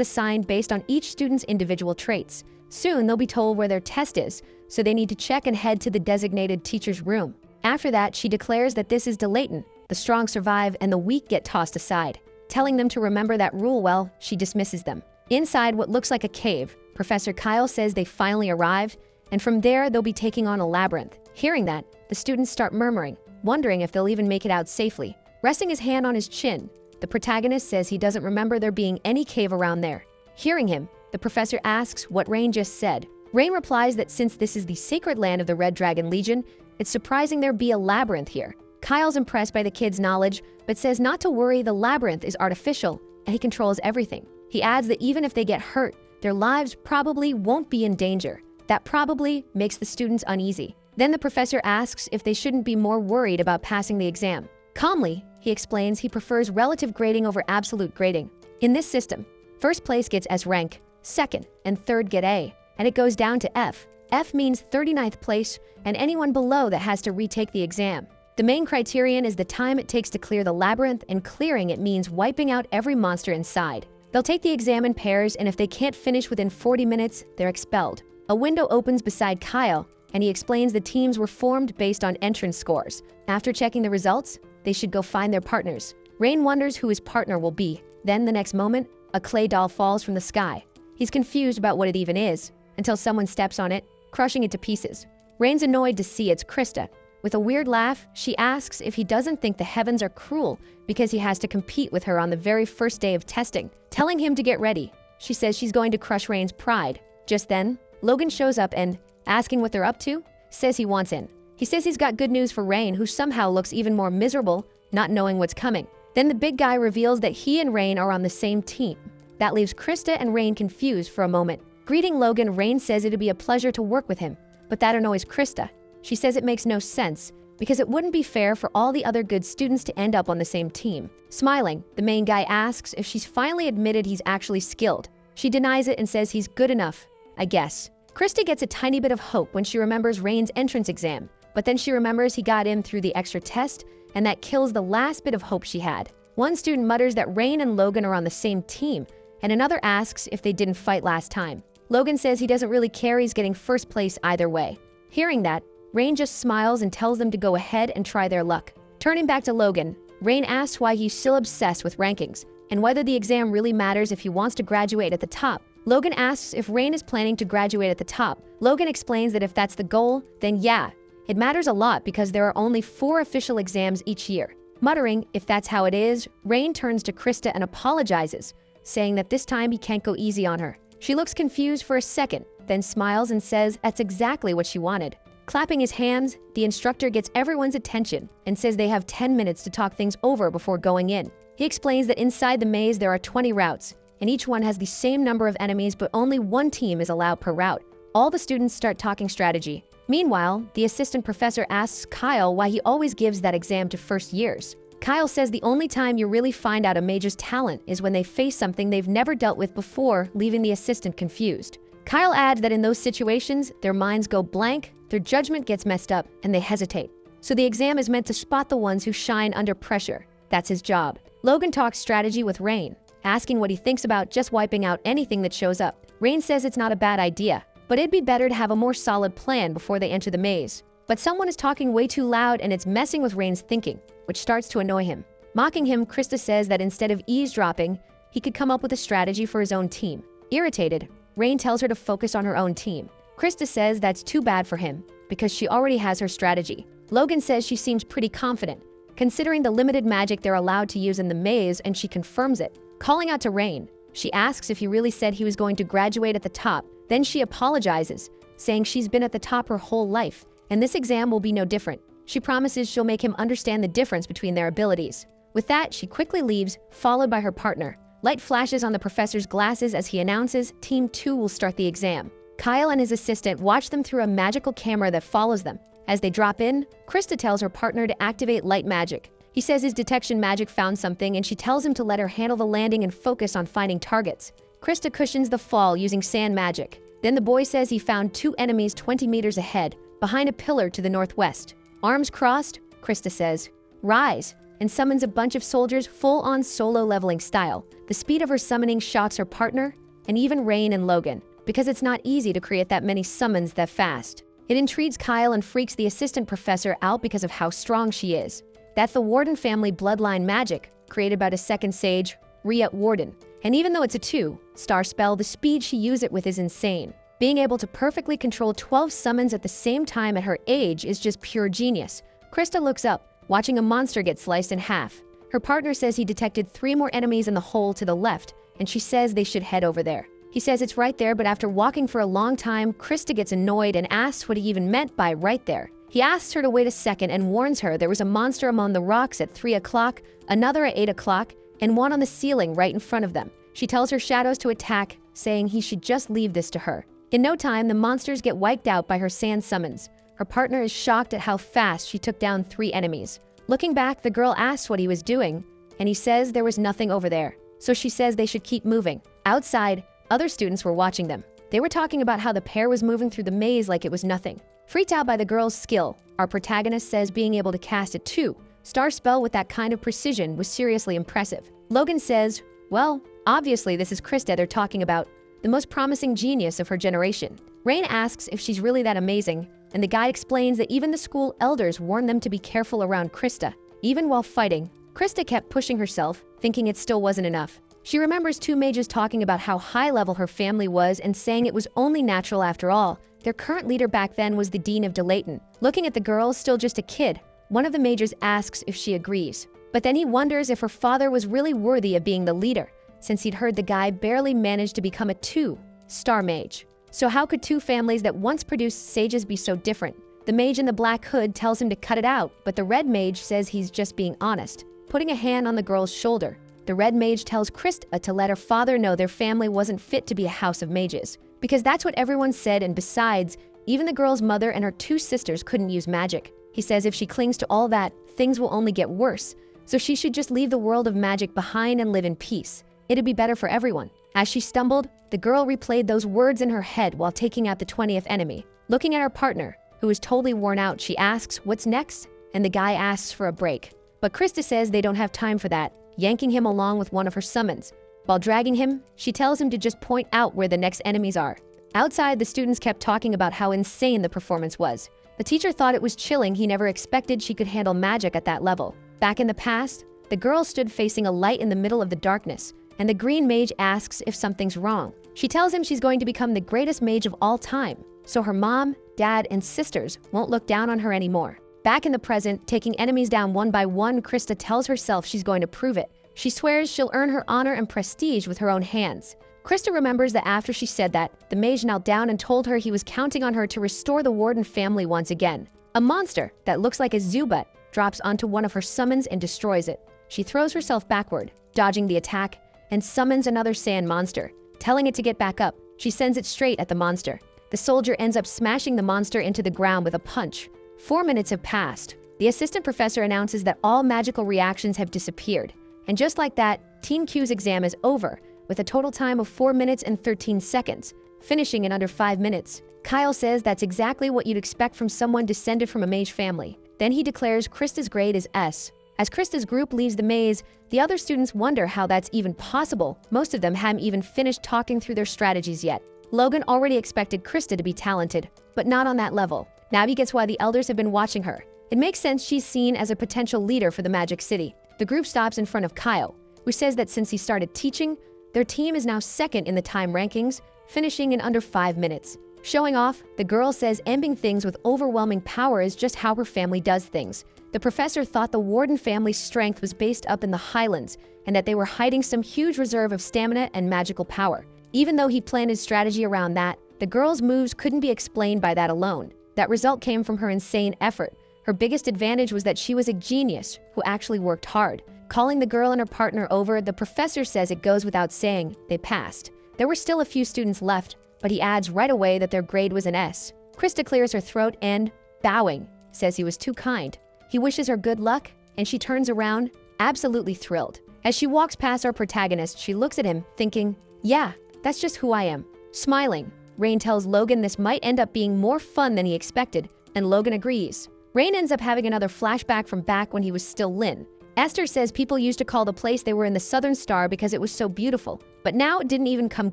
S1: assigned based on each student's individual traits. Soon they'll be told where their test is, so they need to check and head to the designated teacher's room. After that, she declares that this is delayton. The strong survive and the weak get tossed aside. Telling them to remember that rule well, she dismisses them. Inside what looks like a cave, Professor Kyle says they finally arrived, and from there they'll be taking on a labyrinth. Hearing that, the students start murmuring, wondering if they'll even make it out safely. Resting his hand on his chin, the protagonist says he doesn't remember there being any cave around there. Hearing him, the professor asks what Rain just said. Rain replies that since this is the sacred land of the Red Dragon Legion, it's surprising there be a labyrinth here. Kyle's impressed by the kids' knowledge, but says not to worry, the labyrinth is artificial, and he controls everything. He adds that even if they get hurt, their lives probably won't be in danger. That probably makes the students uneasy. Then the professor asks if they shouldn't be more worried about passing the exam. Calmly, he explains he prefers relative grading over absolute grading. In this system, first place gets S rank, second and third get A, and it goes down to F. F means 39th place, and anyone below that has to retake the exam. The main criterion is the time it takes to clear the labyrinth, and clearing it means wiping out every monster inside. They'll take the exam in pairs, and if they can't finish within 40 minutes, they're expelled. A window opens beside Kyle, and he explains the teams were formed based on entrance scores. After checking the results, they should go find their partners. Rain wonders who his partner will be. Then the next moment, a clay doll falls from the sky. He's confused about what it even is, until someone steps on it, crushing it to pieces. Rain's annoyed to see it's Krista. With a weird laugh, she asks if he doesn't think the heavens are cruel because he has to compete with her on the very first day of testing. Telling him to get ready, she says she's going to crush Rain's pride. Just then, Logan shows up and, asking what they're up to, says he wants in. He says he's got good news for Rain, who somehow looks even more miserable, not knowing what's coming. Then the big guy reveals that he and Rain are on the same team. That leaves Krista and Rain confused for a moment. Greeting Logan, Rain says it'd be a pleasure to work with him, but that annoys Krista. She says it makes no sense, because it wouldn't be fair for all the other good students to end up on the same team. Smiling, the main guy asks if she's finally admitted he's actually skilled. She denies it and says he's good enough, I guess. Krista gets a tiny bit of hope when she remembers Rain's entrance exam, but then she remembers he got in through the extra test, and that kills the last bit of hope she had. One student mutters that Rain and Logan are on the same team, and another asks if they didn't fight last time. Logan says he doesn't really care, he's getting first place either way. Hearing that, Rain just smiles and tells them to go ahead and try their luck. Turning back to Logan, Rain asks why he's still obsessed with rankings, and whether the exam really matters if he wants to graduate at the top. Logan asks if Rain is planning to graduate at the top. Logan explains that if that's the goal, then yeah, it matters a lot because there are only 4 official exams each year. Muttering, if that's how it is, Rain turns to Krista and apologizes, saying that this time he can't go easy on her. She looks confused for a second, then smiles and says that's exactly what she wanted. Clapping his hands, the instructor gets everyone's attention and says they have 10 minutes to talk things over before going in. He explains that inside the maze there are 20 routes, and each one has the same number of enemies, but only one team is allowed per route. All the students start talking strategy. Meanwhile, the assistant professor asks Kyle why he always gives that exam to first years. Kyle says the only time you really find out a mage's talent is when they face something they've never dealt with before, leaving the assistant confused. Kyle adds that in those situations, their minds go blank, their judgment gets messed up, and they hesitate. So the exam is meant to spot the ones who shine under pressure. That's his job. Logan talks strategy with Rain, asking what he thinks about just wiping out anything that shows up. Rain says it's not a bad idea, but it'd be better to have a more solid plan before they enter the maze. But someone is talking way too loud and it's messing with Rain's thinking, which starts to annoy him. Mocking him, Krista says that instead of eavesdropping, he could come up with a strategy for his own team. Irritated, Rain tells her to focus on her own team. Krista says that's too bad for him, because she already has her strategy. Logan says she seems pretty confident, considering the limited magic they're allowed to use in the maze, and she confirms it. Calling out to Rain, she asks if he really said he was going to graduate at the top. Then she apologizes, saying she's been at the top her whole life, and this exam will be no different. She promises she'll make him understand the difference between their abilities. With that, she quickly leaves, followed by her partner. Light flashes on the professor's glasses as he announces Team 2 will start the exam. Kyle and his assistant watch them through a magical camera that follows them. As they drop in, Krista tells her partner to activate light magic. He says his detection magic found something, and she tells him to let her handle the landing and focus on finding targets. Krista cushions the fall using sand magic. Then the boy says he found 2 enemies 20 meters ahead, behind a pillar to the northwest. Arms crossed, Krista says, "Rise," and summons a bunch of soldiers full-on solo leveling style. The speed of her summoning shocks her partner, and even Rain and Logan, because it's not easy to create that many summons that fast. It intrigues Kyle and freaks the assistant professor out because of how strong she is. That's the Warden family bloodline magic, created by the second sage, Rhea Warden. And even though it's a 2-star spell, the speed she uses it with is insane. Being able to perfectly control 12 summons at the same time at her age is just pure genius. Krista looks up, watching a monster get sliced in half. Her partner says he detected 3 more enemies in the hole to the left, and she says they should head over there. He says it's right there, but after walking for a long time, Krista gets annoyed and asks what he even meant by right there. He asks her to wait a second and warns her there was a monster among the rocks at 3 o'clock, another at 8 o'clock, and one on the ceiling right in front of them. She tells her shadows to attack, saying he should just leave this to her. In no time, the monsters get wiped out by her sand summons. Her partner is shocked at how fast she took down 3 enemies. Looking back, the girl asks what he was doing, and he says there was nothing over there. So she says they should keep moving. Outside, other students were watching them. They were talking about how the pair was moving through the maze like it was nothing. Freaked out by the girl's skill, our protagonist says being able to cast a 2-star spell with that kind of precision was seriously impressive. Logan says, well, obviously this is Krista they're talking about, the most promising genius of her generation. Rain asks if she's really that amazing, and the guide explains that even the school elders warned them to be careful around Krista. Even while fighting, Krista kept pushing herself, thinking it still wasn't enough. She remembers 2 mages talking about how high level her family was and saying it was only natural after all. Their current leader back then was the Dean of Delayton. Looking at the girl, still just a kid, one of the mages asks if she agrees. But then he wonders if her father was really worthy of being the leader, since he'd heard the guy barely managed to become a 2-star mage. So how could 2 families that once produced sages be so different? The mage in the black hood tells him to cut it out, but the red mage says he's just being honest. Putting a hand on the girl's shoulder, the red mage tells Krista to let her father know their family wasn't fit to be a house of mages, because that's what everyone said, and besides, even the girl's mother and her 2 sisters couldn't use magic. He says if she clings to all that, things will only get worse, so she should just leave the world of magic behind and live in peace. It'd be better for everyone. As she stumbled, the girl replayed those words in her head while taking out the 20th enemy. Looking at her partner, who is totally worn out, she asks, what's next? And the guy asks for a break. But Krista says they don't have time for that, yanking him along with one of her summons. While dragging him, she tells him to just point out where the next enemies are. Outside, the students kept talking about how insane the performance was. The teacher thought it was chilling. He never expected she could handle magic at that level. Back in the past, the girl stood facing a light in the middle of the darkness, and the green mage asks if something's wrong. She tells him she's going to become the greatest mage of all time, so her mom, dad, and sisters won't look down on her anymore. Back in the present, taking enemies down one by one, Krista tells herself she's going to prove it. She swears she'll earn her honor and prestige with her own hands. Krista remembers that after she said that, the mage knelt down and told her he was counting on her to restore the Warden family once again. A monster that looks like a Zubat drops onto one of her summons and destroys it. She throws herself backward, dodging the attack, and summons another sand monster. Telling it to get back up, she sends it straight at the monster. The soldier ends up smashing the monster into the ground with a punch. 4 minutes have passed. The assistant professor announces that all magical reactions have disappeared. And just like that, Team Q's exam is over, with a total time of 4 minutes and 13 seconds, finishing in under 5 minutes. Kyle says that's exactly what you'd expect from someone descended from a mage family. Then he declares Krista's grade is S. As Krista's group leaves the maze, the other students wonder how that's even possible. Most of them haven't even finished talking through their strategies yet. Logan already expected Krista to be talented, but not on that level. Now he gets why the elders have been watching her. It makes sense she's seen as a potential leader for the Magic City. The group stops in front of Kyle, who says that since he started teaching, their team is now second in the time rankings, finishing in under 5 minutes. Showing off, the girl says ending things with overwhelming power is just how her family does things. The professor thought the Warden family's strength was based up in the Highlands, and that they were hiding some huge reserve of stamina and magical power. Even though he planned his strategy around that, the girl's moves couldn't be explained by that alone. That result came from her insane effort. Her biggest advantage was that she was a genius who actually worked hard. Calling the girl and her partner over, the professor says it goes without saying they passed. There were still a few students left, but he adds right away that their grade was an S. Krista clears her throat and, bowing, says he was too kind. He wishes her good luck, and she turns around, absolutely thrilled. As she walks past our protagonist, she looks at him, thinking, yeah, that's just who I am. Smiling, Rain tells Logan this might end up being more fun than he expected, and Logan agrees. Rain ends up having another flashback from back when he was still Lin. Esther says people used to call the place they were in the Southern Star because it was so beautiful, but now it didn't even come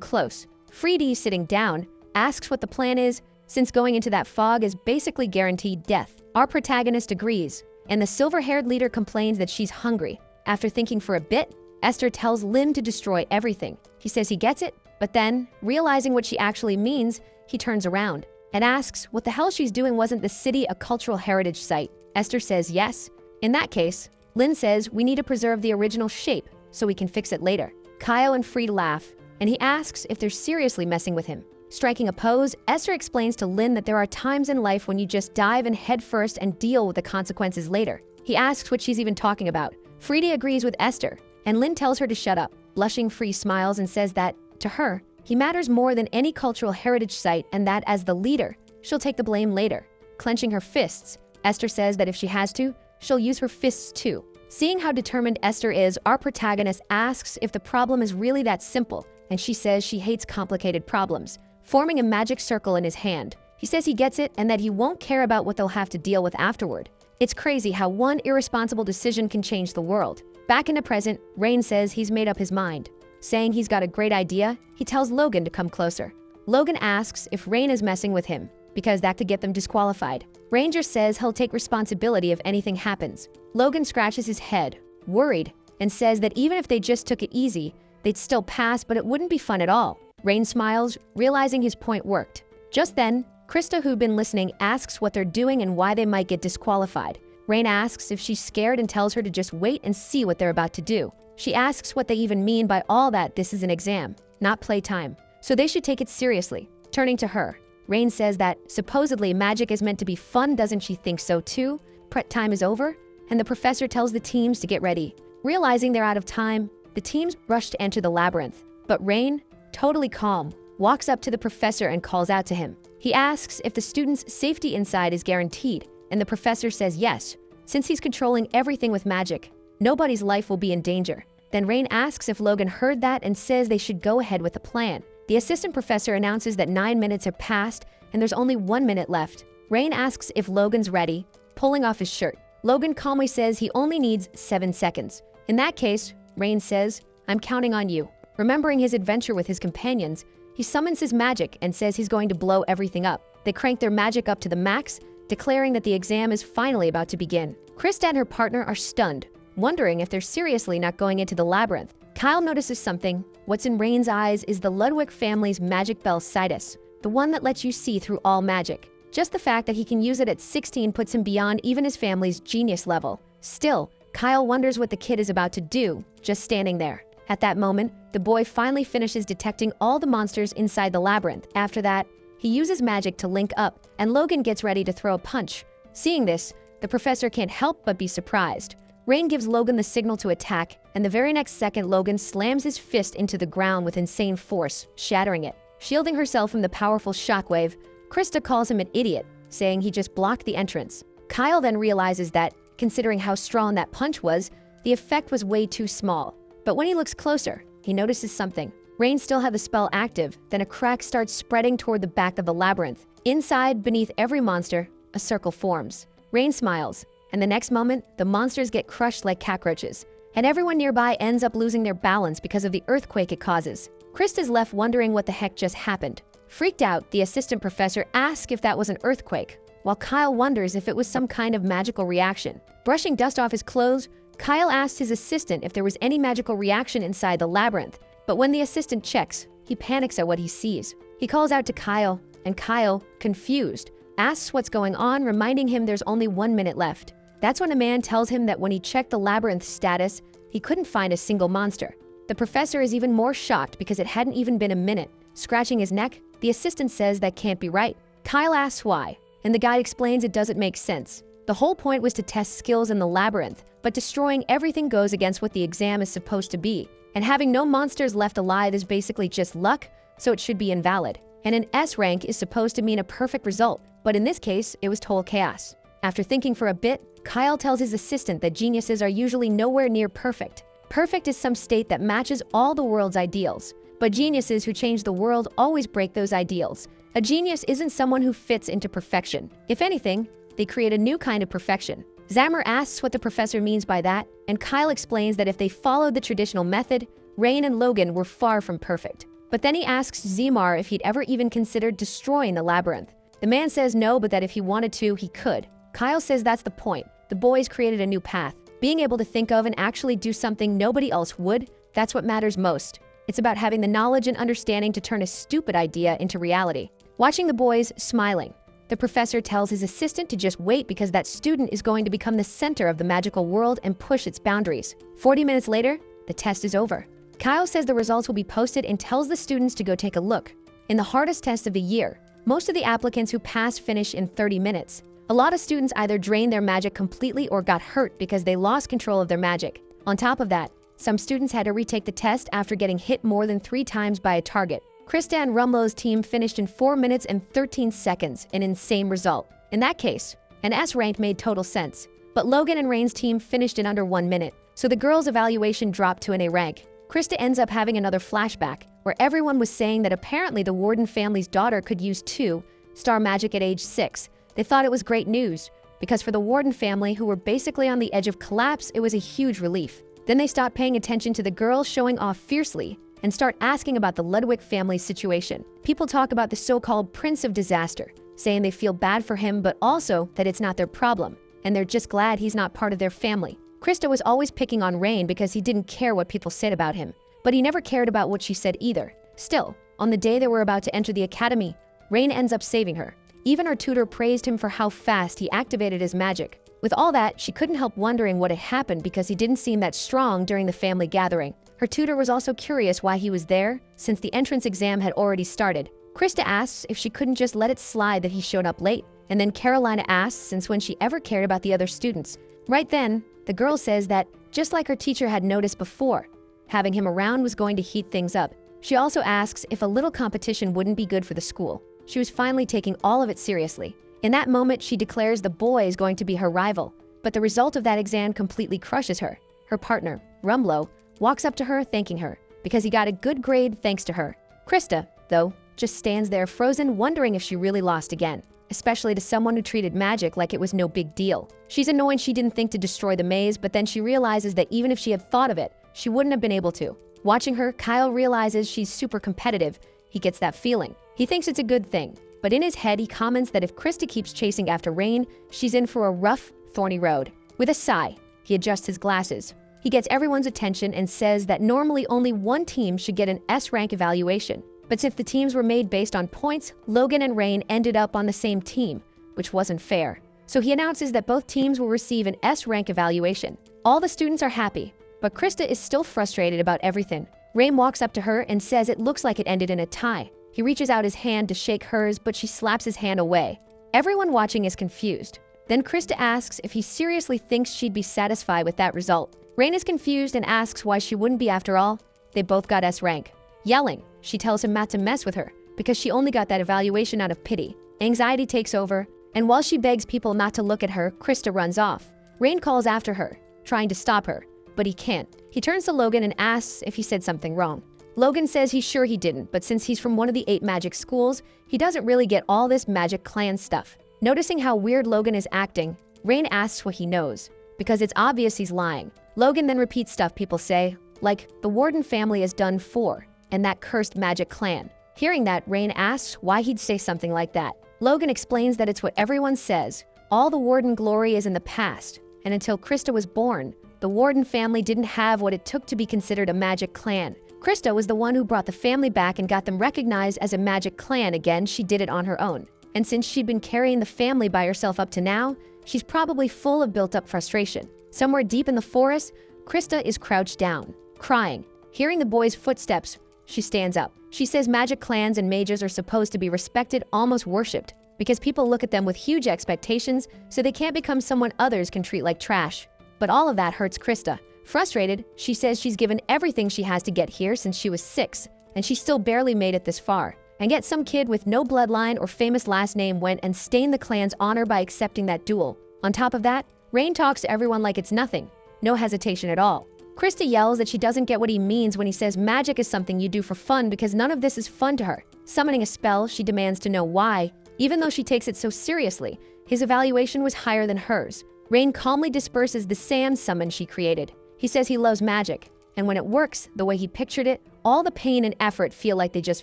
S1: close. Freedy, sitting down, asks what the plan is, since going into that fog is basically guaranteed death. Our protagonist agrees, and the silver-haired leader complains that she's hungry. After thinking for a bit, Esther tells Lin to destroy everything. He says he gets it, but then, realizing what she actually means, he turns around and asks what the hell she's doing. Wasn't the city a cultural heritage site? Esther says yes. In that case, Lin says we need to preserve the original shape so we can fix it later. Kyle and Freed laugh, and he asks if they're seriously messing with him. Striking a pose, Esther explains to Lin that there are times in life when you just dive in head first and deal with the consequences later. He asks what she's even talking about. Freedy agrees with Esther, and Lin tells her to shut up. Blushing, Free smiles and says that, to her, he matters more than any cultural heritage site, and that as the leader, she'll take the blame later. Clenching her fists, Esther says that if she has to, she'll use her fists too. Seeing how determined Esther is, our protagonist asks if the problem is really that simple, and she says she hates complicated problems, forming a magic circle in his hand. He says he gets it and that he won't care about what they'll have to deal with afterward. It's crazy how one irresponsible decision can change the world. Back in the present, Rain says he's made up his mind. Saying he's got a great idea, he tells Logan to come closer. Logan asks if Rain is messing with him, because that could get them disqualified. Ranger says he'll take responsibility if anything happens. Logan scratches his head, worried, and says that even if they just took it easy, they'd still pass, but it wouldn't be fun at all. Rain smiles, realizing his point worked. Just then, Krista, who'd been listening, asks what they're doing and why they might get disqualified. Rain asks if she's scared and tells her to just wait and see what they're about to do. She asks what they even mean by all that. This is an exam, not playtime, so they should take it seriously. Turning to her, Rain says that supposedly magic is meant to be fun. Doesn't she think so too? Prep time is over, and the professor tells the teams to get ready. Realizing they're out of time, the teams rush to enter the labyrinth. But Rain, totally calm, walks up to the professor and calls out to him. He asks if the students' safety inside is guaranteed, and the professor says yes. Since he's controlling everything with magic, nobody's life will be in danger. Then Rain asks if Logan heard that and says they should go ahead with the plan. The assistant professor announces that 9 minutes have passed and there's only 1 minute left. Rain asks if Logan's ready, pulling off his shirt. Logan calmly says he only needs 7 seconds. In that case, Rain says, I'm counting on you. Remembering his adventure with his companions, he summons his magic and says he's going to blow everything up. They crank their magic up to the max, declaring that the exam is finally about to begin. Krista and her partner are stunned, wondering if they're seriously not going into the labyrinth. Kyle notices something. What's in Rain's eyes is the Ludwig family's magic bell Sidus, the one that lets you see through all magic. Just the fact that he can use it at 16 puts him beyond even his family's genius level. Still, Kyle wonders what the kid is about to do, just standing there. At that moment, the boy finally finishes detecting all the monsters inside the labyrinth. After that, he uses magic to link up, and Logan gets ready to throw a punch. Seeing this, the professor can't help but be surprised. Rain gives Logan the signal to attack, and the very next second Logan slams his fist into the ground with insane force, shattering it. Shielding herself from the powerful shockwave, Krista calls him an idiot, saying he just blocked the entrance. Kyle then realizes that, considering how strong that punch was, the effect was way too small. But when he looks closer, he notices something. Rain still had the spell active, then a crack starts spreading toward the back of the labyrinth. Inside, beneath every monster, a circle forms. Rain smiles, and the next moment, the monsters get crushed like cockroaches, and everyone nearby ends up losing their balance because of the earthquake it causes. Krista's left wondering what the heck just happened. Freaked out, the assistant professor asks if that was an earthquake, while Kyle wonders if it was some kind of magical reaction. Brushing dust off his clothes, Kyle asks his assistant if there was any magical reaction inside the labyrinth, but when the assistant checks, he panics at what he sees. He calls out to Kyle, and Kyle, confused, asks what's going on, reminding him there's only 1 minute left. That's when a man tells him that when he checked the labyrinth status, he couldn't find a single monster. The professor is even more shocked because it hadn't even been a minute. Scratching his neck, the assistant says that can't be right. Kyle asks why, and the guide explains it doesn't make sense. The whole point was to test skills in the labyrinth, but destroying everything goes against what the exam is supposed to be. And having no monsters left alive is basically just luck, so it should be invalid. And an S rank is supposed to mean a perfect result, but in this case, it was total chaos. After thinking for a bit, Kyle tells his assistant that geniuses are usually nowhere near perfect. Perfect is some state that matches all the world's ideals, but geniuses who change the world always break those ideals. A genius isn't someone who fits into perfection. If anything, they create a new kind of perfection. Xammer asks what the professor means by that, and Kyle explains that if they followed the traditional method, Rain and Logan were far from perfect. But then he asks Zemar if he'd ever even considered destroying the labyrinth. The man says no, but that if he wanted to, he could. Kyle says that's the point. The boys created a new path. Being able to think of and actually do something nobody else would, that's what matters most. It's about having the knowledge and understanding to turn a stupid idea into reality. Watching the boys smiling, the professor tells his assistant to just wait because that student is going to become the center of the magical world and push its boundaries. 40 minutes later, the test is over. Kyle says the results will be posted and tells the students to go take a look. In the hardest test of the year, most of the applicants who passed finish in 30 minutes. A lot of students either drained their magic completely or got hurt because they lost control of their magic. On top of that, some students had to retake the test after getting hit more than 3 times by a target. Krista and Rumlow's team finished in 4 minutes and 13 seconds, an insane result. In that case, an S rank made total sense. But Logan and Rain's team finished in under 1 minute, so the girls' evaluation dropped to an A rank. Krista ends up having another flashback, where everyone was saying that apparently the Warden family's daughter could use 2-star magic at age 6. They thought it was great news, because for the Warden family, who were basically on the edge of collapse, it was a huge relief. Then they stopped paying attention to the girls showing off fiercely and start asking about the Ludwig family's situation. People talk about the so-called Prince of Disaster, saying they feel bad for him but also that it's not their problem, and they're just glad he's not part of their family. Krista was always picking on Rain because he didn't care what people said about him, but he never cared about what she said either. Still, on the day they were about to enter the academy, Rain ends up saving her. Even her tutor praised him for how fast he activated his magic. With all that, she couldn't help wondering what had happened because he didn't seem that strong during the family gathering. Her tutor was also curious why he was there, since the entrance exam had already started. Krista asks if she couldn't just let it slide that he showed up late, and then Carolina asks since when she ever cared about the other students. Right then, the girl says that, just like her teacher had noticed before, having him around was going to heat things up. She also asks if a little competition wouldn't be good for the school. She was finally taking all of it seriously. In that moment, she declares the boy is going to be her rival, but the result of that exam completely crushes her. Her partner, Rumlow, walks up to her thanking her because he got a good grade thanks to her. Krista, though, just stands there frozen, wondering if she really lost again, especially to someone who treated magic like it was no big deal. She's annoyed she didn't think to destroy the maze, but then she realizes that even if she had thought of it, she wouldn't have been able to. Watching her, Kyle realizes she's super competitive. He gets that feeling. He thinks it's a good thing, but in his head he comments that if Krista keeps chasing after Rain, she's in for a rough, thorny road. With a sigh, he adjusts his glasses. He gets everyone's attention and says that normally only one team should get an S rank evaluation. But since the teams were made based on points, Logan and Rain ended up on the same team, which wasn't fair. So he announces that both teams will receive an S rank evaluation. All the students are happy, but Krista is still frustrated about everything. Rain walks up to her and says it looks like it ended in a tie. He reaches out his hand to shake hers, but she slaps his hand away. Everyone watching is confused. Then Krista asks if he seriously thinks she'd be satisfied with that result. Rain is confused and asks why she wouldn't be after all. They both got S rank. Yelling, she tells him not to mess with her because she only got that evaluation out of pity. Anxiety takes over, and while she begs people not to look at her, Krista runs off. Rain calls after her, trying to stop her, but he can't. He turns to Logan and asks if he said something wrong. Logan says he's sure he didn't, but since he's from one of the 8 magic schools, he doesn't really get all this magic clan stuff. Noticing how weird Logan is acting, Rain asks what he knows, because it's obvious he's lying. Logan then repeats stuff people say, like, the Warden family is done for, and that cursed magic clan. Hearing that, Rain asks why he'd say something like that. Logan explains that it's what everyone says. All the Warden glory is in the past, and until Krista was born, the Warden family didn't have what it took to be considered a magic clan. Krista was the one who brought the family back and got them recognized as a magic clan again. She did it on her own. And since she'd been carrying the family by herself up to now, she's probably full of built-up frustration. Somewhere deep in the forest, Krista is crouched down, crying. Hearing the boys' footsteps, she stands up. She says magic clans and mages are supposed to be respected, almost worshipped. because people look at them with huge expectations, so they can't become someone others can treat like trash. But all of that hurts Krista. Frustrated, she says she's given everything she has to get here since she was 6, and she still barely made it this far. And yet some kid with no bloodline or famous last name went and stained the clan's honor by accepting that duel. On top of that, Rain talks to everyone like it's nothing. No hesitation at all. Krista yells that she doesn't get what he means when he says magic is something you do for fun because none of this is fun to her. Summoning a spell, she demands to know why. Even though she takes it so seriously, his evaluation was higher than hers. Rain calmly disperses the sand summon she created. He says he loves magic, and when it works the way he pictured it, all the pain and effort feel like they just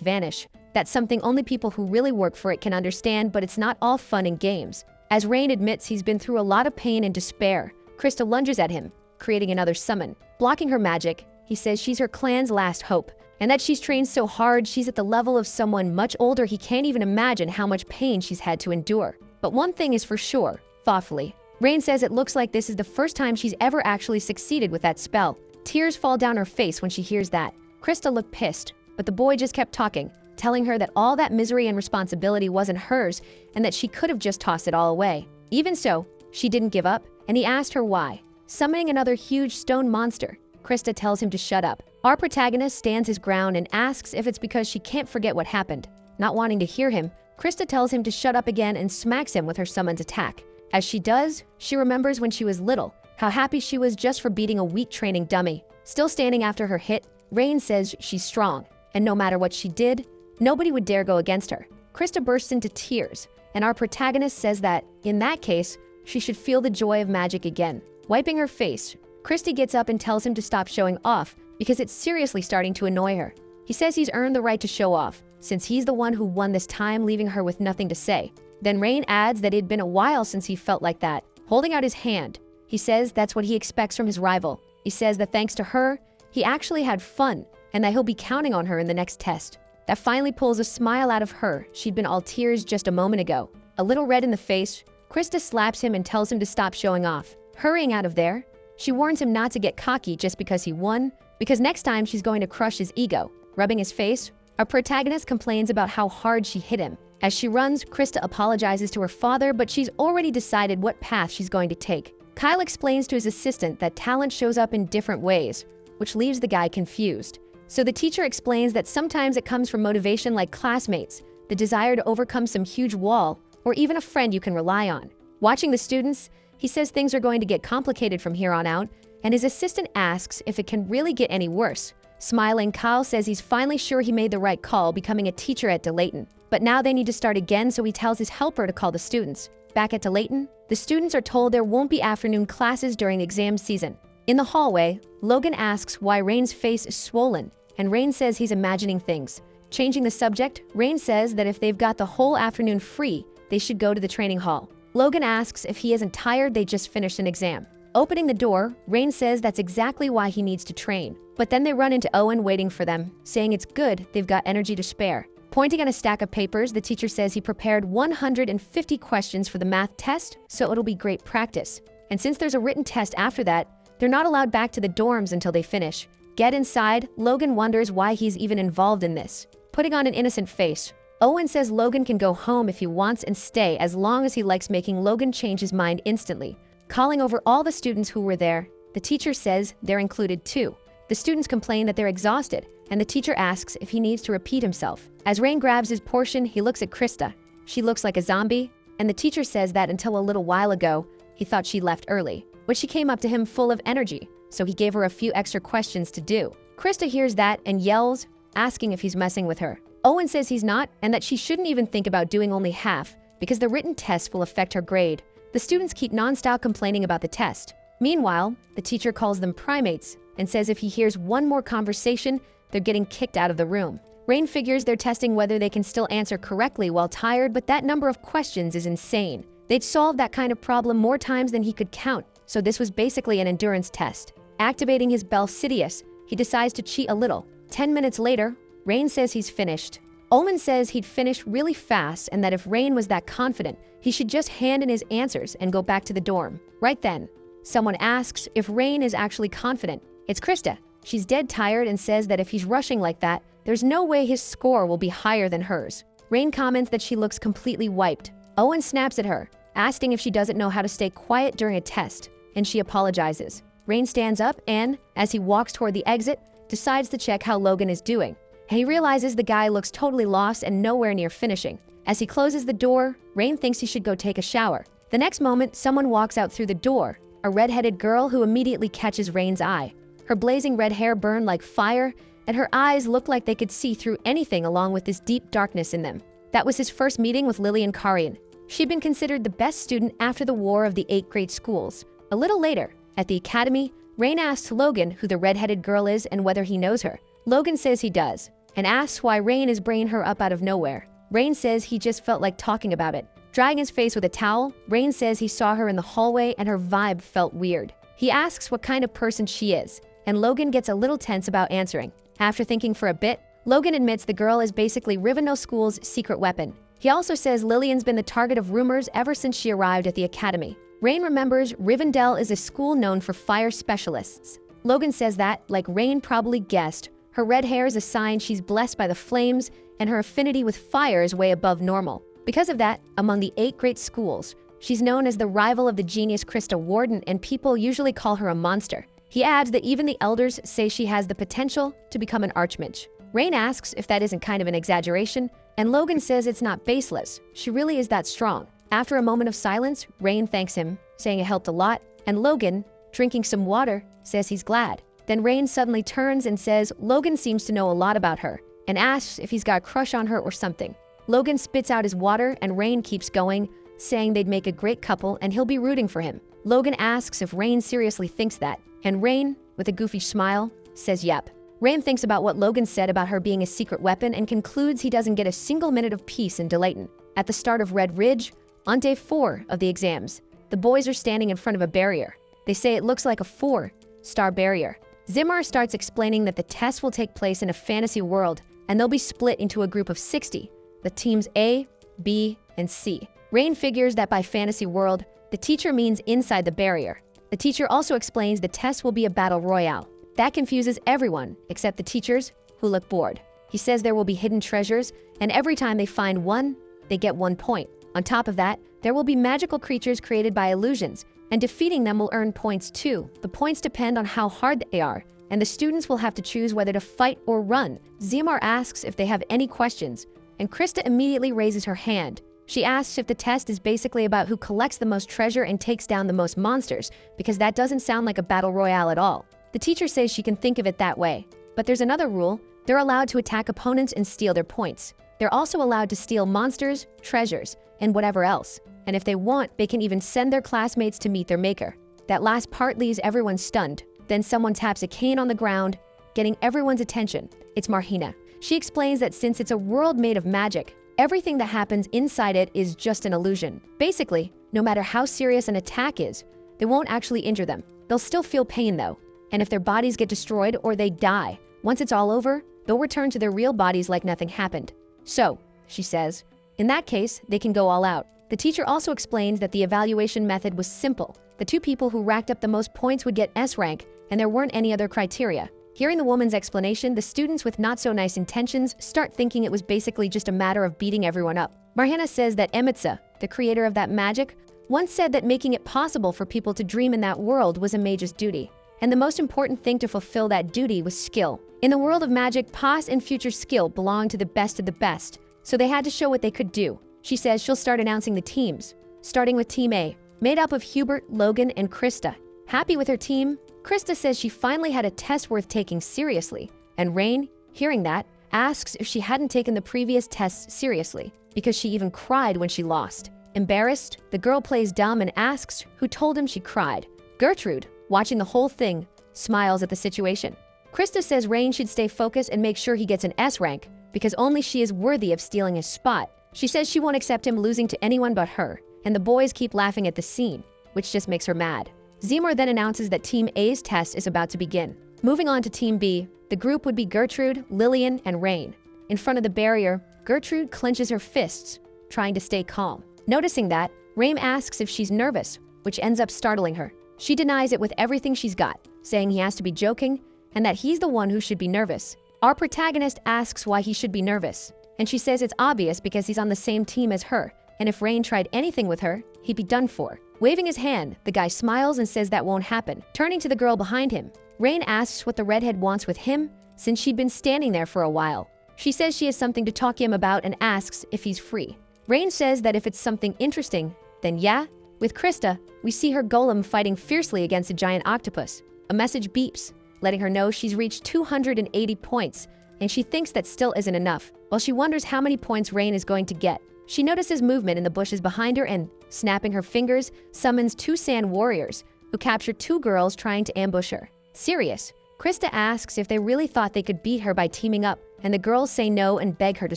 S1: vanish. That's something only people who really work for it can understand, but it's not all fun and games. As Rain admits he's been through a lot of pain and despair, Krista lunges at him, creating another summon. Blocking her magic, he says she's her clan's last hope, and that she's trained so hard she's at the level of someone much older he can't even imagine how much pain she's had to endure. But one thing is for sure, thoughtfully. Rain says it looks like this is the first time she's ever actually succeeded with that spell. Tears fall down her face when she hears that. Krista looked pissed, but the boy just kept talking, telling her that all that misery and responsibility wasn't hers and that she could have just tossed it all away. Even so, she didn't give up, and he asked her why. Summoning another huge stone monster, Krista tells him to shut up. Our protagonist stands his ground and asks if it's because she can't forget what happened. Not wanting to hear him, Krista tells him to shut up again and smacks him with her summon's attack. As she does, she remembers when she was little, how happy she was just for beating a weak training dummy. Still standing after her hit, Rain says she's strong, and no matter what she did, nobody would dare go against her. Krista bursts into tears, and our protagonist says that, in that case, she should feel the joy of magic again. Wiping her face, Krista gets up and tells him to stop showing off because it's seriously starting to annoy her. He says he's earned the right to show off, since he's the one who won this time, leaving her with nothing to say. Then Rain adds that it'd been a while since he felt like that, holding out his hand. He says that's what he expects from his rival. He says that thanks to her, he actually had fun, and that he'll be counting on her in the next test. That finally pulls a smile out of her. She'd been all tears just a moment ago. A little red in the face, Krista slaps him and tells him to stop showing off. Hurrying out of there, she warns him not to get cocky just because he won, because next time she's going to crush his ego. Rubbing his face, our protagonist complains about how hard she hit him. As she runs, Krista apologizes to her father, but she's already decided what path she's going to take. Kyle explains to his assistant that talent shows up in different ways, which leaves the guy confused. So the teacher explains that sometimes it comes from motivation like classmates, the desire to overcome some huge wall, or even a friend you can rely on. Watching the students, he says things are going to get complicated from here on out, and his assistant asks if it can really get any worse. Smiling, Kyle says he's finally sure he made the right call becoming a teacher at DeLayton. But now they need to start again, so he tells his helper to call the students. Back at DeLayton, the students are told there won't be afternoon classes during exam season. In the hallway, Logan asks why Rain's face is swollen, and Rain says he's imagining things. Changing the subject, Rain says that if they've got the whole afternoon free, they should go to the training hall. Logan asks if he isn't tired, they just finished an exam. Opening the door, Rain says that's exactly why he needs to train. But then they run into Owen waiting for them, saying it's good they've got energy to spare. Pointing at a stack of papers, the teacher says he prepared 150 questions for the math test, so it'll be great practice. And since there's a written test after that, they're not allowed back to the dorms until they finish. Get inside, Logan wonders why he's even involved in this. Putting on an innocent face, Owen says Logan can go home if he wants and stay as long as he likes, making Logan change his mind instantly. Calling over all the students who were there, the teacher says they're included too. The students complain that they're exhausted, and the teacher asks if he needs to repeat himself. As Rain grabs his portion, he looks at Krista. She looks like a zombie, and the teacher says that until a little while ago, he thought she left early. But she came up to him full of energy, so he gave her a few extra questions to do. Krista hears that and yells, asking if he's messing with her. Owen says he's not, and that she shouldn't even think about doing only half, because the written test will affect her grade. The students keep non-stop complaining about the test. Meanwhile, the teacher calls them primates and says if he hears one more conversation, they're getting kicked out of the room. Rain figures they're testing whether they can still answer correctly while tired, but that number of questions is insane. They'd solved that kind of problem more times than he could count, so this was basically an endurance test. Activating his Bell Sidious, he decides to cheat a little. 10 minutes later, Rain says he's finished. Ullman says he'd finish really fast and that if Rain was that confident, he should just hand in his answers and go back to the dorm. Right then, someone asks if Rain is actually confident. It's Krista. She's dead tired and says that if he's rushing like that, there's no way his score will be higher than hers. Rain comments that she looks completely wiped. Owen snaps at her, asking if she doesn't know how to stay quiet during a test, and she apologizes. Rain stands up and, as he walks toward the exit, decides to check how Logan is doing. And he realizes the guy looks totally lost and nowhere near finishing. As he closes the door, Rain thinks he should go take a shower. The next moment, someone walks out through the door, a red-headed girl who immediately catches Rain's eye. Her blazing red hair burned like fire, and her eyes looked like they could see through anything along with this deep darkness in them. That was his first meeting with Lillian Karian. She'd been considered the best student after the war of the 8 great schools. A little later, at the academy, Rain asks Logan who the red-headed girl is and whether he knows her. Logan says he does, and asks why Rain is bringing her up out of nowhere. Rain says he just felt like talking about it. Drying his face with a towel, Rain says he saw her in the hallway and her vibe felt weird. He asks what kind of person she is, and Logan gets a little tense about answering. After thinking for a bit, Logan admits the girl is basically Rivendell School's secret weapon. He also says Lillian's been the target of rumors ever since she arrived at the academy. Rain remembers Rivendell is a school known for fire specialists. Logan says that, like Rain probably guessed, her red hair is a sign she's blessed by the flames and her affinity with fire is way above normal. Because of that, among the 8 great schools, she's known as the rival of the genius Krista Warden, and people usually call her a monster. He adds that even the elders say she has the potential to become an archmage. Rain asks if that isn't kind of an exaggeration, and Logan says it's not baseless. She really is that strong. After a moment of silence, Rain thanks him, saying it helped a lot, and Logan, drinking some water, says he's glad. Then Rain suddenly turns and says Logan seems to know a lot about her, and asks if he's got a crush on her or something. Logan spits out his water, and Rain keeps going, saying they'd make a great couple and he'll be rooting for him. Logan asks if Rain seriously thinks that, and Rain, with a goofy smile, says yep. Rain thinks about what Logan said about her being a secret weapon and concludes he doesn't get a single minute of peace in Delayton. At the start of Red Ridge, on day 4 of the exams, the boys are standing in front of a barrier. They say it looks like a 4-star barrier. Zimmer starts explaining that the test will take place in a fantasy world, and they'll be split into a group of 60, the teams A, B, and C. Rain figures that by fantasy world, the teacher means inside the barrier. The teacher also explains the test will be a battle royale. That confuses everyone except the teachers, who look bored. He says there will be hidden treasures, and every time they find one, they get 1 point. On top of that, there will be magical creatures created by illusions, and defeating them will earn points too. The points depend on how hard they are, and the students will have to choose whether to fight or run. Ziemar asks if they have any questions, and Krista immediately raises her hand. She asks if the test is basically about who collects the most treasure and takes down the most monsters, because that doesn't sound like a battle royale at all. The teacher says she can think of it that way, but there's another rule. They're allowed to attack opponents and steal their points. They're also allowed to steal monsters, treasures, and whatever else. And if they want, they can even send their classmates to meet their maker. That last part leaves everyone stunned. Then someone taps a cane on the ground, getting everyone's attention. It's Marhina. She explains that since it's a world made of magic, everything that happens inside it is just an illusion. Basically, no matter how serious an attack is, they won't actually injure them. They'll still feel pain though. And if their bodies get destroyed or they die, once it's all over, they'll return to their real bodies like nothing happened. So, she says, in that case, they can go all out. The teacher also explains that the evaluation method was simple. The 2 people who racked up the most points would get S rank, and there weren't any other criteria. Hearing the woman's explanation, the students with not-so-nice intentions start thinking it was basically just a matter of beating everyone up. Marhana says that Emitsa, the creator of that magic, once said that making it possible for people to dream in that world was a mage's duty. And the most important thing to fulfill that duty was skill. In the world of magic, past and future skill belonged to the best of the best, so they had to show what they could do. She says she'll start announcing the teams, starting with Team A, made up of Hubert, Logan, and Krista. Happy with her team, Krista says she finally had a test worth taking seriously, and Rain, hearing that, asks if she hadn't taken the previous tests seriously, because she even cried when she lost. Embarrassed, the girl plays dumb and asks who told him she cried. Gertrude, watching the whole thing, smiles at the situation. Krista says Rain should stay focused and make sure he gets an S rank, because only she is worthy of stealing his spot. She says she won't accept him losing to anyone but her, and the boys keep laughing at the scene, which just makes her mad. Ziemar then announces that Team A's test is about to begin. Moving on to Team B, the group would be Gertrude, Lillian, and Rain. In front of the barrier, Gertrude clenches her fists, trying to stay calm. Noticing that, Rain asks if she's nervous, which ends up startling her. She denies it with everything she's got, saying he has to be joking and that he's the one who should be nervous. Our protagonist asks why he should be nervous, and she says it's obvious because he's on the same team as her, and if Rain tried anything with her, he'd be done for. Waving his hand, the guy smiles and says that won't happen. Turning to the girl behind him, Rain asks what the redhead wants with him, since she'd been standing there for a while. She says she has something to talk to him about and asks if he's free. Rain says that if it's something interesting, then yeah. With Krista, we see her golem fighting fiercely against a giant octopus. A message beeps, letting her know she's reached 280 points, and she thinks that still isn't enough, while she wonders how many points Rain is going to get. She notices movement in the bushes behind her and, snapping her fingers, summons 2 sand warriors, who capture 2 girls trying to ambush her. Serious, Krista asks if they really thought they could beat her by teaming up, and the girls say no and beg her to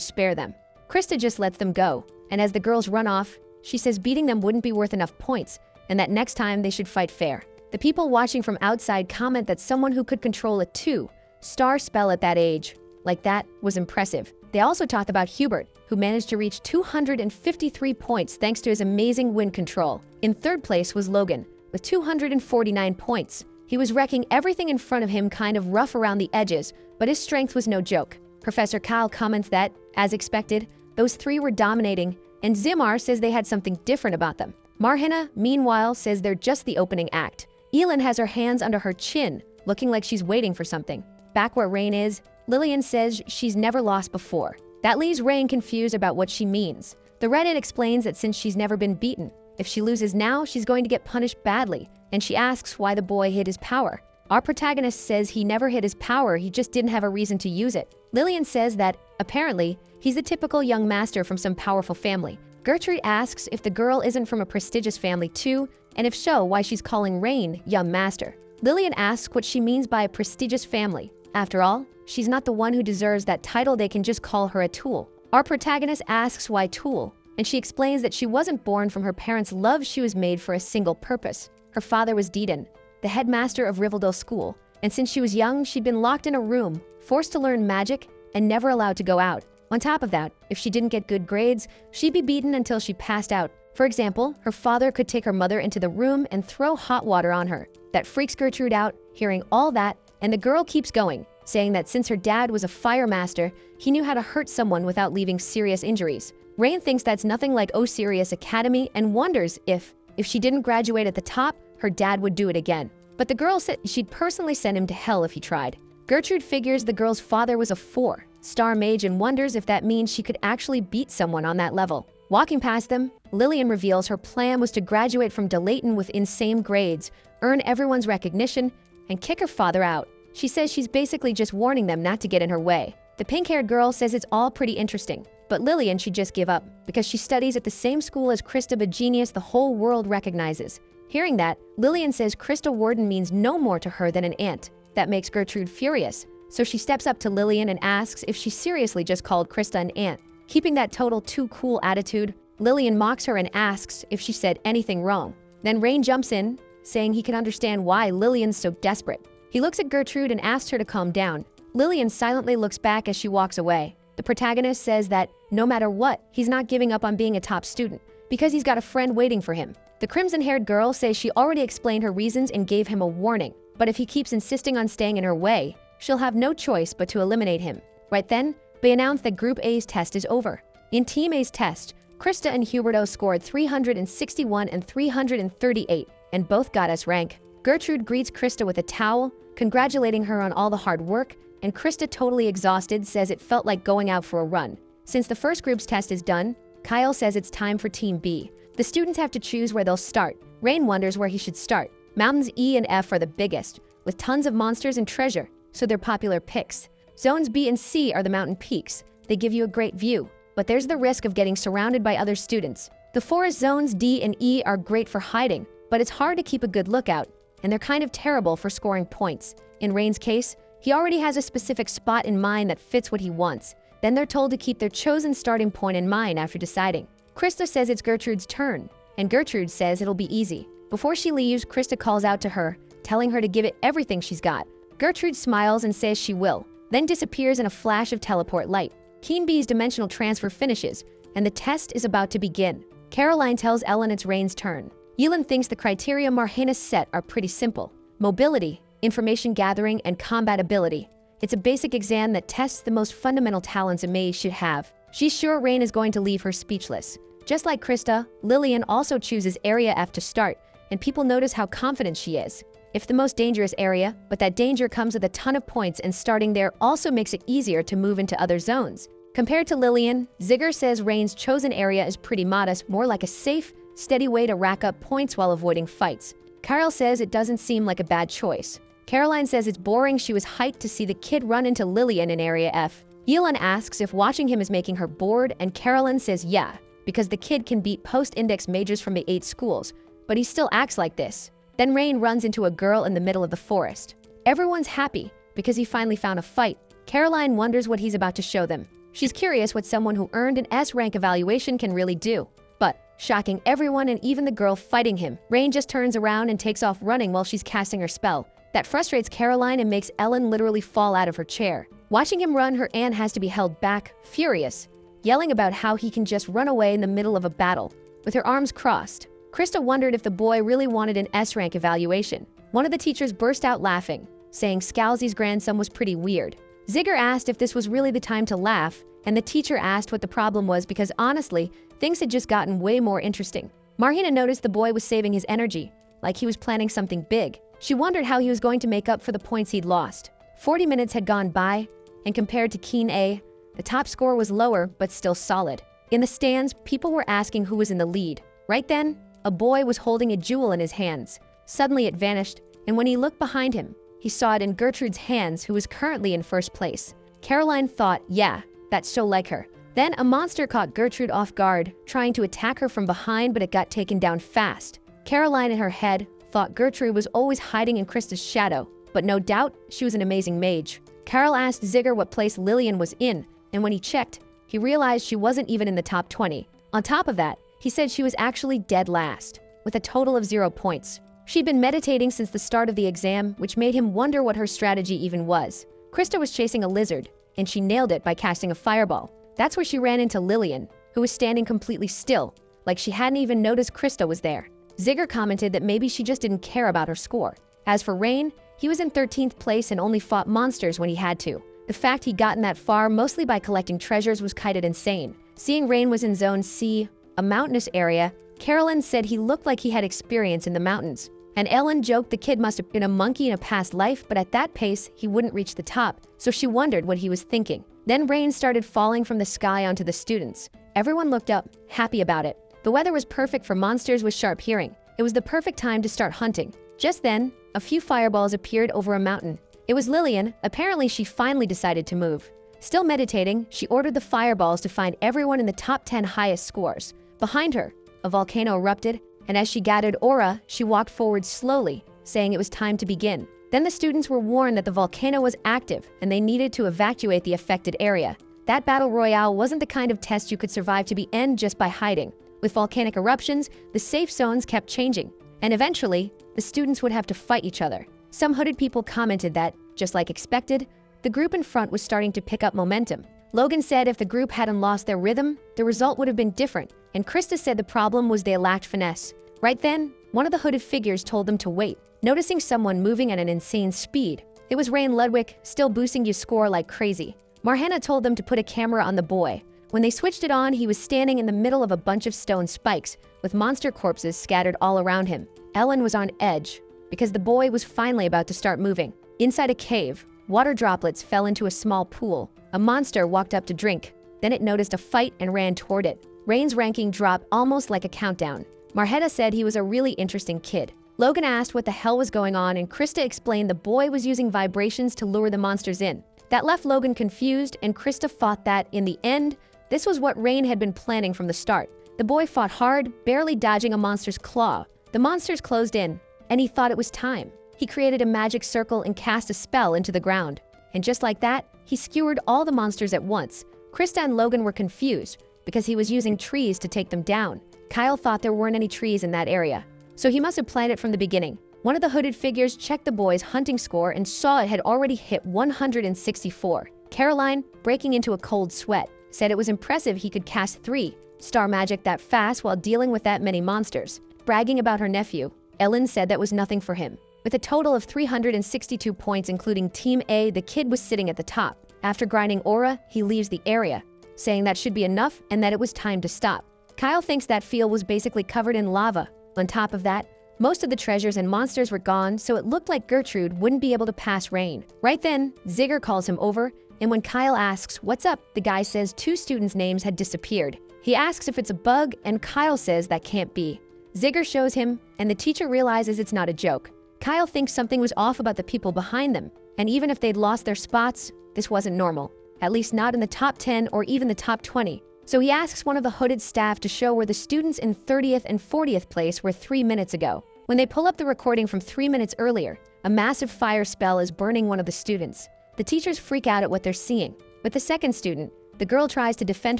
S1: spare them. Krista just lets them go, and as the girls run off, she says beating them wouldn't be worth enough points, and that next time they should fight fair. The people watching from outside comment that someone who could control a 2-star spell at that age, like that, was impressive. They also talked about Hubert, who managed to reach 253 points thanks to his amazing wind control. In third place was Logan, with 249 points. He was wrecking everything in front of him, kind of rough around the edges, but his strength was no joke. Professor Kyle comments that, as expected, those 3 were dominating, and Zimar says they had something different about them. Marhina, meanwhile, says they're just the opening act. Elin has her hands under her chin, looking like she's waiting for something. Back where Rain is, Lillian says she's never lost before. That leaves Rain confused about what she means. The Reddit explains that since she's never been beaten, if she loses now, she's going to get punished badly, and she asks why the boy hid his power. Our protagonist says he never hid his power, he just didn't have a reason to use it. Lillian says that, apparently, he's the typical young master from some powerful family. Gertrude asks if the girl isn't from a prestigious family too, and if so, why she's calling Rain young master. Lillian asks what she means by a prestigious family. After all, she's not the one who deserves that title, they can just call her a tool. Our protagonist asks why tool, and she explains that she wasn't born from her parents' love, she was made for a single purpose. Her father was Deedon, the headmaster of Rivendell School, and since she was young, she'd been locked in a room, forced to learn magic, and never allowed to go out. On top of that, if she didn't get good grades, she'd be beaten until she passed out. For example, her father could take her mother into the room and throw hot water on her. That freaks Gertrude out, hearing all that, and the girl keeps going, saying that since her dad was a fire master, he knew how to hurt someone without leaving serious injuries. Rain thinks that's nothing like Osirius Academy and wonders if she didn't graduate at the top, her dad would do it again. But the girl said she'd personally send him to hell if he tried. Gertrude figures the girl's father was a 4-star mage and wonders if that means she could actually beat someone on that level. Walking past them, Lillian reveals her plan was to graduate from Delayton with insane grades, earn everyone's recognition, and kick her father out. She says she's basically just warning them not to get in her way. The pink-haired girl says it's all pretty interesting, but Lillian should just give up, because she studies at the same school as Krista, a genius the whole world recognizes. Hearing that, Lillian says Krista Warden means no more to her than an aunt. That makes Gertrude furious, so she steps up to Lillian and asks if she seriously just called Krista an aunt. Keeping that total too cool attitude, Lillian mocks her and asks if she said anything wrong. Then Rain jumps in, saying he can understand why Lillian's so desperate. He looks at Gertrude and asks her to calm down. Lillian silently looks back as she walks away. The protagonist says that, no matter what, he's not giving up on being a top student, because he's got a friend waiting for him. The crimson-haired girl says she already explained her reasons and gave him a warning, but if he keeps insisting on staying in her way, she'll have no choice but to eliminate him. Right then, they announce that Group A's test is over. In Team A's test, Krista and Huberto scored 361 and 338, and both got S rank. Gertrude greets Krista with a towel, congratulating her on all the hard work, and Krista, totally exhausted, says it felt like going out for a run. Since the first group's test is done, Kyle says it's time for Team B. The students have to choose where they'll start. Rain wonders where he should start. Mountains E and F are the biggest, with tons of monsters and treasure, so they're popular picks. Zones B and C are the mountain peaks. They give you a great view, but there's the risk of getting surrounded by other students. The forest zones D and E are great for hiding, but it's hard to keep a good lookout, and they're kind of terrible for scoring points. In Rain's case, he already has a specific spot in mind that fits what he wants. Then they're told to keep their chosen starting point in mind after deciding. Krista says it's Gertrude's turn, and Gertrude says it'll be easy. Before she leaves, Krista calls out to her, telling her to give it everything she's got. Gertrude smiles and says she will, then disappears in a flash of teleport light. Keen Bee's dimensional transfer finishes, and the test is about to begin. Caroline tells Ellen it's Rain's turn. Elin thinks the criteria Marhena set are pretty simple: mobility, information gathering, and combat ability. It's a basic exam that tests the most fundamental talents a mage should have. She's sure Rain is going to leave her speechless. Just like Krista, Lillian also chooses Area F to start, and people notice how confident she is. It's the most dangerous area, but that danger comes with a ton of points, and starting there also makes it easier to move into other zones. Compared to Lillian, Zigger says Rain's chosen area is pretty modest, more like a safe, steady way to rack up points while avoiding fights. Kyle says it doesn't seem like a bad choice. Caroline says it's boring. She was hyped to see the kid run into Lillian in Area F. Yelan asks if watching him is making her bored, and Carolyn says yeah, because the kid can beat post-index majors from the 8 schools, but he still acts like this. Then Rain runs into a girl in the middle of the forest. Everyone's happy because he finally found a fight. Caroline wonders what he's about to show them. She's curious what someone who earned an S-rank evaluation can really do. But, shocking everyone and even the girl fighting him, Rain just turns around and takes off running while she's casting her spell. That frustrates Caroline and makes Ellen literally fall out of her chair. Watching him run, her aunt has to be held back, furious, yelling about how he can just run away in the middle of a battle, with her arms crossed. Krista wondered if the boy really wanted an S-rank evaluation. One of the teachers burst out laughing, saying Scalzi's grandson was pretty weird. Zigger asked if this was really the time to laugh, and the teacher asked what the problem was because honestly, things had just gotten way more interesting. Marhina noticed the boy was saving his energy, like he was planning something big. She wondered how he was going to make up for the points he'd lost. 40 minutes had gone by, and compared to Keen A, the top score was lower but still solid. In the stands, people were asking who was in the lead. Right then, a boy was holding a jewel in his hands. Suddenly it vanished, and when he looked behind him, he saw it in Gertrude's hands, who was currently in first place. Caroline thought, yeah, that's so like her. Then a monster caught Gertrude off guard, trying to attack her from behind, but it got taken down fast. Caroline in her head thought Gertrude was always hiding in Krista's shadow, but no doubt she was an amazing mage. Carol asked Zigger what place Lillian was in, and when he checked, he realized she wasn't even in the top 20. On top of that, he said she was actually dead last, with a total of 0 points. She'd been meditating since the start of the exam, which made him wonder what her strategy even was. Krista was chasing a lizard, and she nailed it by casting a fireball. That's where she ran into Lillian, who was standing completely still, like she hadn't even noticed Krista was there. Zigger commented that maybe she just didn't care about her score. As for Rain, he was in 13th place and only fought monsters when he had to. The fact he'd gotten that far mostly by collecting treasures was kind of insane. Seeing Rain was in Zone C, a mountainous area, Carolyn said he looked like he had experience in the mountains. And Ellen joked the kid must have been a monkey in a past life, but at that pace, he wouldn't reach the top, so she wondered what he was thinking. Then rain started falling from the sky onto the students. Everyone looked up, happy about it. The weather was perfect for monsters with sharp hearing. It was the perfect time to start hunting. Just then, a few fireballs appeared over a mountain. It was Lillian. Apparently, she finally decided to move. Still meditating, she ordered the fireballs to find everyone in the top 10 highest scores. Behind her, a volcano erupted, and as she gathered aura, she walked forward slowly, saying it was time to begin. Then the students were warned that the volcano was active and they needed to evacuate the affected area. That battle royale wasn't the kind of test you could survive to the end just by hiding. With volcanic eruptions, the safe zones kept changing, and eventually, the students would have to fight each other. Some hooded people commented that, just like expected, the group in front was starting to pick up momentum. Logan said if the group hadn't lost their rhythm, the result would have been different, and Krista said the problem was they lacked finesse. Right then, one of the hooded figures told them to wait, noticing someone moving at an insane speed. It was Rain Ludwig, still boosting your score like crazy. Marhana told them to put a camera on the boy. When they switched it on, he was standing in the middle of a bunch of stone spikes, with monster corpses scattered all around him. Ellen was on edge, because the boy was finally about to start moving. Inside a cave, water droplets fell into a small pool. A monster walked up to drink. Then it noticed a fight and ran toward it. Rain's ranking dropped almost like a countdown. Marheta said he was a really interesting kid. Logan asked what the hell was going on, and Krista explained the boy was using vibrations to lure the monsters in. That left Logan confused, and Krista thought that, in the end, this was what Rain had been planning from the start. The boy fought hard, barely dodging a monster's claw. The monsters closed in, and he thought it was time. He created a magic circle and cast a spell into the ground. And just like that, he skewered all the monsters at once. Krista and Logan were confused, because he was using trees to take them down. Kyle thought there weren't any trees in that area, so he must have planned it from the beginning. One of the hooded figures checked the boy's hunting score and saw it had already hit 164. Caroline, breaking into a cold sweat, said it was impressive he could cast 3-star magic that fast while dealing with that many monsters. Bragging about her nephew, Ellen said that was nothing for him. With a total of 362 points including Team A, the kid was sitting at the top. After grinding aura, he leaves the area, saying that should be enough and that it was time to stop. Kyle thinks that field was basically covered in lava. On top of that, most of the treasures and monsters were gone, so it looked like Gertrude wouldn't be able to pass Rain. Right then, Zigger calls him over, and when Kyle asks, "What's up?" the guy says 2 students' names had disappeared. He asks if it's a bug, and Kyle says that can't be. Zigger shows him, and the teacher realizes it's not a joke. Kyle thinks something was off about the people behind them, and even if they'd lost their spots, this wasn't normal. At least not in the top 10 or even the top 20. So he asks one of the hooded staff to show where the students in 30th and 40th place were 3 minutes ago. When they pull up the recording from 3 minutes earlier, a massive fire spell is burning one of the students. The teachers freak out at what they're seeing. With the second student, the girl tries to defend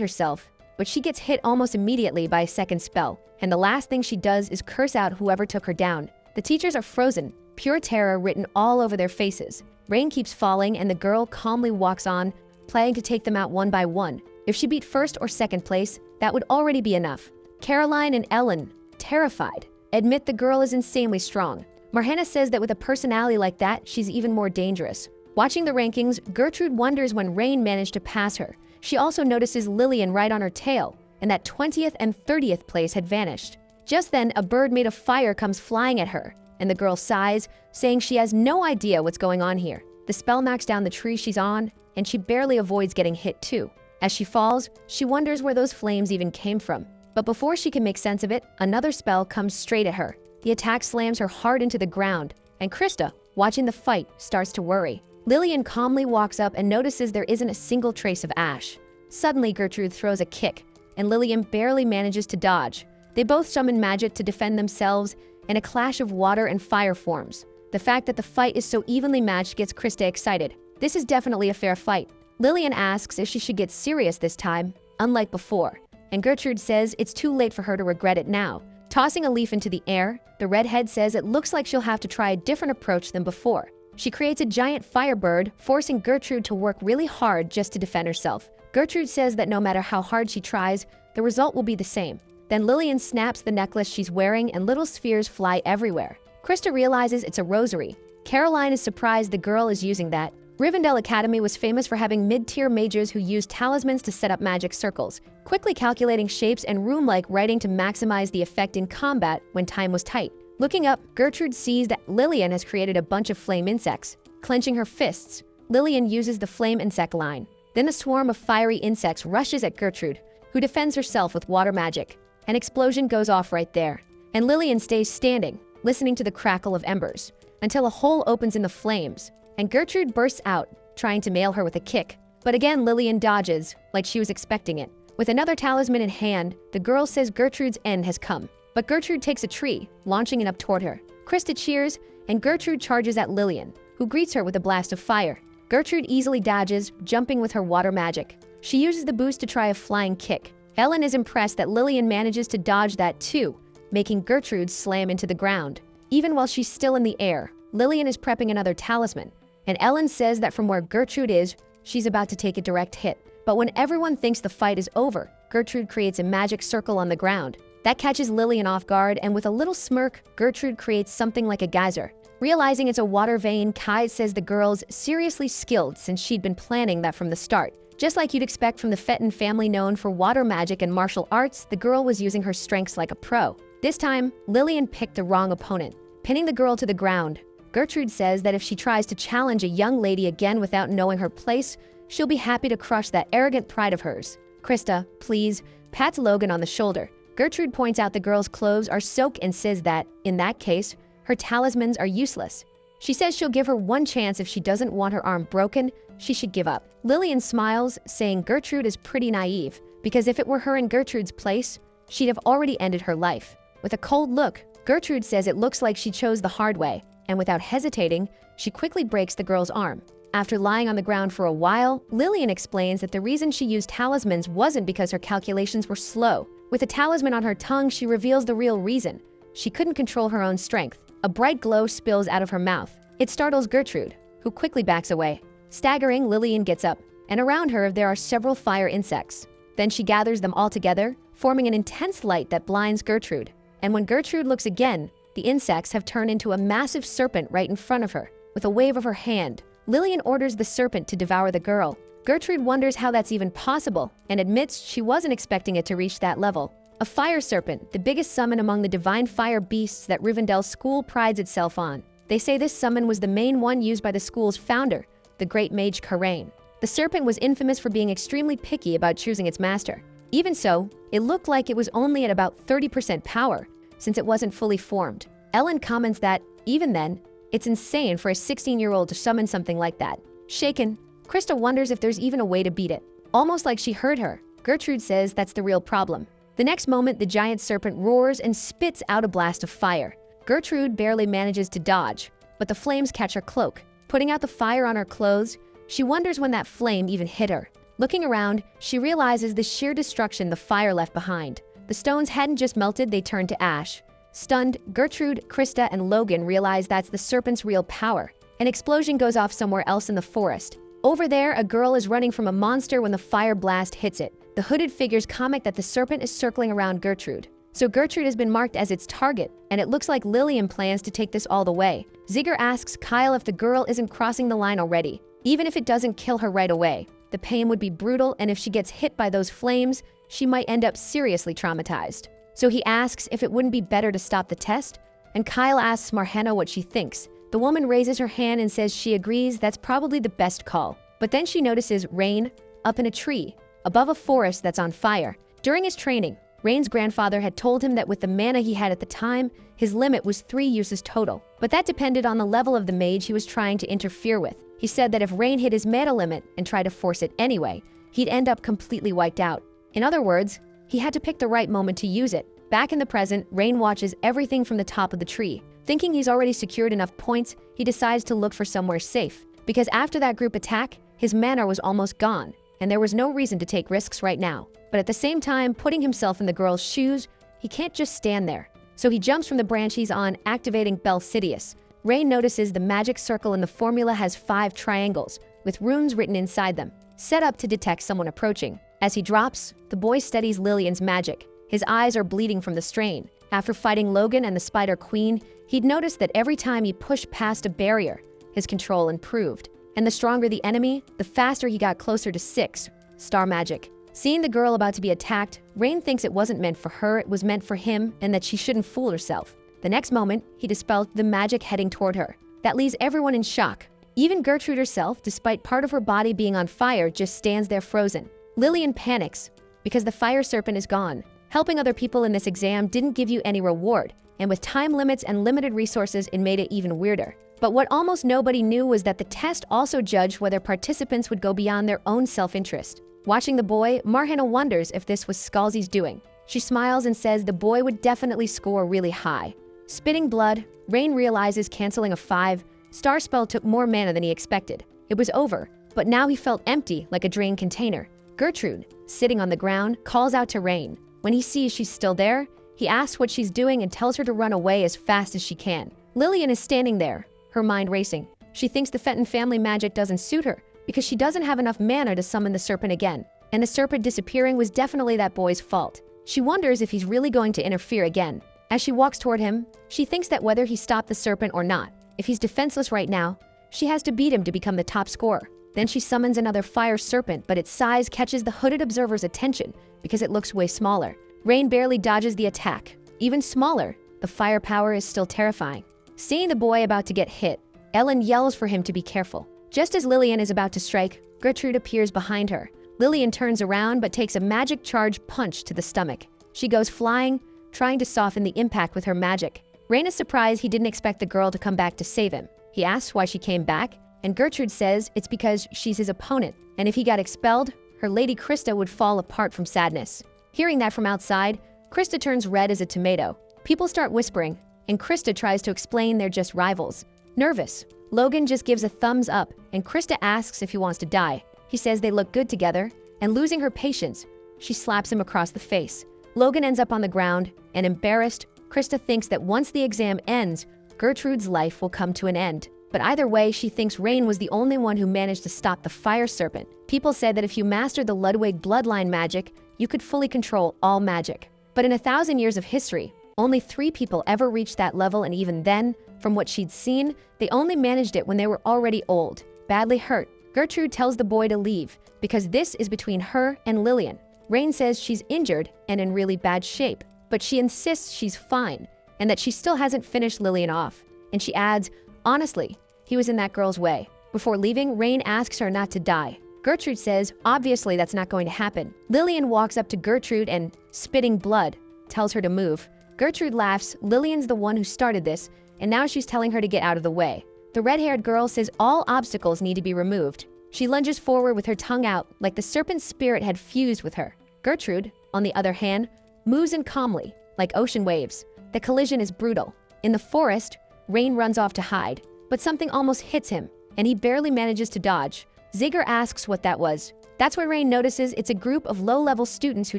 S1: herself, but she gets hit almost immediately by a second spell, and the last thing she does is curse out whoever took her down. The teachers are frozen, pure terror written all over their faces. Rain keeps falling, and the girl calmly walks on, planning to take them out one by one. If she beat first or second place, that would already be enough. Caroline and Ellen, terrified, admit the girl is insanely strong. Marhana says that with a personality like that, she's even more dangerous. Watching the rankings, Gertrude wonders when Rain managed to pass her. She also notices Lillian right on her tail, and that 20th and 30th place had vanished. Just then, a bird made of fire comes flying at her, and the girl sighs, saying she has no idea what's going on here. The spell knocks down the tree she's on, and she barely avoids getting hit too. As she falls, she wonders where those flames even came from. But before she can make sense of it, another spell comes straight at her. The attack slams her hard into the ground, and Krista, watching the fight, starts to worry. Lillian calmly walks up and notices there isn't a single trace of ash. Suddenly, Gertrude throws a kick, and Lillian barely manages to dodge. They both summon magic to defend themselves, and a clash of water and fire forms. The fact that the fight is so evenly matched gets Krista excited. This is definitely a fair fight. Lillian asks if she should get serious this time, unlike before, and Gertrude says it's too late for her to regret it now. Tossing a leaf into the air, the redhead says it looks like she'll have to try a different approach than before. She creates a giant firebird, forcing Gertrude to work really hard just to defend herself. Gertrude says that no matter how hard she tries, the result will be the same. Then Lillian snaps the necklace she's wearing and little spheres fly everywhere. Krista realizes it's a rosary. Caroline is surprised the girl is using that. Rivendell Academy was famous for having mid-tier mages who used talismans to set up magic circles, quickly calculating shapes and rune-like writing to maximize the effect in combat when time was tight. Looking up, Gertrude sees that Lillian has created a bunch of flame insects. Clenching her fists, Lillian uses the flame insect line. Then a swarm of fiery insects rushes at Gertrude, who defends herself with water magic. An explosion goes off right there, and Lillian stays standing, listening to the crackle of embers, until a hole opens in the flames, and Gertrude bursts out, trying to mail her with a kick. But again, Lillian dodges, like she was expecting it. With another talisman in hand, the girl says Gertrude's end has come. But Gertrude takes a tree, launching it up toward her. Krista cheers, and Gertrude charges at Lillian, who greets her with a blast of fire. Gertrude easily dodges, jumping with her water magic. She uses the boost to try a flying kick. Ellen is impressed that Lillian manages to dodge that too, making Gertrude slam into the ground. Even while she's still in the air, Lillian is prepping another talisman, and Ellen says that from where Gertrude is, she's about to take a direct hit. But when everyone thinks the fight is over, Gertrude creates a magic circle on the ground. That catches Lillian off guard, and with a little smirk, Gertrude creates something like a geyser. Realizing it's a water vein, Kai says the girl's seriously skilled since she'd been planning that from the start. Just like you'd expect from the Fenton family known for water magic and martial arts, the girl was using her strengths like a pro. This time, Lillian picked the wrong opponent, pinning the girl to the ground. Gertrude says that if she tries to challenge a young lady again without knowing her place, she'll be happy to crush that arrogant pride of hers. Krista, please, pats Logan on the shoulder. Gertrude points out the girl's clothes are soaked and says that, in that case, her talismans are useless. She says she'll give her one chance if she doesn't want her arm broken, she should give up. Lillian smiles, saying Gertrude is pretty naive, because if it were her in Gertrude's place, she'd have already ended her life. With a cold look, Gertrude says it looks like she chose the hard way, and without hesitating, she quickly breaks the girl's arm. After lying on the ground for a while, Lillian explains that the reason she used talismans wasn't because her calculations were slow. With a talisman on her tongue, she reveals the real reason. She couldn't control her own strength. A bright glow spills out of her mouth. It startles Gertrude, who quickly backs away. Staggering, Lillian gets up, and around her there are several fire insects. Then she gathers them all together, forming an intense light that blinds Gertrude. And when Gertrude looks again, the insects have turned into a massive serpent right in front of her. With a wave of her hand, Lillian orders the serpent to devour the girl. Gertrude wonders how that's even possible and admits she wasn't expecting it to reach that level. A fire serpent, the biggest summon among the divine fire beasts that Rivendell School prides itself on. They say this summon was the main one used by the school's founder, the great Mage Karain. The serpent was infamous for being extremely picky about choosing its master. Even so, it looked like it was only at about 30% power, since it wasn't fully formed. Ellen comments that, even then, it's insane for a 16-year-old to summon something like that. Shaken, Krista wonders if there's even a way to beat it. Almost like she heard her, Gertrude says that's the real problem. The next moment, the giant serpent roars and spits out a blast of fire. Gertrude barely manages to dodge, but the flames catch her cloak. Putting out the fire on her clothes, she wonders when that flame even hit her. Looking around, she realizes the sheer destruction the fire left behind. The stones hadn't just melted, they turned to ash. Stunned, Gertrude, Krista, and Logan realize that's the serpent's real power. An explosion goes off somewhere else in the forest. Over there, a girl is running from a monster when the fire blast hits it. The hooded figures comment that the serpent is circling around Gertrude. So Gertrude has been marked as its target, and it looks like Lillian plans to take this all the way. Zigger asks Kyle if the girl isn't crossing the line already. Even if it doesn't kill her right away, the pain would be brutal, and if she gets hit by those flames, she might end up seriously traumatized. So he asks if it wouldn't be better to stop the test, and Kyle asks Manhwa what she thinks. The woman raises her hand and says she agrees that's probably the best call. But then she notices Rain up in a tree, above a forest that's on fire. During his training, Rain's grandfather had told him that with the mana he had at the time, his limit was 3 uses total. But that depended on the level of the mage he was trying to interfere with. He said that if Rain hit his mana limit and tried to force it anyway, he'd end up completely wiped out. In other words, he had to pick the right moment to use it. Back in the present, Rain watches everything from the top of the tree. Thinking he's already secured enough points, he decides to look for somewhere safe. Because after that group attack, his mana was almost gone, and there was no reason to take risks right now. But at the same time, putting himself in the girl's shoes, he can't just stand there. So he jumps from the branch he's on, activating Belsidius. Rain notices the magic circle in the formula has 5 triangles, with runes written inside them, set up to detect someone approaching. As he drops, the boy studies Lillian's magic. His eyes are bleeding from the strain. After fighting Logan and the Spider Queen, he'd noticed that every time he pushed past a barrier, his control improved. And the stronger the enemy, the faster he got closer to 6, star magic. Seeing the girl about to be attacked, Rain thinks it wasn't meant for her, it was meant for him, and that she shouldn't fool herself. The next moment, he dispelled the magic heading toward her. That leaves everyone in shock. Even Gertrude herself, despite part of her body being on fire, just stands there frozen. Lillian panics, because the fire serpent is gone. Helping other people in this exam didn't give you any reward, and with time limits and limited resources, it made it even weirder. But what almost nobody knew was that the test also judged whether participants would go beyond their own self-interest. Watching the boy, Manhwa wonders if this was Scalzi's doing. She smiles and says the boy would definitely score really high. Spitting blood, Rain realizes canceling a 5-star spell took more mana than he expected. It was over, but now he felt empty like a drained container. Gertrude, sitting on the ground, calls out to Rain. When he sees she's still there, he asks what she's doing and tells her to run away as fast as she can. Lillian is standing there, her mind racing. She thinks the Fenton family magic doesn't suit her because she doesn't have enough mana to summon the serpent again. And the serpent disappearing was definitely that boy's fault. She wonders if he's really going to interfere again. As she walks toward him, she thinks that whether he stopped the serpent or not, if he's defenseless right now, she has to beat him to become the top scorer. Then she summons another fire serpent, but its size catches the hooded observer's attention because it looks way smaller. Rain barely dodges the attack. Even smaller, the firepower is still terrifying. Seeing the boy about to get hit, Ellen yells for him to be careful. Just as Lillian is about to strike, Gertrude appears behind her. Lillian turns around but takes a magic charge punch to the stomach. She goes flying, trying to soften the impact with her magic. Rain is surprised he didn't expect the girl to come back to save him. He asks why she came back, and Gertrude says it's because she's his opponent, and if he got expelled, her lady Krista would fall apart from sadness. Hearing that from outside, Krista turns red as a tomato. People start whispering, and Krista tries to explain they're just rivals. Nervous, Logan just gives a thumbs up, and Krista asks if he wants to die. He says they look good together, and losing her patience, she slaps him across the face. Logan ends up on the ground, and embarrassed, Krista thinks that once the exam ends, Gertrude's life will come to an end. But either way, she thinks Rain was the only one who managed to stop the fire serpent. People said that if you mastered the Ludwig bloodline magic, you could fully control all magic. But in 1,000 years of history, only 3 people ever reached that level, and even then, from what she'd seen, they only managed it when they were already old, badly hurt. Gertrude tells the boy to leave, because this is between her and Lillian. Rain says she's injured and in really bad shape, but she insists she's fine and that she still hasn't finished Lillian off. And she adds, honestly, he was in that girl's way. Before leaving, Rain asks her not to die. Gertrude says, obviously that's not going to happen. Lillian walks up to Gertrude and, spitting blood, tells her to move. Gertrude laughs. Lillian's the one who started this, and now she's telling her to get out of the way. The red-haired girl says all obstacles need to be removed. She lunges forward with her tongue out, like the serpent's spirit had fused with her. Gertrude, on the other hand, moves in calmly, like ocean waves. The collision is brutal. In the forest, Rain runs off to hide, but something almost hits him, and he barely manages to dodge. Zigger asks what that was. That's where Rain notices it's a group of low-level students who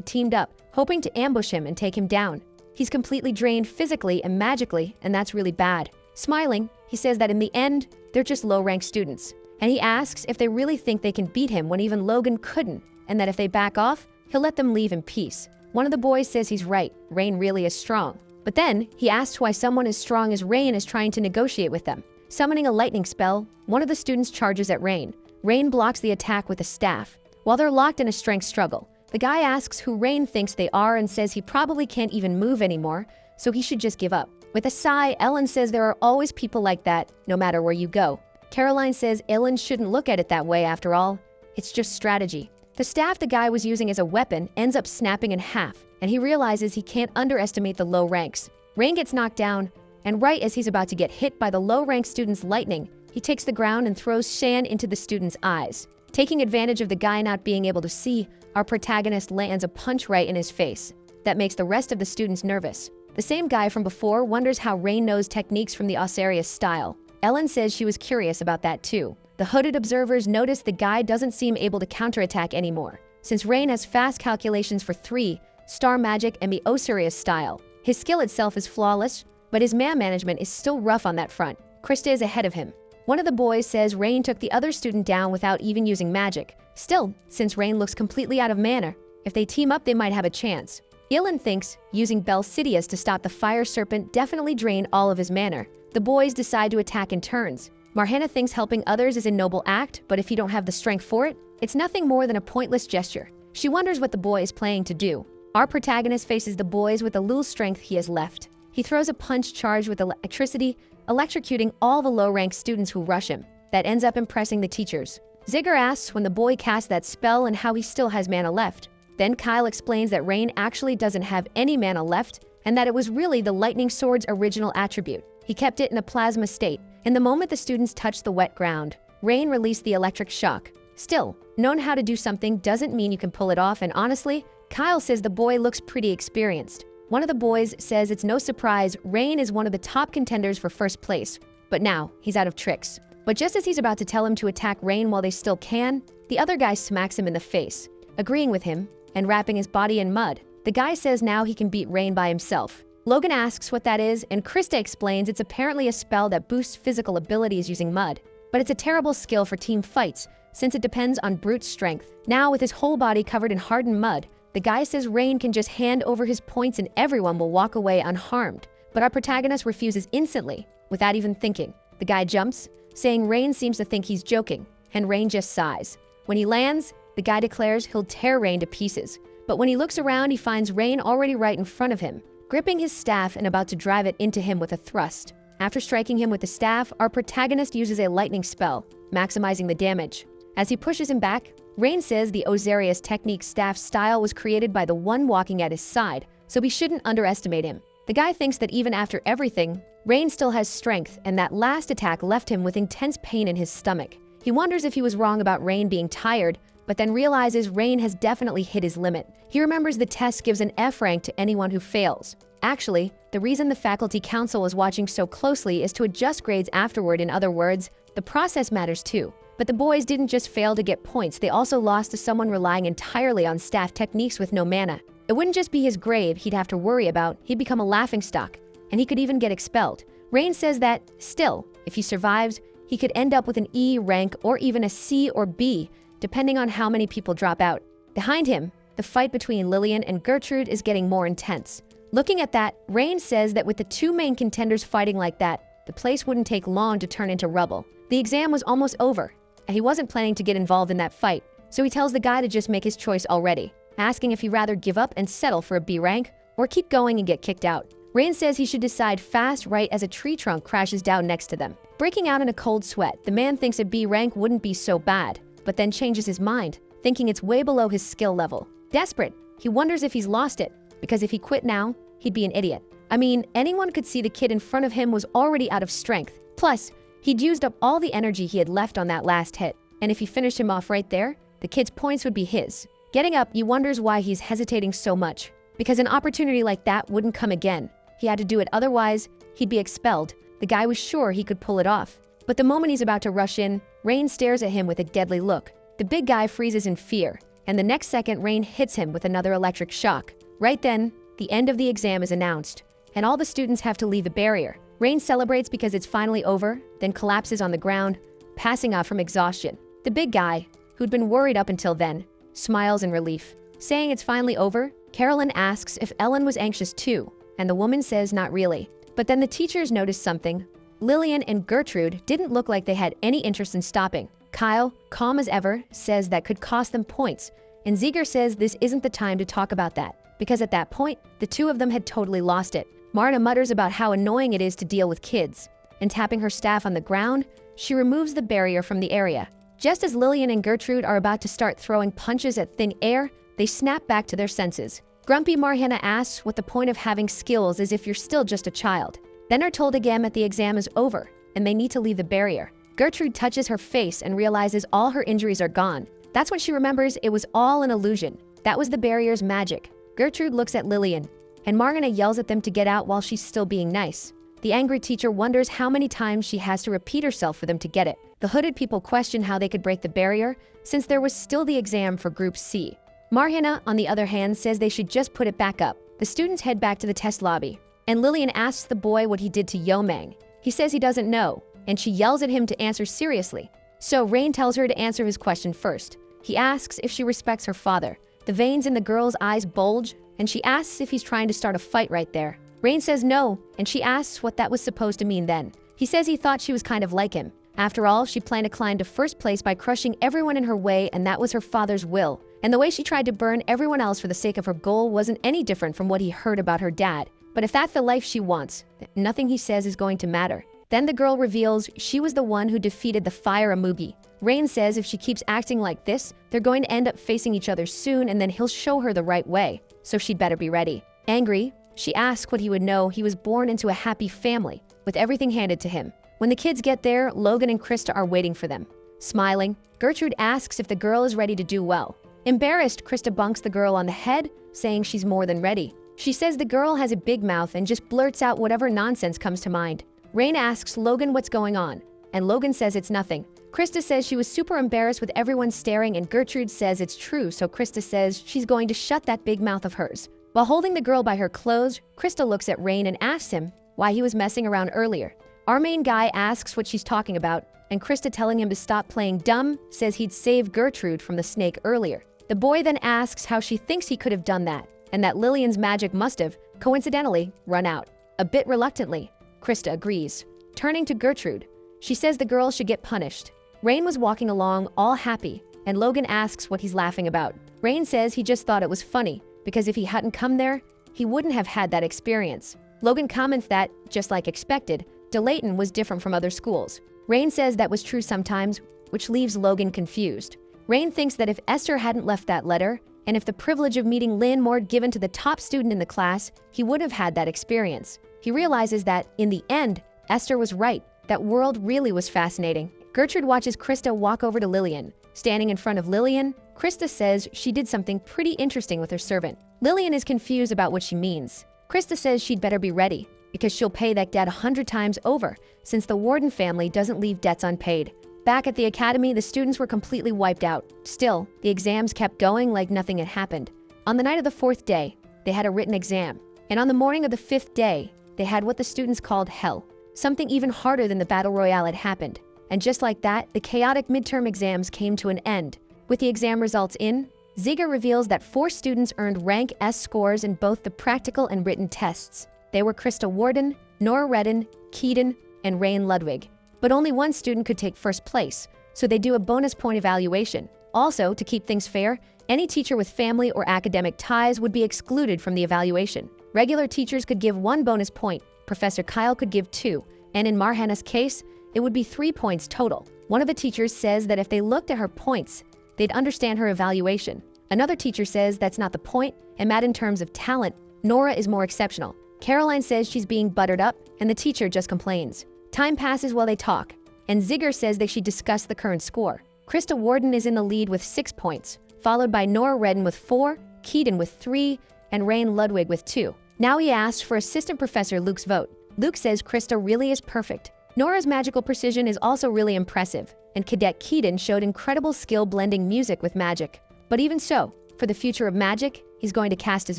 S1: teamed up, hoping to ambush him and take him down. He's completely drained physically and magically, and that's really bad. Smiling, he says that in the end, they're just low-ranked students. And he asks if they really think they can beat him when even Logan couldn't, and that if they back off, he'll let them leave in peace. One of the boys says he's right, Rain really is strong. But then, he asks why someone as strong as Rain is trying to negotiate with them. Summoning a lightning spell, one of the students charges at Rain. Rain blocks the attack with a staff. While they're locked in a strength struggle, the guy asks who Rain thinks they are and says he probably can't even move anymore, so he should just give up. With a sigh, Ellen says there are always people like that, no matter where you go. Caroline says Ellen shouldn't look at it that way after all. It's just strategy. The staff the guy was using as a weapon ends up snapping in half, and he realizes he can't underestimate the low ranks. Rain gets knocked down, and right as he's about to get hit by the low-ranked student's lightning, he takes the ground and throws Shan into the student's eyes. Taking advantage of the guy not being able to see, our protagonist lands a punch right in his face. That makes the rest of the students nervous. The same guy from before wonders how Rain knows techniques from the Osarius style. Ellen says she was curious about that too. The hooded observers notice the guy doesn't seem able to counterattack anymore, since Rain has fast calculations for 3, star magic, and the Osarius style. His skill itself is flawless, but his man management is still rough on that front. Krista is ahead of him. One of the boys says Rain took the other student down without even using magic. Still, since Rain looks completely out of mana, if they team up they might have a chance. Ilan thinks using Belsidius to stop the fire serpent definitely drained all of his mana. The boys decide to attack in turns. Marhana thinks helping others is a noble act, but if you don't have the strength for it, it's nothing more than a pointless gesture. She wonders what the boy is planning to do. Our protagonist faces the boys with the little strength he has left. He throws a punch charged with electricity, electrocuting all the low-ranked students who rush him. That ends up impressing the teachers. Zigger asks when the boy cast that spell and how he still has mana left. Then Kyle explains that Rain actually doesn't have any mana left and that it was really the lightning sword's original attribute. He kept it in a plasma state. In the moment the students touched the wet ground, Rain released the electric shock. Still, knowing how to do something doesn't mean you can pull it off, and honestly, Kyle says the boy looks pretty experienced. One of the boys says it's no surprise Rain is one of the top contenders for first place, but now he's out of tricks. But just as he's about to tell him to attack Rain while they still can, the other guy smacks him in the face, agreeing with him and wrapping his body in mud. The guy says now he can beat Rain by himself. Logan asks what that is, and Krista explains it's apparently a spell that boosts physical abilities using mud. But it's a terrible skill for team fights, since it depends on brute strength. Now, with his whole body covered in hardened mud, the guy says Rain can just hand over his points and everyone will walk away unharmed. But our protagonist refuses instantly, without even thinking. The guy jumps, saying Rain seems to think he's joking, and Rain just sighs. When he lands, the guy declares he'll tear Rain to pieces. But when he looks around, he finds Rain already right in front of him, gripping his staff and about to drive it into him with a thrust. After striking him with the staff, our protagonist uses a lightning spell, maximizing the damage. As he pushes him back, Rain says the Osarius technique staff style was created by the one walking at his side, so we shouldn't underestimate him. The guy thinks that even after everything, Rain still has strength, and that last attack left him with intense pain in his stomach. He wonders if he was wrong about Rain being tired, but then realizes Rain has definitely hit his limit. He remembers the test gives an F rank to anyone who fails. Actually, the reason the faculty council is watching so closely is to adjust grades afterward. In other words, the process matters too. But the boys didn't just fail to get points, they also lost to someone relying entirely on staff techniques with no mana. It wouldn't just be his grave he'd have to worry about, he'd become a laughingstock, and he could even get expelled. Rain says that, still, if he survives, he could end up with an E rank or even a C or B, depending on how many people drop out. Behind him, the fight between Lillian and Gertrude is getting more intense. Looking at that, Rain says that with the two main contenders fighting like that, the place wouldn't take long to turn into rubble. The exam was almost over, and he wasn't planning to get involved in that fight, so he tells the guy to just make his choice already. asking if he'd rather give up and settle for a B rank or keep going and get kicked out. Rain says he should decide fast right as a tree trunk crashes down next to them. Breaking out in a cold sweat, the man thinks a B rank wouldn't be so bad, but then changes his mind, thinking it's way below his skill level. Desperate, he wonders if he's lost it, because if he quit now, he'd be an idiot. I mean, anyone could see the kid in front of him was already out of strength. Plus, he'd used up all the energy he had left on that last hit, and if he finished him off right there, the kid's points would be his. Getting up, he wonders why he's hesitating so much, because an opportunity like that wouldn't come again. He had to do it, otherwise, he'd be expelled. The guy was sure he could pull it off. But the moment he's about to rush in, Rain stares at him with a deadly look. The big guy freezes in fear, and the next second Rain hits him with another electric shock. Right then, the end of the exam is announced, and all the students have to leave the barrier. Rain celebrates because it's finally over, then collapses on the ground, passing out from exhaustion. The big guy, who'd been worried up until then, smiles in relief. Saying it's finally over, Carolyn asks if Ellen was anxious too, and the woman says not really. But then the teachers notice something. Lillian and Gertrude didn't look like they had any interest in stopping. Kyle, calm as ever, says that could cost them points, and Ziegler says this isn't the time to talk about that, because at that point, the two of them had totally lost it. Marta mutters about how annoying it is to deal with kids, and tapping her staff on the ground, she removes the barrier from the area. Just as Lillian and Gertrude are about to start throwing punches at thin air, they snap back to their senses. Grumpy Manhwa asks what the point of having skills is if you're still just a child. Then are told again that the exam is over, and they need to leave the barrier. Gertrude touches her face and realizes all her injuries are gone. That's when she remembers it was all an illusion. That was the barrier's magic. Gertrude looks at Lillian, and Margana yells at them to get out while she's still being nice. The angry teacher wonders how many times she has to repeat herself for them to get it. The hooded people question how they could break the barrier, since there was still the exam for Group C. Margana, on the other hand, says they should just put it back up. The students head back to the test lobby, and Lillian asks the boy what he did to Yeomang. He says he doesn't know, and she yells at him to answer seriously. So Rain tells her to answer his question first. He asks if she respects her father. The veins in the girl's eyes bulge, and she asks if he's trying to start a fight right there. Rain says no, and she asks what that was supposed to mean then. He says he thought she was kind of like him. After all, she planned to climb to first place by crushing everyone in her way, and that was her father's will. And the way she tried to burn everyone else for the sake of her goal wasn't any different from what he heard about her dad. But if that's the life she wants, nothing he says is going to matter. Then the girl reveals she was the one who defeated the fire Amugi. Rain says if she keeps acting like this, they're going to end up facing each other soon, and then he'll show her the right way. So she'd better be ready. Angry, she asks what he would know. He was born into a happy family, with everything handed to him. When the kids get there, Logan and Krista are waiting for them. Smiling, Gertrude asks if the girl is ready to do well. Embarrassed, Krista bunks the girl on the head, saying she's more than ready. She says the girl has a big mouth and just blurts out whatever nonsense comes to mind. Rain asks Logan what's going on, and Logan says it's nothing. Krista says she was super embarrassed with everyone staring, and Gertrude says it's true, so Krista says she's going to shut that big mouth of hers. While holding the girl by her clothes, Krista looks at Rain and asks him why he was messing around earlier. Our main guy asks what she's talking about, and Krista, telling him to stop playing dumb, says he'd saved Gertrude from the snake earlier. The boy then asks how she thinks he could have done that, and that Lillian's magic must have, coincidentally, run out. A bit reluctantly, Krista agrees. Turning to Gertrude, she says the girl should get punished. Rain was walking along, all happy, and Logan asks what he's laughing about. Rain says he just thought it was funny, because if he hadn't come there, he wouldn't have had that experience. Logan comments that, just like expected, DeLayton was different from other schools. Rain says that was true sometimes, which leaves Logan confused. Rain thinks that if Esther hadn't left that letter, and if the privilege of meeting Lynn Moore given to the top student in the class, he would have had that experience. He realizes that, in the end, Esther was right. That world really was fascinating. Gertrude watches Krista walk over to Lillian. Standing in front of Lillian, Krista says she did something pretty interesting with her servant. Lillian is confused about what she means. Krista says she'd better be ready, because she'll pay that debt 100 times over, since the Warden family doesn't leave debts unpaid. Back at the academy, the students were completely wiped out. Still, the exams kept going like nothing had happened. On the night of the 4th day, they had a written exam. And on the morning of the 5th day, they had what the students called hell. Something even harder than the battle royale had happened. And just like that, the chaotic midterm exams came to an end. With the exam results in, Ziegler reveals that 4 students earned rank S scores in both the practical and written tests. They were Krista Warden, Nora Redden, Keaton, and Rain Ludwig. But only one student could take first place, so they do a bonus point evaluation. Also, to keep things fair, Any teacher with family or academic ties would be excluded from the evaluation. Regular teachers could give 1 bonus point, Professor Kyle could give 2, and in Marhana's case, it would be 3 points total. One of the teachers says that if they looked at her points, they'd understand her evaluation. Another teacher says that's not the point, and mad in terms of talent, Nora is more exceptional. Caroline says she's being buttered up, and the teacher just complains. Time passes while they talk, and Zigger says they should discuss the current score. Krista Warden is in the lead with 6 points, followed by Nora Redden with 4, Keaton with 3, and Rain Ludwig with 2. Now he asks for Assistant Professor Luke's vote. Luke says Krista really is perfect. Nora's magical precision is also really impressive, and Cadet Keaton showed incredible skill blending music with magic. But even so, for the future of magic, he's going to cast his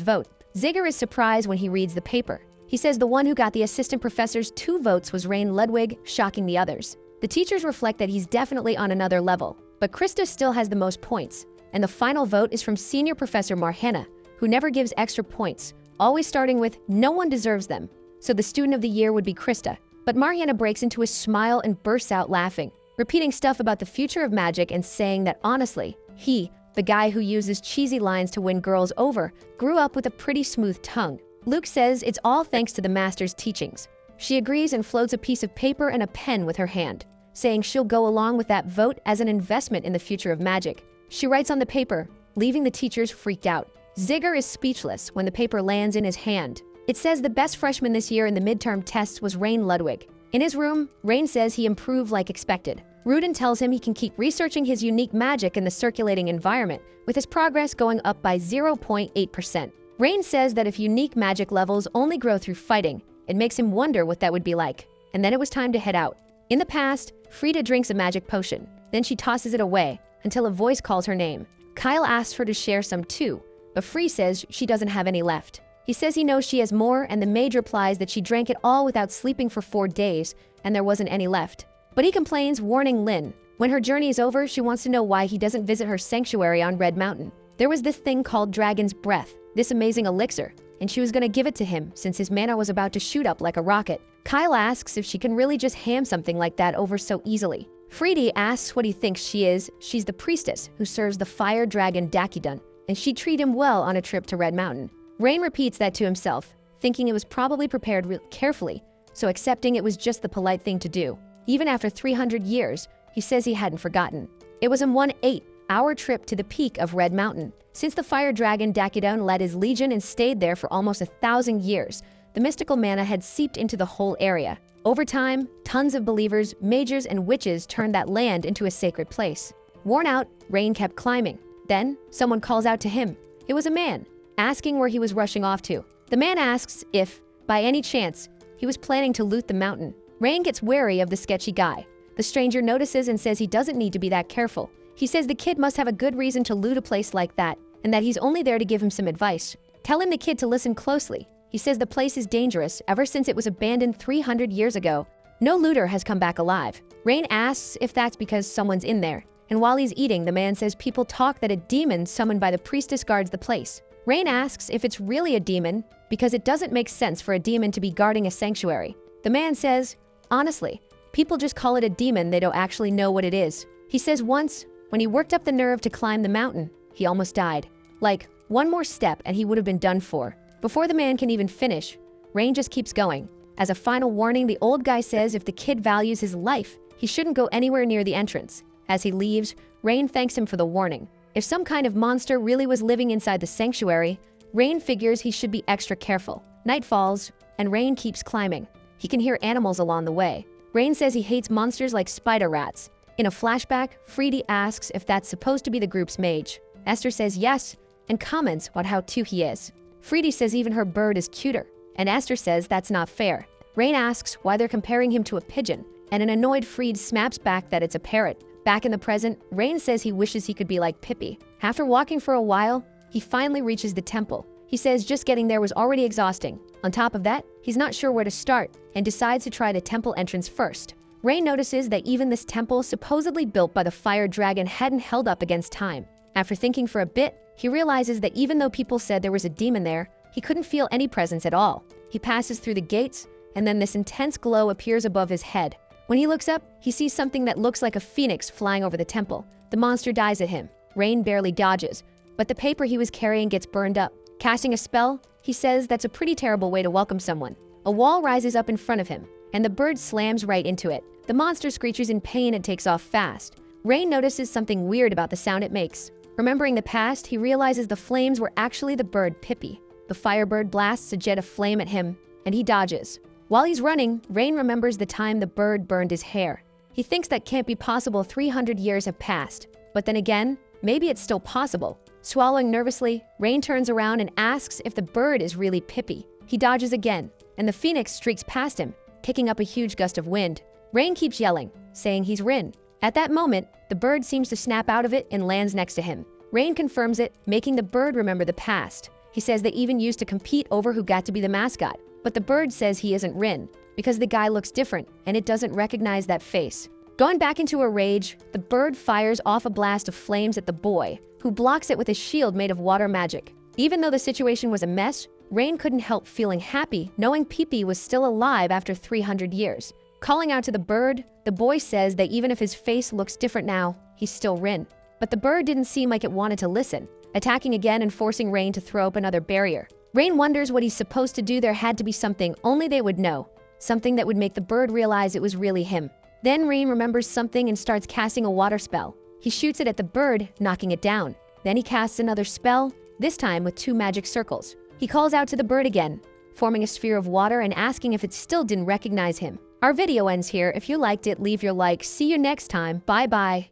S1: vote. Zigger is surprised when he reads the paper. He says the one who got the assistant professor's 2 votes was Rain Ludwig, shocking the others. The teachers reflect that he's definitely on another level, but Krista still has the most points, and the final vote is from Senior Professor Marhana, who never gives extra points, always starting with "no one deserves them." So the student of the year would be Krista. But Marhana breaks into a smile and bursts out laughing, repeating stuff about the future of magic and saying that honestly, he, the guy who uses cheesy lines to win girls over, grew up with a pretty smooth tongue. Luke says it's all thanks to the master's teachings. She agrees and floats a piece of paper and a pen with her hand, saying she'll go along with that vote as an investment in the future of magic. She writes on the paper, leaving the teachers freaked out. Zigger is speechless when the paper lands in his hand. It says the best freshman this year in the midterm tests was Rain Ludwig. In his room, Rain says he improved like expected. Rudin tells him he can keep researching his unique magic in the circulating environment, with his progress going up by 0.8%. Rain says that if unique magic levels only grow through fighting, it makes him wonder what that would be like. And then it was time to head out. In the past, Frida drinks a magic potion. Then she tosses it away until a voice calls her name. Kyle asks her to share some too, but Free says she doesn't have any left. He says he knows she has more, and the Mage replies that she drank it all without sleeping for 4 days, and there wasn't any left. But he complains, warning Lynn. When her journey is over, she wants to know why he doesn't visit her sanctuary on Red Mountain. There was this thing called Dragon's Breath, this amazing elixir, and she was gonna give it to him since his mana was about to shoot up like a rocket. Kyle asks if she can really just ham something like that over so easily. Freedy asks what he thinks she is. She's the priestess who serves the fire dragon Dakidun, and she'd treat him well on a trip to Red Mountain. Rain repeats that to himself, thinking it was probably prepared real carefully, so accepting it was just the polite thing to do. Even after 300 years, he says he hadn't forgotten. It was a 1-8-hour trip to the peak of Red Mountain. Since the fire dragon Dakidun led his legion and stayed there for almost 1,000 years, the mystical mana had seeped into the whole area. Over time, tons of believers, mages, and witches turned that land into a sacred place. Worn out, Rain kept climbing. Then, someone calls out to him. It was a man, asking where he was rushing off to. The man asks if, by any chance, he was planning to loot the mountain. Rain gets wary of the sketchy guy. The stranger notices and says he doesn't need to be that careful. He says the kid must have a good reason to loot a place like that, and that he's only there to give him some advice. Telling the kid to listen closely. He says the place is dangerous ever since it was abandoned 300 years ago. No looter has come back alive. Rain asks if that's because someone's in there. And while he's eating, the man says people talk that a demon summoned by the priestess guards the place. Rain asks if it's really a demon because it doesn't make sense for a demon to be guarding a sanctuary. The man says, honestly, people just call it a demon, they don't actually know what it is. He says once, when he worked up the nerve to climb the mountain, he almost died. Like, one more step and he would have been done for. Before the man can even finish, Rain just keeps going. As a final warning, the old guy says if the kid values his life, he shouldn't go anywhere near the entrance. As he leaves, Rain thanks him for the warning. If some kind of monster really was living inside the sanctuary, Rain figures he should be extra careful. Night falls, and Rain keeps climbing. He can hear animals along the way. Rain says he hates monsters like spider rats. In a flashback, Freedy asks if that's supposed to be the group's mage. Esther says yes, and comments on how cute he is. Freedy says even her bird is cuter, and Esther says that's not fair. Rain asks why they're comparing him to a pigeon, and an annoyed Freed snaps back that it's a parrot. Back in the present, Rain says he wishes he could be like Pippi. After walking for a while, he finally reaches the temple. He says just getting there was already exhausting. On top of that, he's not sure where to start, and decides to try the temple entrance first. Rain notices that even this temple, supposedly built by the fire dragon, hadn't held up against time. After thinking for a bit, he realizes that even though people said there was a demon there, he couldn't feel any presence at all. He passes through the gates, and then this intense glow appears above his head. When he looks up, he sees something that looks like a phoenix flying over the temple. The monster dies at him. Rain barely dodges, but the paper he was carrying gets burned up. Casting a spell, he says that's a pretty terrible way to welcome someone. A wall rises up in front of him, and the bird slams right into it. The monster screeches in pain and takes off fast. Rain notices something weird about the sound it makes. Remembering the past, he realizes the flames were actually the bird Pippi. The firebird blasts a jet of flame at him, and he dodges. While he's running, Rain remembers the time the bird burned his hair. He thinks that can't be possible. 300 years have passed. But then again, maybe it's still possible. Swallowing nervously, Rain turns around and asks if the bird is really Pippi. He dodges again, and the phoenix streaks past him, kicking up a huge gust of wind. Rain keeps yelling, saying he's Rin. At that moment, the bird seems to snap out of it and lands next to him. Rain confirms it, making the bird remember the past. He says they even used to compete over who got to be the mascot. But the bird says he isn't Rin, because the guy looks different and it doesn't recognize that face. Going back into a rage, the bird fires off a blast of flames at the boy, who blocks it with a shield made of water magic. Even though the situation was a mess, Rain couldn't help feeling happy knowing Pippi was still alive after 300 years. Calling out to the bird, the boy says that even if his face looks different now, he's still Rin. But the bird didn't seem like it wanted to listen, attacking again and forcing Rain to throw up another barrier. Rain wonders what he's supposed to do. There had to be something only they would know, something that would make the bird realize it was really him. Then Rain remembers something and starts casting a water spell. He shoots it at the bird, knocking it down. Then he casts another spell, this time with 2 magic circles. He calls out to the bird again, forming a sphere of water and asking if it still didn't recognize him. Our video ends here. If you liked it, leave your like. See you next time. Bye bye.